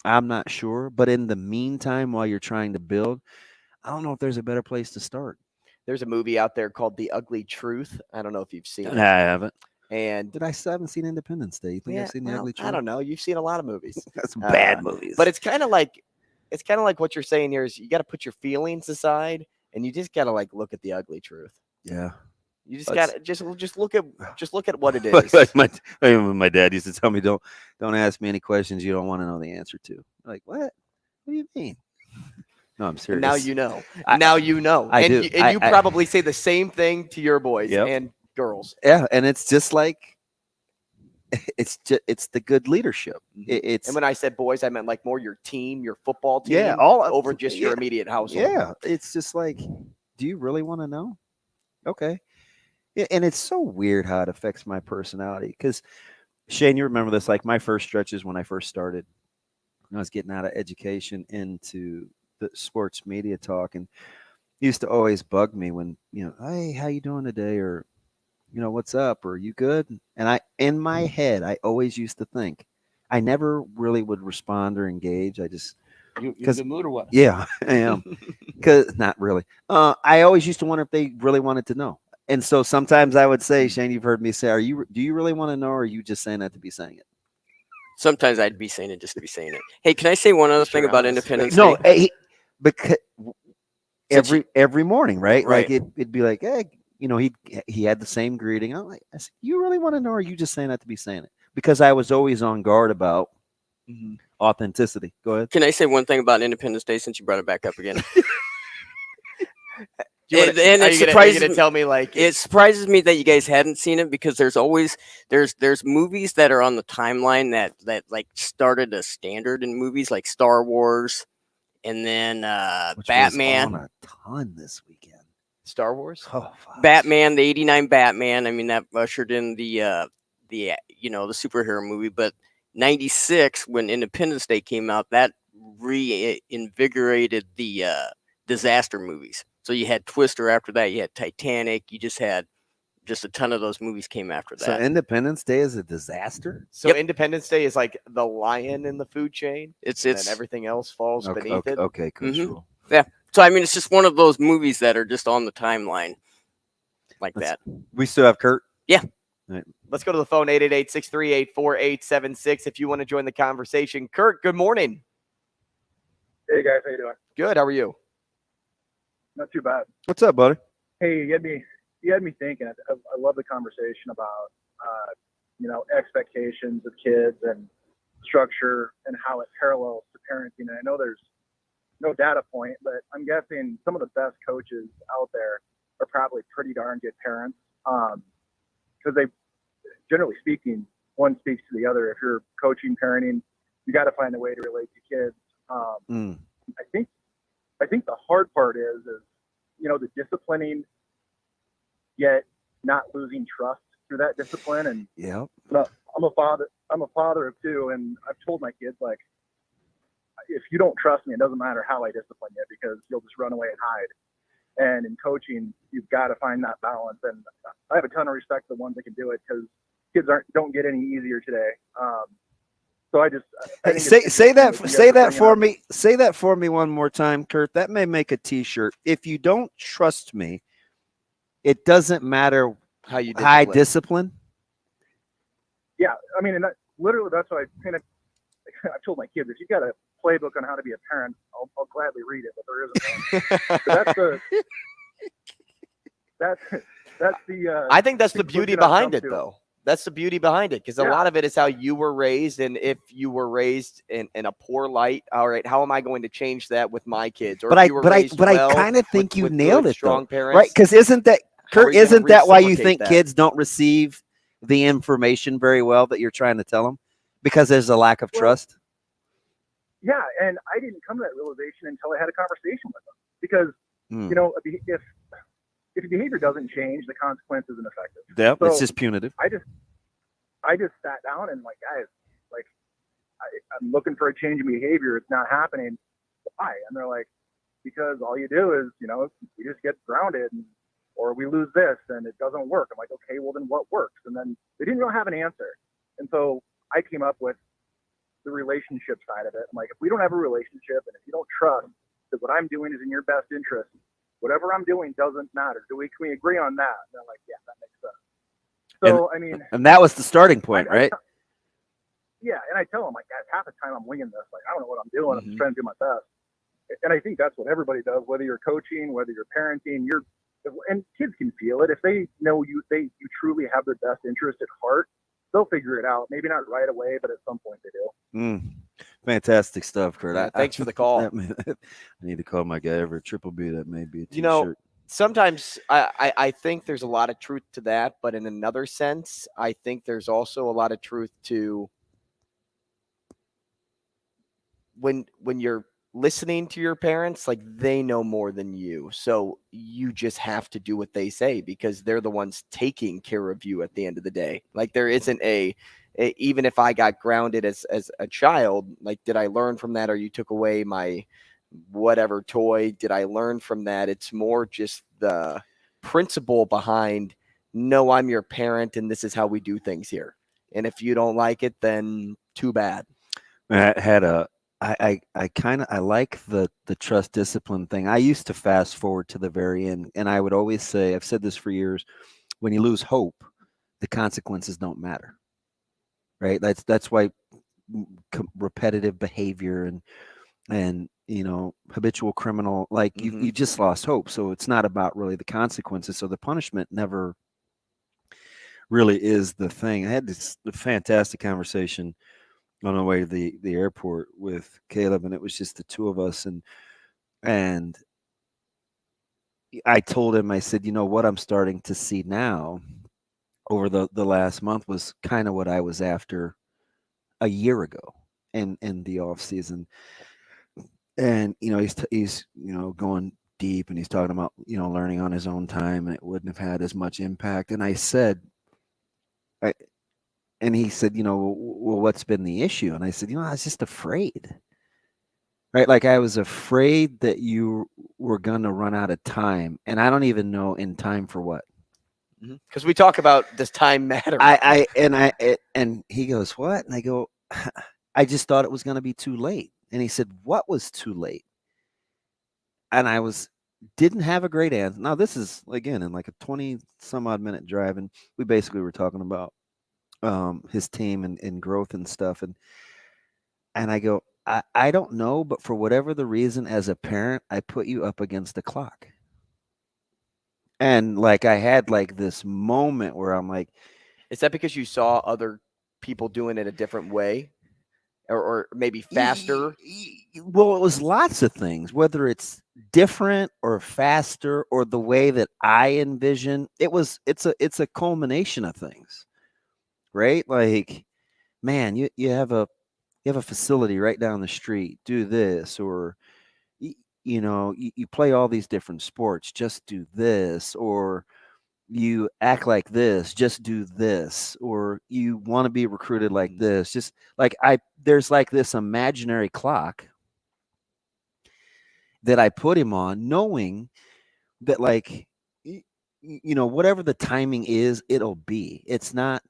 I'm not sure. But in the meantime, while you're trying to build, I don't know if there's a better place to start. There's a movie out there called The Ugly Truth. I don't know if you've seen it. I haven't. And I still haven't seen Independence Day. You think I've seen The Ugly Truth? I don't know. You've seen a lot of movies. That's bad movies. But it's kind of like what you're saying here is you got to put your feelings aside and you just got to like look at the ugly truth. Yeah. You just got to just look at what it is. My dad used to tell me, don't ask me any questions you don't want to know the answer to. Like, what? What do you mean? No, I'm serious. Now you know. Now you know. I and do. You probably say the same thing to your boys and girls. Yeah, and it's just like it's the good leadership. It's and when I said boys, I meant like more your team, your football team, yeah, all over just your immediate household. Yeah, it's just like, do you really want to know? Okay. Yeah, and it's so weird how it affects my personality because Shane, you remember this? Like my first stretches when I first started, when I was getting out of education into the sports media talk, and it used to always bug me when hey, how you doing today, or what's up, or you good? And in my head, I always used to think I never really would respond or engage. I just you in the mood or what? Yeah, I am. Because not really. I always used to wonder if they really wanted to know. And so sometimes I would say, Shane, you've heard me say, do you really want to know, or are you just saying that to be saying it? Sometimes I'd be saying it just to be saying it. Hey, can I say one other thing about Independence No, Day? because every morning, right? Like it'd be like, hey, he had the same greeting. I said, you really want to know, or are you just saying that to be saying it? Because I was always on guard about authenticity. Go ahead. Can I say one thing about Independence Day since you brought it back up again? And it surprises me. Tell me, like, it surprises me that you guys hadn't seen it, because there's always there's movies that are on the timeline that like started a standard in movies, like Star Wars, and then Which Batman. was on a ton this weekend. Star Wars. Oh, fuck. Batman, the *89 Batman. I mean, that ushered in the superhero movie. But '96, when Independence Day came out, that reinvigorated the disaster movies. So you had Twister after that. You had Titanic. You just had a ton of those movies came after that. So Independence Day is a disaster. So Independence Day is like the lion in the food chain. It's and everything else falls beneath it. Okay, cool. Yeah. So I mean, it's just one of those movies that are just on the timeline like that. We still have Kurt. Yeah. All right. Let's go to the phone, 888-638-4876. If you want to join the conversation. Kurt, good morning. Hey guys, how you doing? Good. How are you? Not too bad. What's up, buddy? Hey, you had me thinking. I love the conversation about expectations of kids and structure and how it parallels to parenting. And I know there's no data point, but I'm guessing some of the best coaches out there are probably pretty darn good parents, because they, generally speaking, one speaks to the other. If you're coaching parenting, you got to find a way to relate to kids. I think the hard part is the disciplining, yet not losing trust through that discipline. And yeah, I'm a father of two, and I've told my kids, like, if you don't trust me, it doesn't matter how I discipline you, because you'll just run away and hide. And in coaching, you've got to find that balance. And I have a ton of respect for the ones that can do it, because kids don't get any easier today. So I think say that for me. Say that for me one more time, Kurt. That may make a T-shirt. If you don't trust me, it doesn't matter how you I discipline. Yeah, I mean, and literally that's what I've told my kids. If you got a playbook on how to be a parent, I'll gladly read it, but there isn't one. That's the. I think that's the beauty behind it, though. That's the beauty behind it, because a lot of it is how you were raised. And if you were raised in a poor light, all right, how am I going to change that with my kids? Or But I kind of think you nailed it, strong though, parents, right? Because isn't that why you think that? Kids don't receive the information very well that you're trying to tell them? Because there's a lack of trust. Yeah, and I didn't come to that realization until I had a conversation with them, because if behavior doesn't change, the consequence isn't effective. Yeah, so it's just punitive. I just sat down and, like, guys, like, I'm looking for a change in behavior. It's not happening. Why? And they're like, because all you do is, we just get grounded, or we lose this and it doesn't work. I'm like, okay, well then what works? And then they didn't really have an answer. And so I came up with the relationship side of it. I'm like, if we don't have a relationship, and if you don't trust that what I'm doing is in your best interest, whatever I'm doing doesn't matter. Can we agree on that? And they're like, yeah, that makes sense. So, and that was the starting point, right? Yeah. And I tell them, like, guys, half the time I'm winging this. Like, I don't know what I'm doing. I'm just trying to do my best. And I think that's what everybody does, whether you're coaching, whether you're parenting, and kids can feel it. If they know you truly have their best interest at heart, they'll figure it out. Maybe not right away, but at some point they do. Fantastic stuff, Kurt. Yeah, thanks for the call. I need to call my guy over at Triple B. That may be a T-shirt. Sometimes I think there's a lot of truth to that, but in another sense, I think there's also a lot of truth to when you're listening to your parents, like, they know more than you. So you just have to do what they say, because they're the ones taking care of you at the end of the day. Like, there isn't even if I got grounded as a child, like, did I learn from that, or you took away my whatever toy? Did I learn from that? It's more just the principle behind, no, I'm your parent and this is how we do things here. And if you don't like it, then too bad. I like the trust discipline thing. I used to fast forward to the very end, and I would always say, I've said this for years, when you lose hope, the consequences don't matter. Right? That's why repetitive behavior and habitual criminal, like you just lost hope. So it's not about really the consequences. So the punishment never really is the thing. I had this fantastic conversation on the way to the airport with Caleb, and it was just the two of us. And I told him, I said, what I'm starting to see now over the last month was kind of what I was after a year ago in the off season. And, he's going deep, and he's talking about, learning on his own time, and it wouldn't have had as much impact. And I said, and he said, well, what's been the issue? And I said, I was just afraid, right? Like I was afraid that you were going to run out of time. And I don't even know in time for what. Because we talk about does time matter? And he goes, what? And I go, I just thought it was going to be too late. And he said, what was too late? And I didn't have a great answer. Now this is again in like a 20 some odd minute drive. And we basically were talking about his team and growth and stuff. And I go, I don't know, but for whatever the reason, as a parent, I put you up against the clock. And like I had like this moment where I'm like, is that because you saw other people doing it a different way? Or maybe faster? Well, it was lots of things, whether it's different or faster or the way that I envision. It's a culmination of things, right? Like, man, you have a facility right down the street, do this, or you play all these different sports, just do this, or you act like this, just do this, or you want to be recruited like this, just like there's like this imaginary clock that I put him on, knowing that like, whatever the timing is, it'll be. It's not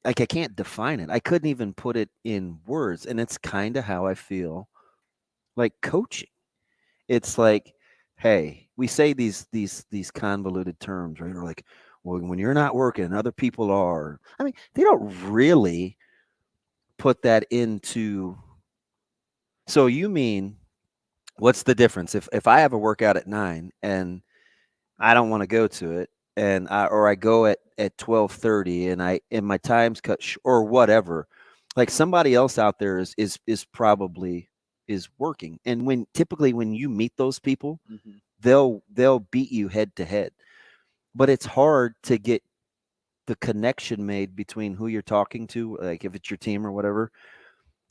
like I can't define it. I couldn't even put it in words. And it's kind of how I feel like coaching. It's like, hey, we say these convoluted terms, right? Or like, well, when you're not working, other people are. I mean, they don't really put that into. So you mean, what's the difference? If I have a workout at 9 and I don't want to go to it, and I go at 12:30 and my time's cut or whatever, like somebody else out there is probably is working. And typically when you meet those people, they'll beat you head to head. But it's hard to get the connection made between who you're talking to, like if it's your team or whatever,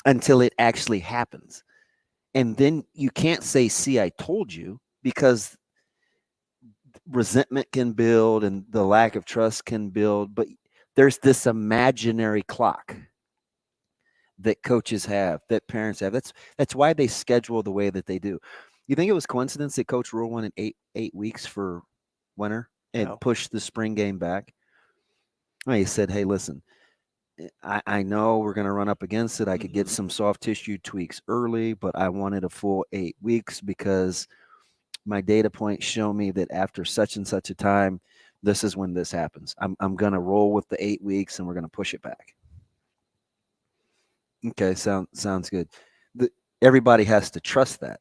until it actually happens. And then you can't say, see, I told you, because resentment can build and the lack of trust can build. But there's this imaginary clock that coaches have, that parents have. That's why they schedule the way that they do. You think it was coincidence that Coach Rule went in eight weeks for winter and pushed the spring game back? Well, he said, hey, listen, I know we're going to run up against it. I could get some soft tissue tweaks early, but I wanted a full 8 weeks because my data points show me that after such and such a time, this is when this happens. I'm going to roll with the 8 weeks and we're going to push it back. Okay, sounds good. Everybody has to trust that.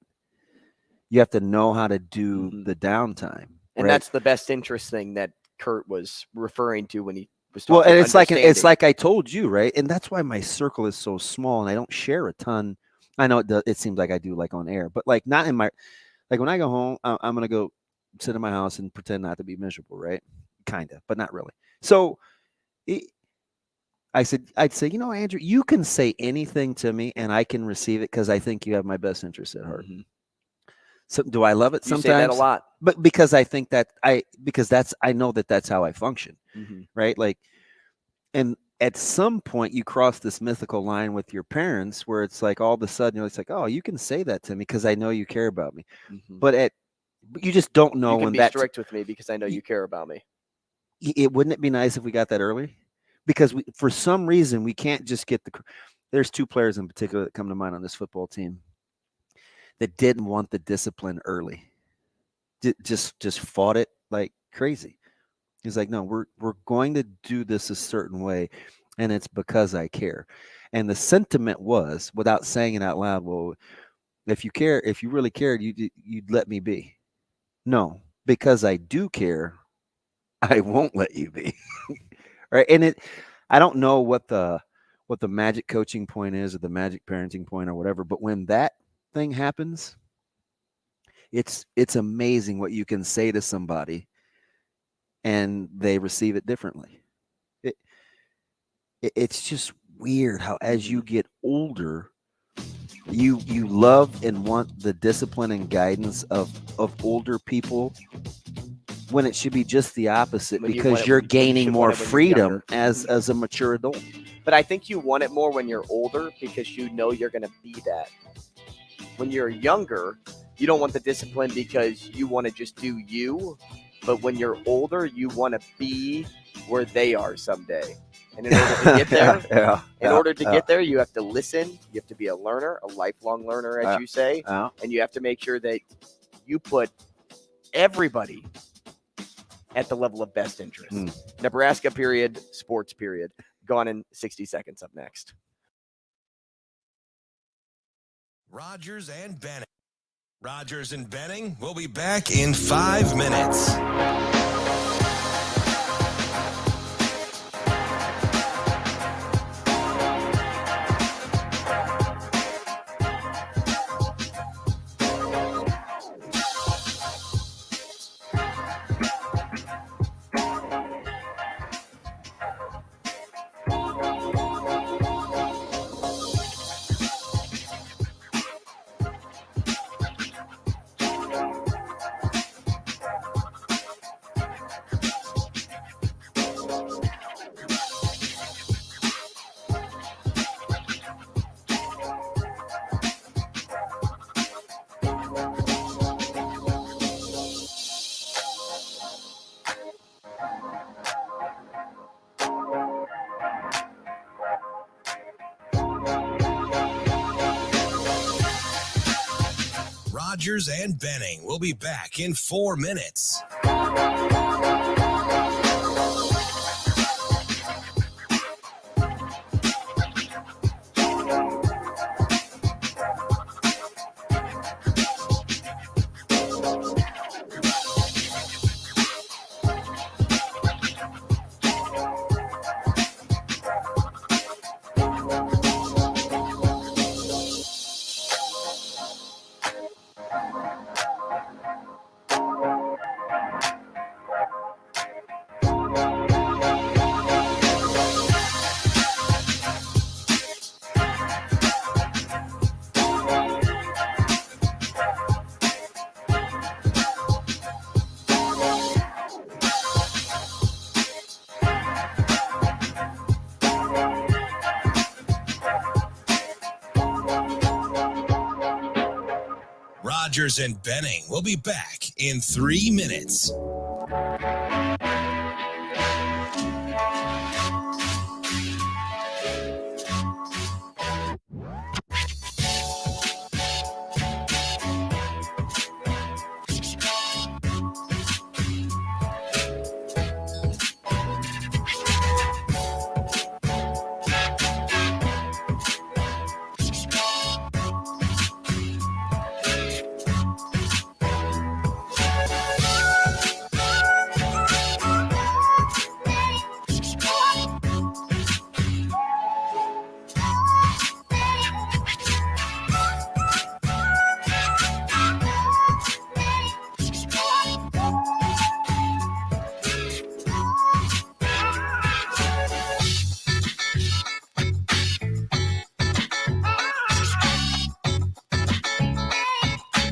You have to know how to do the downtime. And right? That's the best interest thing that Kurt was referring to when he was talking. Well, and it's like I told you, right? And that's why my circle is so small and I don't share a ton. I know it seems like I do, like on air, but like not in my, like when I go home, I'm going to go sit in my house and pretend not to be miserable, right? Kind of, but not really. So I'd say, Andrew, you can say anything to me and I can receive it because I think you have my best interest at heart. So do I love it sometimes? You say that a lot. But because I think that I know that that's how I function, right? Like, and at some point you cross this mythical line with your parents where it's like all of a sudden it's like, oh, you can say that to me because I know you care about me. But you just don't know when that's strict with me because I know you care about me. Wouldn't it be nice if we got that early? Because for some reason we can't just get there's two players in particular that come to mind on this football team that didn't want the discipline early. Just fought it like crazy. He's like, no, we're going to do this a certain way, and it's because I care. And the sentiment was, without saying it out loud, well, If you really cared, you'd let me be. No, because I do care, I won't let you be. Right? And I don't know what the magic coaching point is or the magic parenting point or whatever, but when that thing happens, it's amazing what you can say to somebody and they receive it differently. It's just weird how as you get older, you love and want the discipline and guidance of older people when it should be just the opposite, because you're gaining more freedom as a mature adult. But I think you want it more when you're older because you know you're going to be that. When you're younger, you don't want the discipline because you want to just do you. But when you're older, you want to be where they are someday. And in order to get there, get there, you have to listen. You have to be a learner, a lifelong learner, as you say. And you have to make sure that you put everybody at the level of best interest. Nebraska, period, sports, period. Gone in 60 seconds. Up next. Rogers and Benning. Rogers and Benning will be back in 5 minutes. Rogers and Benning will be back in 4 minutes. Rogers and Benning will be back in 3 minutes.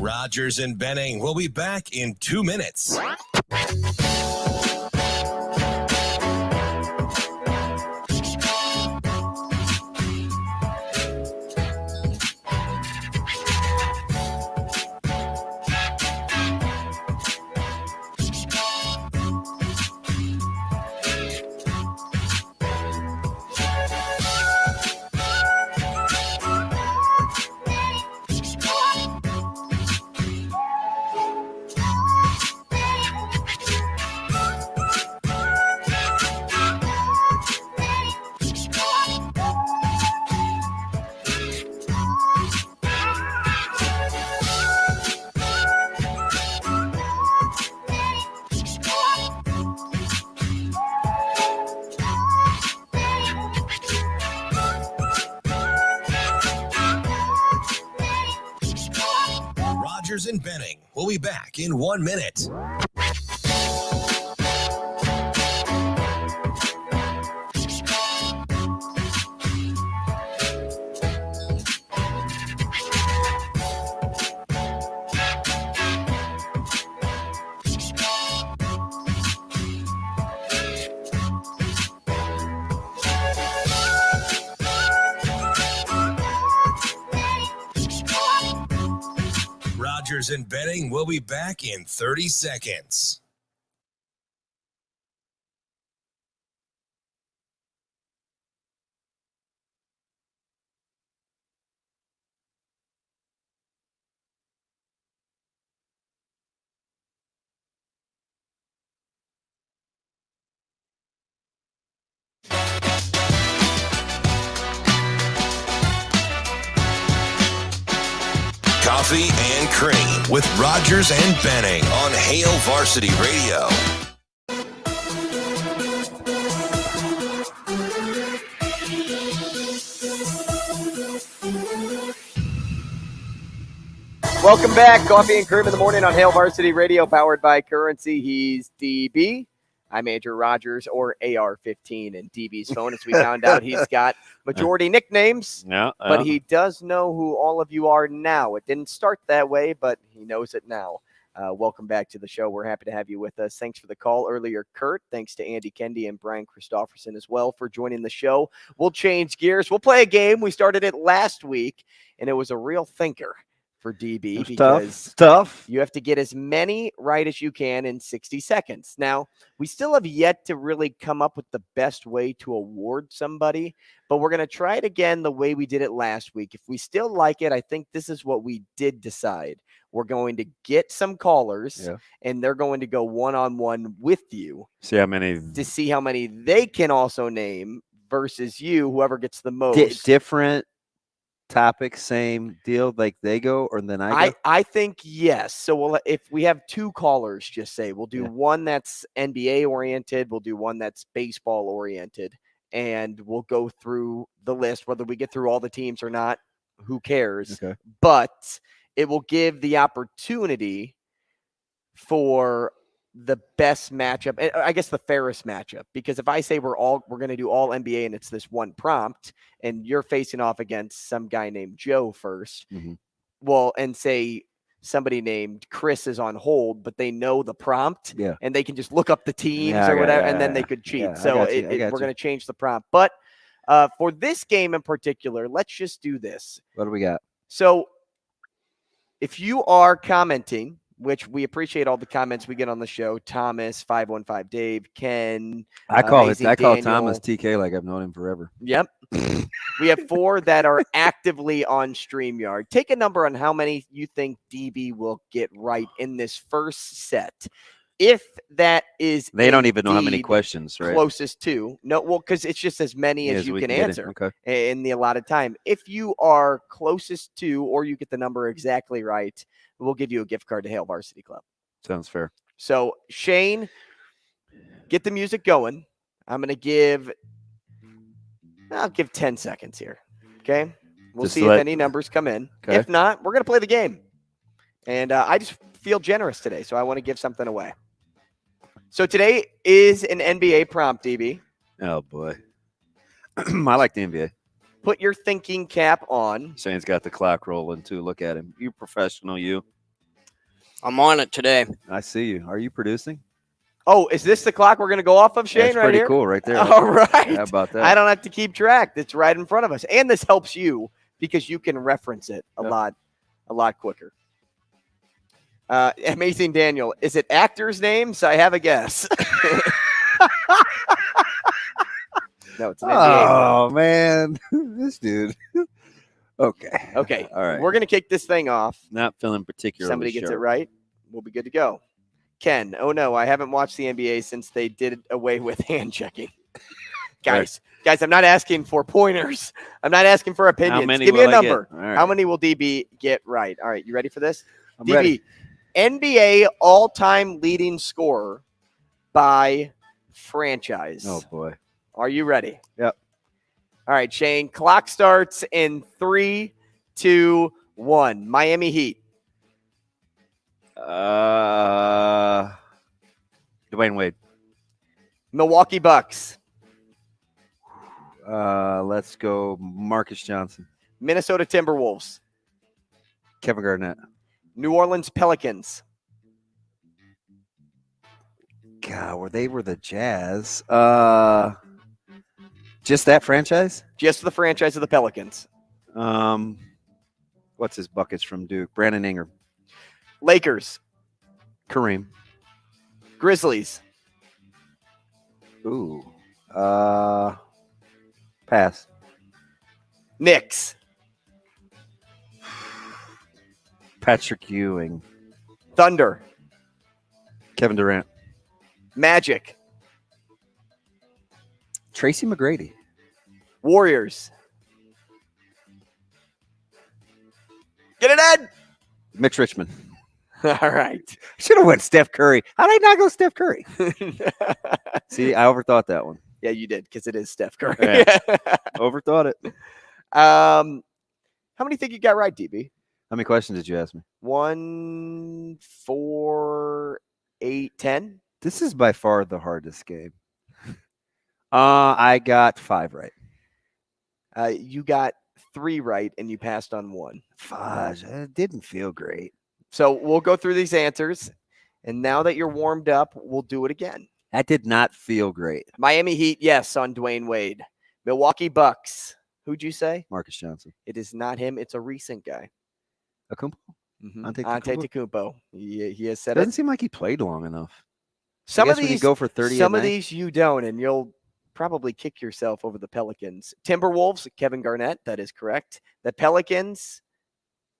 Rogers and Benning will be back in 2 minutes. Rogers and Benning. We'll be back in 1 minute. Rogers and Benning will be back in 30 seconds. Coffee and Cream with Rogers and Benning on Hail Varsity Radio. Welcome back. Coffee and Cream in the morning on Hail Varsity Radio, powered by Currency. He's DB. I'm Andrew Rogers, or AR-15 in DB's phone. As we found out, he's got majority nicknames, but he does know who all of you are now. It didn't start that way, but he knows it now. Welcome back to the show. We're happy to have you with us. Thanks for the call earlier, Kurt. Thanks to Andy Kendeigh and Brian Christopherson as well for joining the show. We'll change gears. We'll play a game. We started it last week, and it was a real thinker for DB because tough. You have to get as many right as you can in 60 seconds. Now, we still have yet to really come up with the best way to award somebody, but we're going to try it again the way we did it last week. If we still like it, I think this is what we did decide. We're going to get some callers, and they're going to go one-on-one with you. See how many. To see how many they can also name versus you, whoever gets the most. Different topic, same deal, like they go or then I go? I think yes. So if we have two callers, just say we'll do one that's NBA oriented, we'll do one that's baseball oriented, and we'll go through the list. Whether we get through all the teams or not, who cares? Okay. But it will give the opportunity for the best matchup, I guess the fairest matchup, because if I say we're going to do all NBA and it's this one prompt and you're facing off against some guy named Joe first, well, and say somebody named Chris is on hold, but they know the prompt and they can just look up the teams or whatever, and then they could cheat. We're going to change the prompt. But for this game in particular, let's just do this. What do we got? So if you are commenting, which we appreciate all the comments we get on the show. Thomas, 515 Dave, Ken. I call Daniel. Thomas TK like I've known him forever. Yep. We have 4 that are actively on StreamYard. Take a number on how many you think DB will get right in this first set. If that is, they don't even know how many questions, right? Closest to. No, well, because it's just as many as you can answer in the allotted time. If you are closest to, or you get the number exactly right, we'll give you a gift card to Hail Varsity Club. Sounds fair. So, Shane, get the music going. I'll give 10 seconds here. Okay? We'll see if any numbers come in. Okay. If not, we're going to play the game. And I just feel generous today, so I want to give something away. So today is an NBA prompt, DB. Oh, boy. I like the NBA. Put your thinking cap on. Shane's got the clock rolling, too. Look at him. You professional, you. I'm on it today. I see you. Are you producing? Oh, is this the clock we're going to go off of, Shane, right here? Pretty cool right there. All right. How about that? I don't have to keep track. It's right in front of us. And this helps you because you can reference it a lot quicker. Amazing Daniel. Is it actors' names? I have a guess. No, it's an NBA. Oh, man. This dude. Okay. All right. We're going to kick this thing off. Not feeling particularly Somebody gets it right, we'll be good to go. Ken, oh no, I haven't watched the NBA since they did away with hand checking. Guys, I'm not asking for pointers. I'm not asking for opinions. Give me a number. Right. How many will DB get right? All right, you ready for this? I'm DB, ready. NBA all-time leading scorer by franchise. Oh, boy. Are you ready? Yep. All right, Shane. Clock starts in 3, 2, 1. Miami Heat. Dwayne Wade. Milwaukee Bucks. Let's go Marcus Johnson. Minnesota Timberwolves. Kevin Garnett. New Orleans Pelicans. God, they were the Jazz. Just that franchise? Just the franchise of the Pelicans. What's his buckets from Duke? Brandon Ingram. Lakers. Kareem. Grizzlies. Ooh. Pass. Knicks. Patrick Ewing. Thunder. Kevin Durant. Magic. Tracy McGrady. Warriors. Get it, Ed. Mitch Richmond. All right. Should have went Steph Curry. How did I not go Steph Curry? See, I overthought that one. Yeah, you did, because it is Steph Curry. Yeah. Overthought it. How many think you got right, DB? How many questions did you ask me? 1, 4, 8, 10. This is by far the hardest game. I got 5 right. You got 3 right, and you passed on 1. Fudge. It didn't feel great. So we'll go through these answers, and now that you're warmed up, we'll do it again. That did not feel great. Miami Heat, yes, on Dwayne Wade. Milwaukee Bucks. Who'd you say? Marcus Johnson. It is not him. It's a recent guy. Akumpo? Antetokounmpo. He has said Doesn't it. seem like he played long enough. Some of when you these go for 30. Some of these you don't, and you'll probably kick yourself over the Pelicans. Timberwolves, Kevin Garnett. That is correct. The Pelicans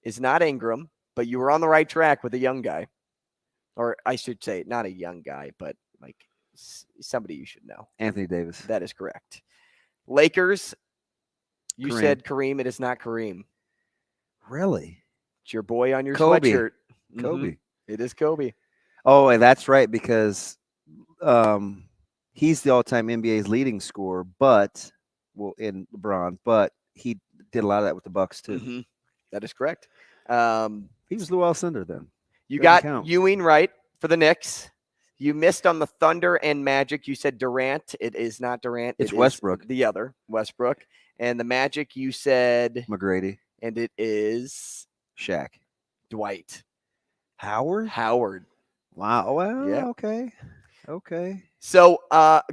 is not Ingram, but you were on the right track with a young guy, or I should say, not a young guy, but like somebody you should know. Anthony Davis. That is correct. Lakers. You Kareem. said Kareem. It is not Kareem. Really? It's your boy on your Kobe. sweatshirt. Kobe. It is Kobe. Oh, and that's right, because he's the all-time NBA's leading scorer, in LeBron, but he did a lot of that with the Bucks too. That is correct. He was Lou Alcindor then. You Doesn't got count. Ewing right for the Knicks. You missed on the Thunder and Magic. You said Durant. It is not Durant. It's It is Westbrook. the other, Westbrook. And the Magic, you said McGrady. And it is Shaq. Dwight Howard. Wow. Well, Yeah. Okay. So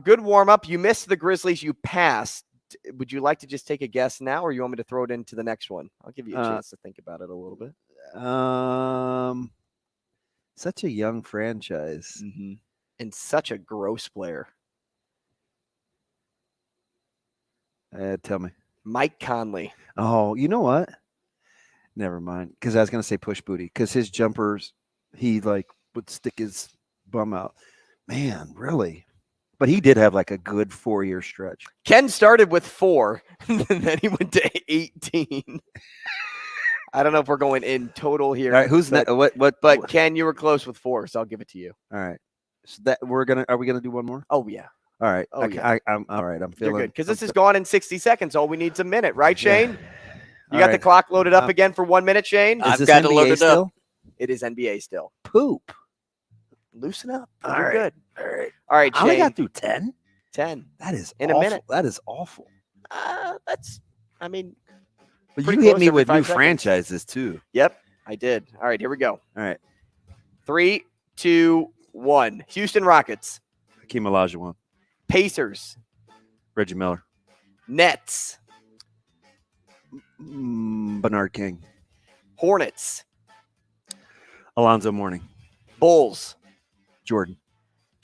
good warm-up. You missed the Grizzlies. You passed. Would you like to just take a guess now, or you want me to throw it into the next one? I'll give you a chance to think about it a little bit. Such a young franchise. And such a gross player. Tell me. Mike Conley. Oh, you know what? Never mind. Because I was going to say push booty. Because his jumpers, he would stick his bum out. Man, really? But he did have a good 4-year stretch. Ken started with 4, and then he went to 18. I don't know if we're going in total here. All right, who's that? But Ken, you were close with 4, so I'll give it to you. All right. So are we gonna do one more? Oh yeah. All right. Oh, yeah. I'm all right. I'm feeling You're good, because this is gone in 60 seconds. All we need is a minute, right, Shane? You All got the right. clock loaded up again for 1 minute, Shane? I've got to load it up. It is NBA still. Poop. Loosen up. All You're right. good. All right. All right, I only Shane. got through 10. 10. That is In awful. a minute. That is awful. But pretty you hit close me every with 5 new seconds. franchises too. Yep, I did. All right, here we go. All right. 3, 2, 1. Houston Rockets. Hakeem Olajuwon. Pacers. Reggie Miller. Nets. Bernard King. Hornets. Alonzo Mourning. Bulls. Jordan.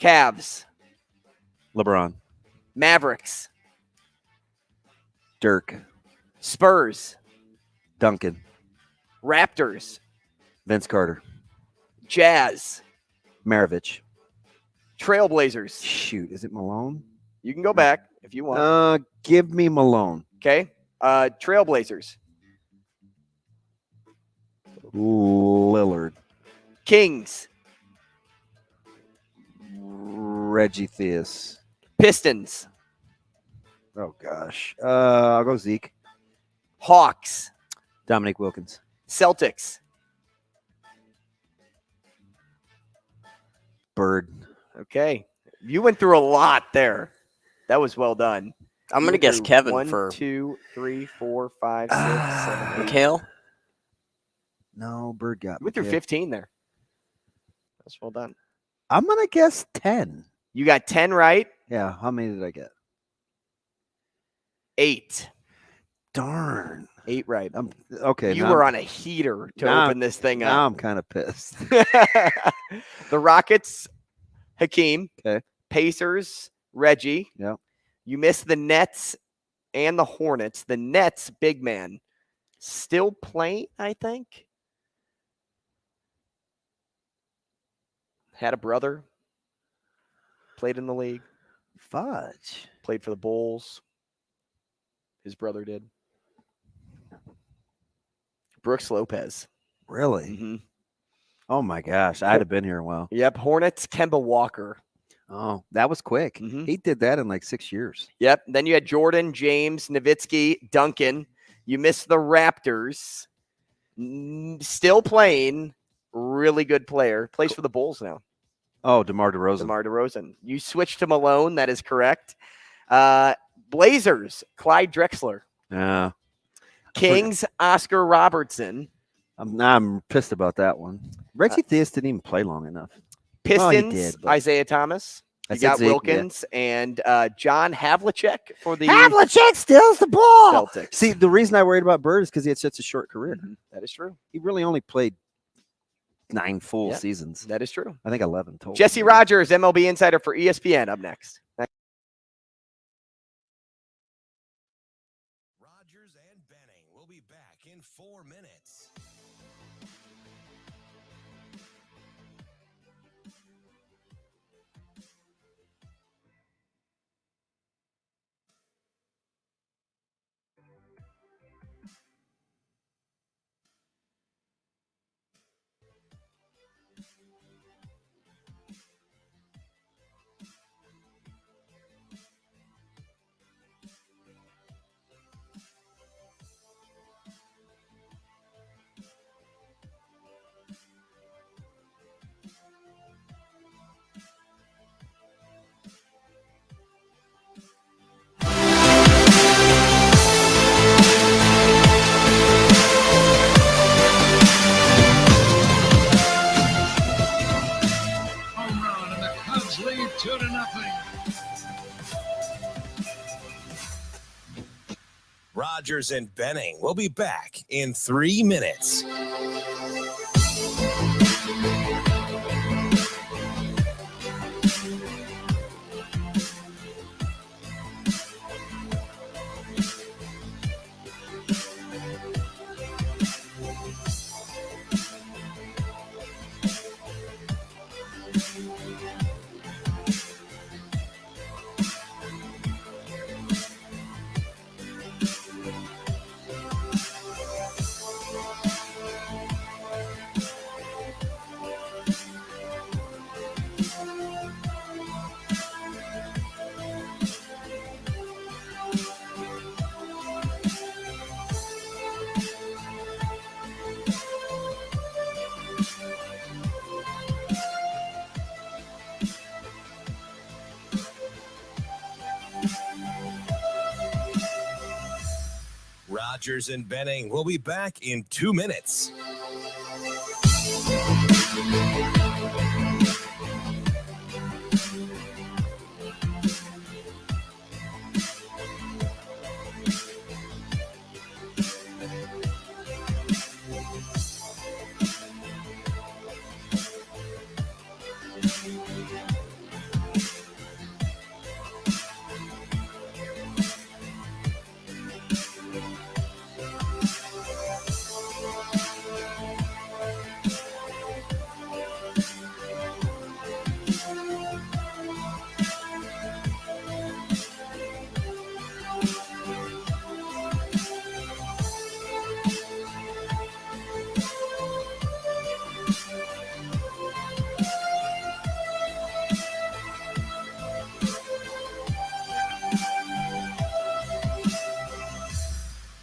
Cavs. LeBron. Mavericks. Dirk. Spurs. Duncan. Raptors. Vince Carter. Jazz. Maravich. Trailblazers. Shoot, is it Malone? You can go back if you want. Give me Malone. Okay. Trailblazers. Lillard. Kings. Reggie Theus. Pistons. Oh gosh. I'll go Zeke. Hawks. Dominique Wilkins. Celtics. Bird. Okay. You went through a lot there. That was well done. I'm going to guess Kevin 1, for 2, 3, 4, 5, 6, 7, 8. Mikhail. No, Bird got You went through McHale. 15 there. That's well done. I'm going to guess 10. You got 10 right. Yeah. How many did I get? 8. Darn. 8 right. Okay. You now were I'm- on a heater to now- open this thing Now up. I'm kind of pissed. The Rockets, Hakeem. Okay. Pacers, Reggie. Yep. You missed the Nets and the Hornets. The Nets, big man, still playing, I think. Had a brother. Played in the league. Fudge. Played for the Bulls. His brother did. Brooks Lopez. Really? Mm-hmm. Oh my gosh. I'd have been here a while. Yep. Hornets, Kemba Walker. Oh, that was quick. Mhm. He did that in like 6 years. Yep. Then you had Jordan, James, Nowitzki, Duncan. You missed the Raptors. Still playing. Really good player. Plays for the Bulls now. Oh, DeMar DeRozan. DeMar DeRozan. You switched to Malone. That is correct. Blazers, Clyde Drexler. Yeah. Kings, Oscar Robertson. I'm pissed about that one. Reggie Theus didn't even play long enough. Pistons, did, but- Isaiah Thomas. I You said got Zeke, yeah. Wilkins and John Havlicek for the Havlicek steals the ball. Celtics. See, the reason I worried about Bird is because he had such a short career. That is true. He really only played 9 full Yeah. seasons. That is true. I think 11 total. Jesse Rogers, MLB insider for ESPN, up next. Rogers and Benning will be back in 4 minutes. Home run, and the Cubs lead 2-0. Rogers and Benning will be back in 3 minutes. Rogers and Benning will be back in 2 minutes.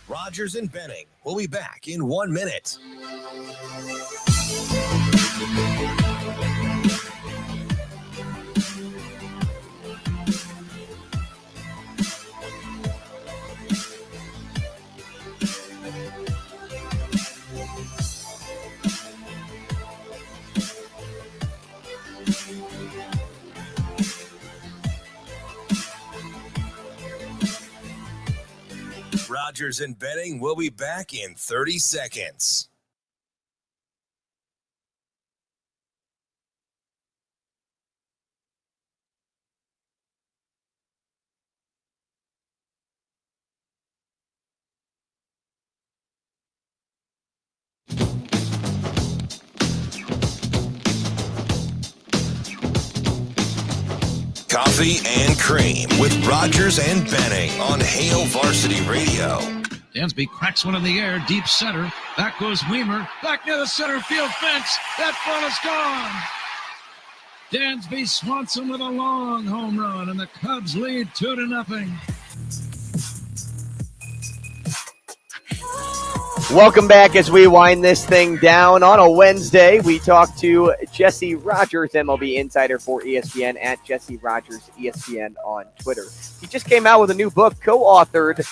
Rogers and Benning will be back in 1 minute. Rogers and Benning will be back in 30 seconds. Coffee and Cream with Rogers and Benning on Hail Varsity Radio. Dansby cracks one in the air, deep center. Back goes Weimer, back near the center field fence. That ball is gone. Dansby Swanson with a long home run, and the Cubs lead 2-0. Welcome back as we wind this thing down on a Wednesday. We talk to Jesse Rogers, MLB insider for ESPN, at Jesse Rogers ESPN on Twitter. He just came out with a new book, co-authored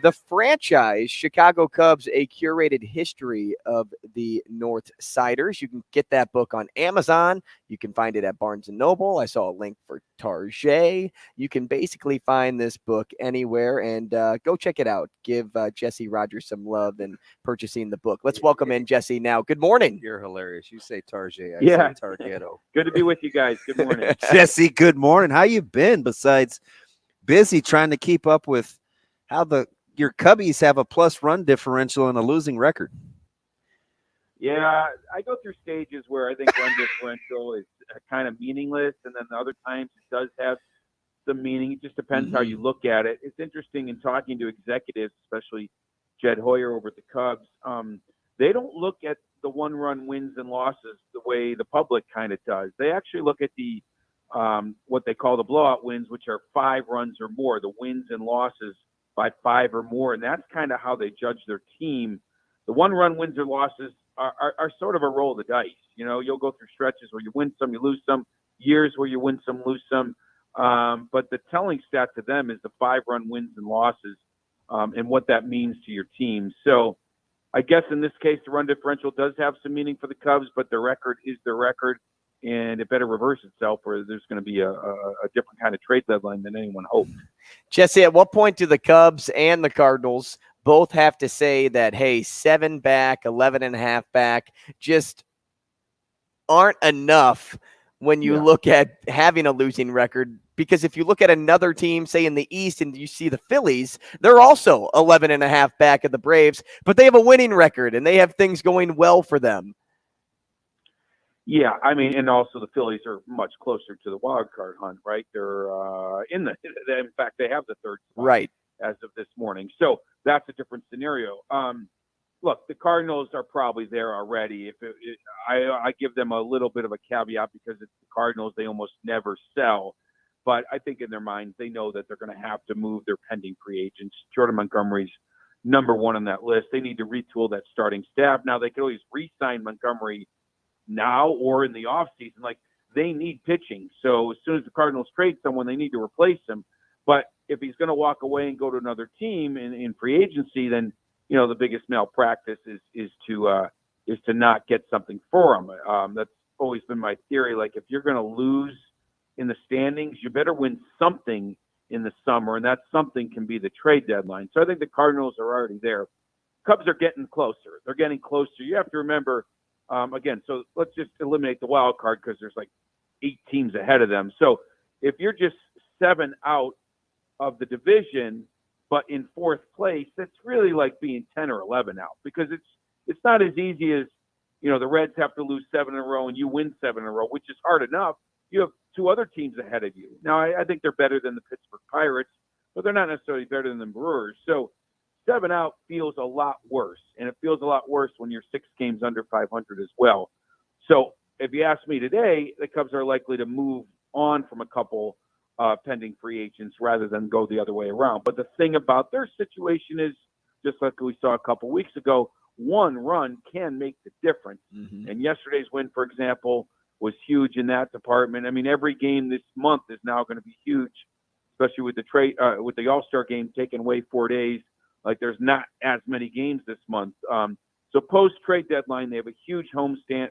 The Franchise, Chicago Cubs, A Curated History of the North Siders. You can get that book on Amazon. You can find it at Barnes & Noble. I saw a link for Target. You can basically find this book anywhere, and go check it out. Give Jesse Rogers some love in purchasing the book. Let's welcome in Jesse now. Good morning. You're hilarious. You say Target. I Yeah. say Targetto. Good to be with you guys. Good morning. Jesse, good morning. How you been besides busy trying to keep up with how your Cubbies have a plus run differential and a losing record? Yeah, I go through stages where I think run differential is kind of meaningless, and then the other times it does have some meaning. It just depends how you look at it. It's interesting in talking to executives, especially Jed Hoyer over at the Cubs. They don't look at the one-run wins and losses the way the public kind of does. They actually look at the what they call the blowout wins, which are 5 runs or more, the wins and losses by 5 or more, and that's kind of how they judge their team. The one-run wins or losses are sort of a roll of the dice. You know, you'll go through stretches where you win some, you lose some, years where you win some, lose some. But the telling stat to them is the 5-run wins and losses and what that means to your team. So I guess in this case, the run differential does have some meaning for the Cubs, but their record is their record, and it better reverse itself or there's going to be a different kind of trade deadline than anyone hoped. Jesse, at what point do the Cubs and the Cardinals both have to say that, hey, 7 back, 11.5 back just aren't enough when you look at having a losing record? Because if you look at another team, say in the East, and you see the Phillies, they're also 11.5 back of the Braves, but they have a winning record and they have things going well for them. Yeah, I mean, and also the Phillies are much closer to the wild card hunt, right? They're in fact, they have the 3rd spot right as of this morning. So that's a different scenario. Look, the Cardinals are probably there already. I give them a little bit of a caveat because it's the Cardinals. They almost never sell. But I think in their minds, they know that they're going to have to move their pending free agents. Jordan Montgomery's number 1 on that list. They need to retool that starting staff. Now, they could always re-sign Montgomery now or in the offseason. Like, they need pitching. So as soon as the Cardinals trade someone, they need to replace him. But if he's going to walk away and go to another team in free agency, then, you know, the biggest malpractice is to not get something for him. That's always been my theory. Like, if you're going to lose in the standings, you better win something in the summer, and that something can be the trade deadline. So I think the Cardinals are already there. Cubs are getting closer. They're getting closer. You have to remember, again, so let's just eliminate the wild card because there's like 8 teams ahead of them. So if you're just 7 out of the division, but in 4th place, that's really like being 10 or 11 out, because it's not as easy as, you know, the Reds have to lose 7 in a row and you win 7 in a row, which is hard enough. You have 2 other teams ahead of you. Now, I think they're better than the Pittsburgh Pirates, but they're not necessarily better than the Brewers. So 7 out feels a lot worse, and it feels a lot worse when you're 6 games under 500 as well. So if you ask me today, the Cubs are likely to move on from a couple pending free agents rather than go the other way around. But the thing about their situation is, just like we saw a couple weeks ago, 1 run can make the difference. And yesterday's win, for example, was huge in that department. I mean, every game this month is now going to be huge, especially with the with the All-Star game taking away 4 days. Like, there's not as many games this month. So post-trade deadline, they have a huge homestand.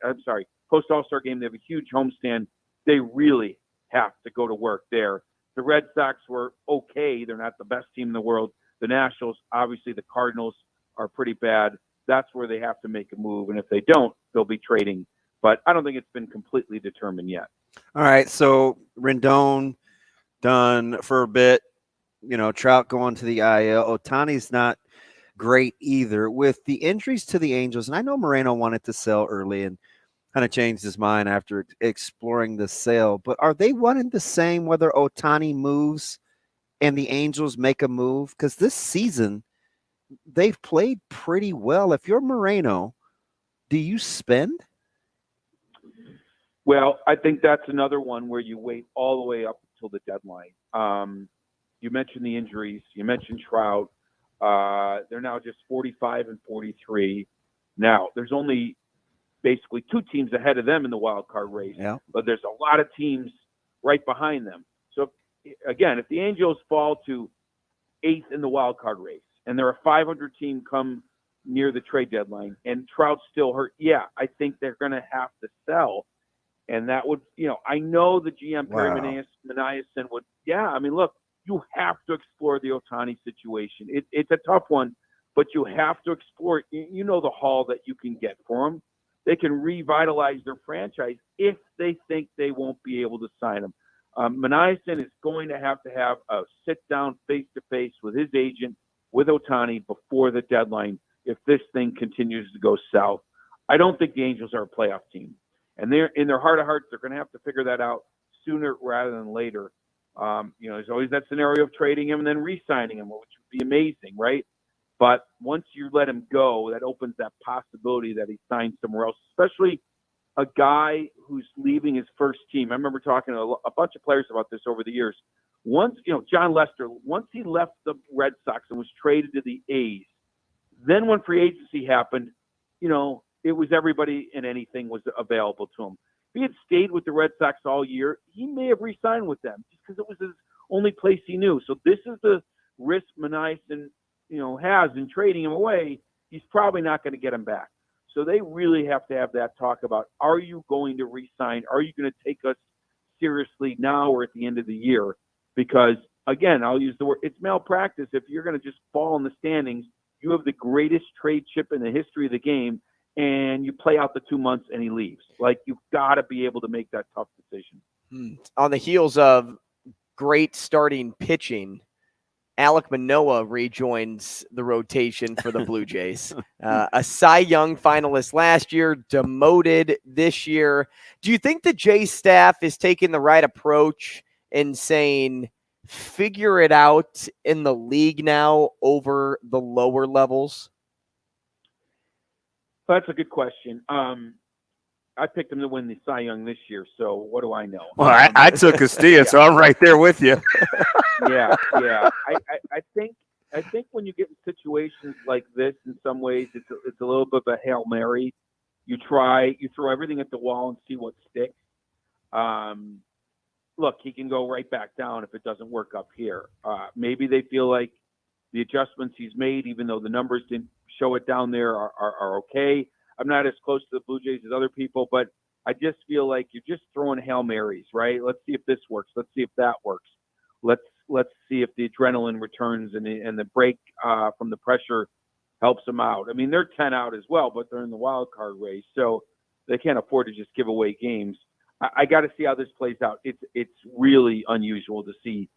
Post-All-Star game, they have a huge homestand. They really have to go to work there. The Red Sox were okay. They're not the best team in the world. The Nationals, obviously the Cardinals are pretty bad. That's where they have to make a move. And if they don't, they'll be trading. But I don't think it's been completely determined yet. All right. So Rendon done for a bit. Trout going to the IL. Ohtani's not great either with the injuries to the Angels. And I know Moreno wanted to sell early and kind of changed his mind after exploring the sale. But are they one and the same whether Ohtani moves and the Angels make a move? Because this season, they've played pretty well. If you're Moreno, do you spend? Well, I think that's another one where you wait all the way up until the deadline. You mentioned the injuries. You mentioned Trout. They're now just 45 and 43. Now, there's only basically 2 teams ahead of them in the wild card race, but there's a lot of teams right behind them. So, again, if the Angels fall to 8th in the wild card race and they're a 500 team come near the trade deadline and Trout's still hurt, I think they're going to have to sell. And that would, I know the GM Perry Manayason would, look, you have to explore the Ohtani situation. It's a tough one, but you have to explore it. You know the haul that you can get for them. They can revitalize their franchise if they think they won't be able to sign him. Manayason is going to have a sit-down face-to-face with his agent, with Ohtani, before the deadline if this thing continues to go south. I don't think the Angels are a playoff team. And they're in their heart of hearts, they're going to have to figure that out sooner rather than later. There's always that scenario of trading him and then re-signing him, which would be amazing, right? But once you let him go, that opens that possibility that he signs somewhere else, especially a guy who's leaving his first team. I remember talking to a bunch of players about this over the years. Once, John Lester, once he left the Red Sox and was traded to the A's, then when free agency happened, it was everybody and anything was available to him. If he had stayed with the Red Sox all year, he may have re-signed with them just because it was his only place he knew. So this is the risk Manayason, has in trading him away. He's probably not going to get him back. So they really have to have that talk about, are you going to re-sign? Are you going to take us seriously now or at the end of the year? Because, again, I'll use the word, it's malpractice. If you're going to just fall in the standings, you have the greatest trade chip in the history of the game, and you play out the 2 months and he leaves. Like, you've got to be able to make that tough decision. On the heels of great starting pitching, Alek Manoah rejoins the rotation for the Blue Jays. A Cy Young finalist last year, demoted this year. Do you think the Jays staff is taking the right approach in saying, figure it out in the league now over the lower levels? That's a good question. I picked him to win the Cy Young this year, so what do I know? Well, I took Castillo, so I'm right there with you. Yeah. I think when you get in situations like this, in some ways, it's a little bit of a Hail Mary. You throw everything at the wall and see what sticks. Look, he can go right back down if it doesn't work up here. Maybe they feel like the adjustments he's made, even though the numbers didn't show it down there, are okay. I'm not as close to the Blue Jays as other people, but I just feel like you're just throwing Hail Marys, right? Let's see if this works. Let's see if that works. Let's see if the adrenaline returns and the break from the pressure helps them out. I mean, they're 10 out as well, but they're in the wild card race, so they can't afford to just give away games. I got to see how this plays out. It's really unusual to see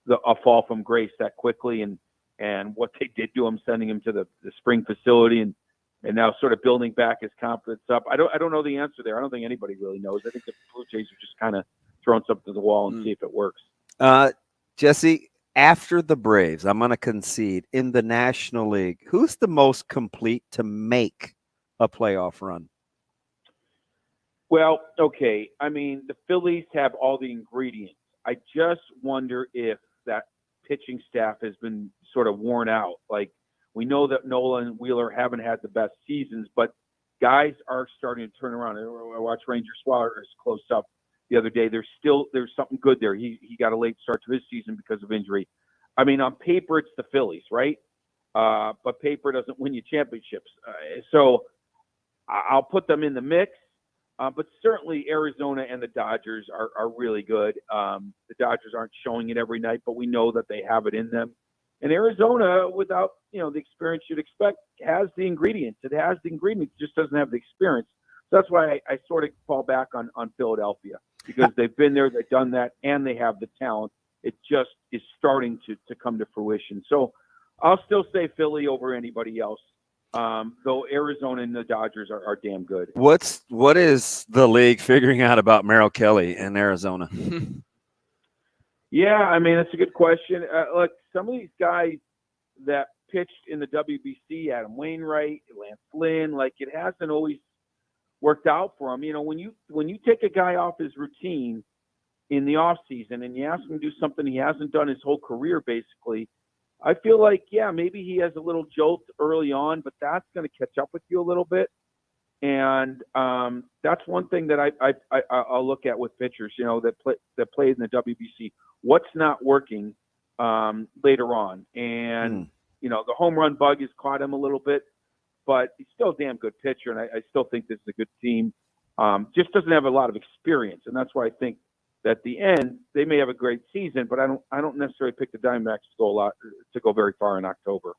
a fall from grace that quickly, and what they did to him, sending him to the spring facility and now sort of building back his confidence up. I don't know the answer there. I don't think anybody really knows. I think the Blue Jays are just kind of throwing something to the wall and see if it works. Jesse, after the Braves, I'm going to concede, in the National League, who's the most complete to make a playoff run? Well, okay. I mean, the Phillies have all the ingredients. I just wonder if that pitching staff has been sort of worn out. Like, we know that Nola and Wheeler haven't had the best seasons, but guys are starting to turn around. I watched Ranger Suarez close up the other day. There's something good there. He got a late start to his season because of injury. I mean, on paper, it's the Phillies, right? But paper doesn't win you championships. So I'll put them in the mix. But certainly Arizona and the Dodgers are really good. The Dodgers aren't showing it every night, but we know that they have it in them. And Arizona, without the experience you'd expect, has the ingredients. It has the ingredients, just doesn't have the experience. So that's why I sort of fall back on Philadelphia, because they've been there, they've done that, and they have the talent. It just is starting to come to fruition. So I'll still say Philly over anybody else, though Arizona and the Dodgers are damn good. What is the league figuring out about Merrill Kelly in Arizona? Yeah, I mean, that's a good question. Look, some of these guys that pitched in the WBC, Adam Wainwright, Lance Lynn, like, it hasn't always worked out for them. When you take a guy off his routine in the off season and you ask him to do something he hasn't done his whole career, basically, I feel like, yeah, maybe he has a little jolt early on, but that's going to catch up with you a little bit. And that's one thing that I'll look at with pitchers, that played in the WBC. What's not working later on? And the home run bug has caught him a little bit, but he's still a damn good pitcher, and I still think this is a good team. Just doesn't have a lot of experience, and that's why I think that at the end they may have a great season, but I don't necessarily pick the Diamondbacks to go very far in October.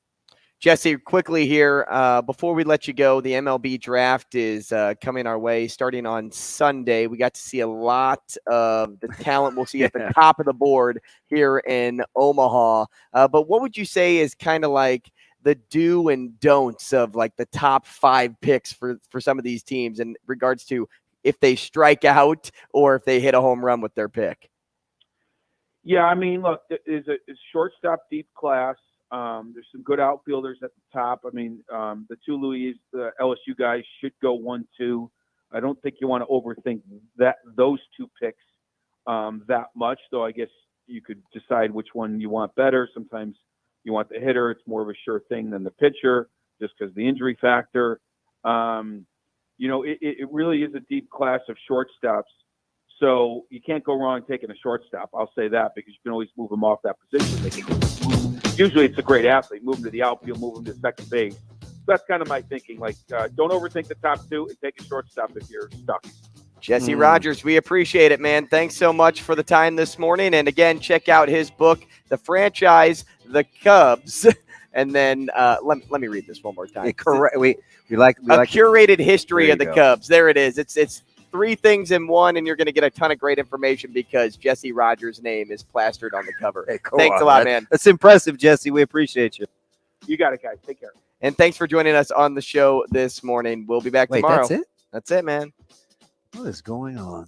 Jesse, quickly here, before we let you go, the MLB draft is coming our way starting on Sunday. We got to see a lot of the talent we'll see at the top of the board here in Omaha. But what would you say is kind of like the do and don'ts of like the top 5 picks for some of these teams in regards to if they strike out or if they hit a home run with their pick? Yeah, I mean, look, it's a shortstop deep class. There's some good outfielders at the top. I mean, the the LSU guys should go 1-2. I don't think you want to overthink those 2 picks that much, though I guess you could decide which one you want better. Sometimes you want the hitter. It's more of a sure thing than the pitcher just because the injury factor. It really is a deep class of shortstops. So you can't go wrong taking a shortstop. I'll say that because you can always move them off that position. They can move. Usually it's a great athlete. Move them to the outfield, move them to second base. So that's kind of my thinking. Like, don't overthink the top 2 and take a shortstop if you're stuck. Jesse Rogers, we appreciate it, man. Thanks so much for the time this morning. And again, check out his book, The Franchise, The Cubs. And then let me read this one more time. We like curated history of the go. Cubs. There it is. It's 3 things in one, and you're going to get a ton of great information because Jesse Rogers' name is plastered on the cover. Hey, thanks a lot, man. That's impressive, Jesse. We appreciate you. You got it, guys. Take care. And thanks for joining us on the show this morning. We'll be back tomorrow. That's it? That's it, man. What is going on?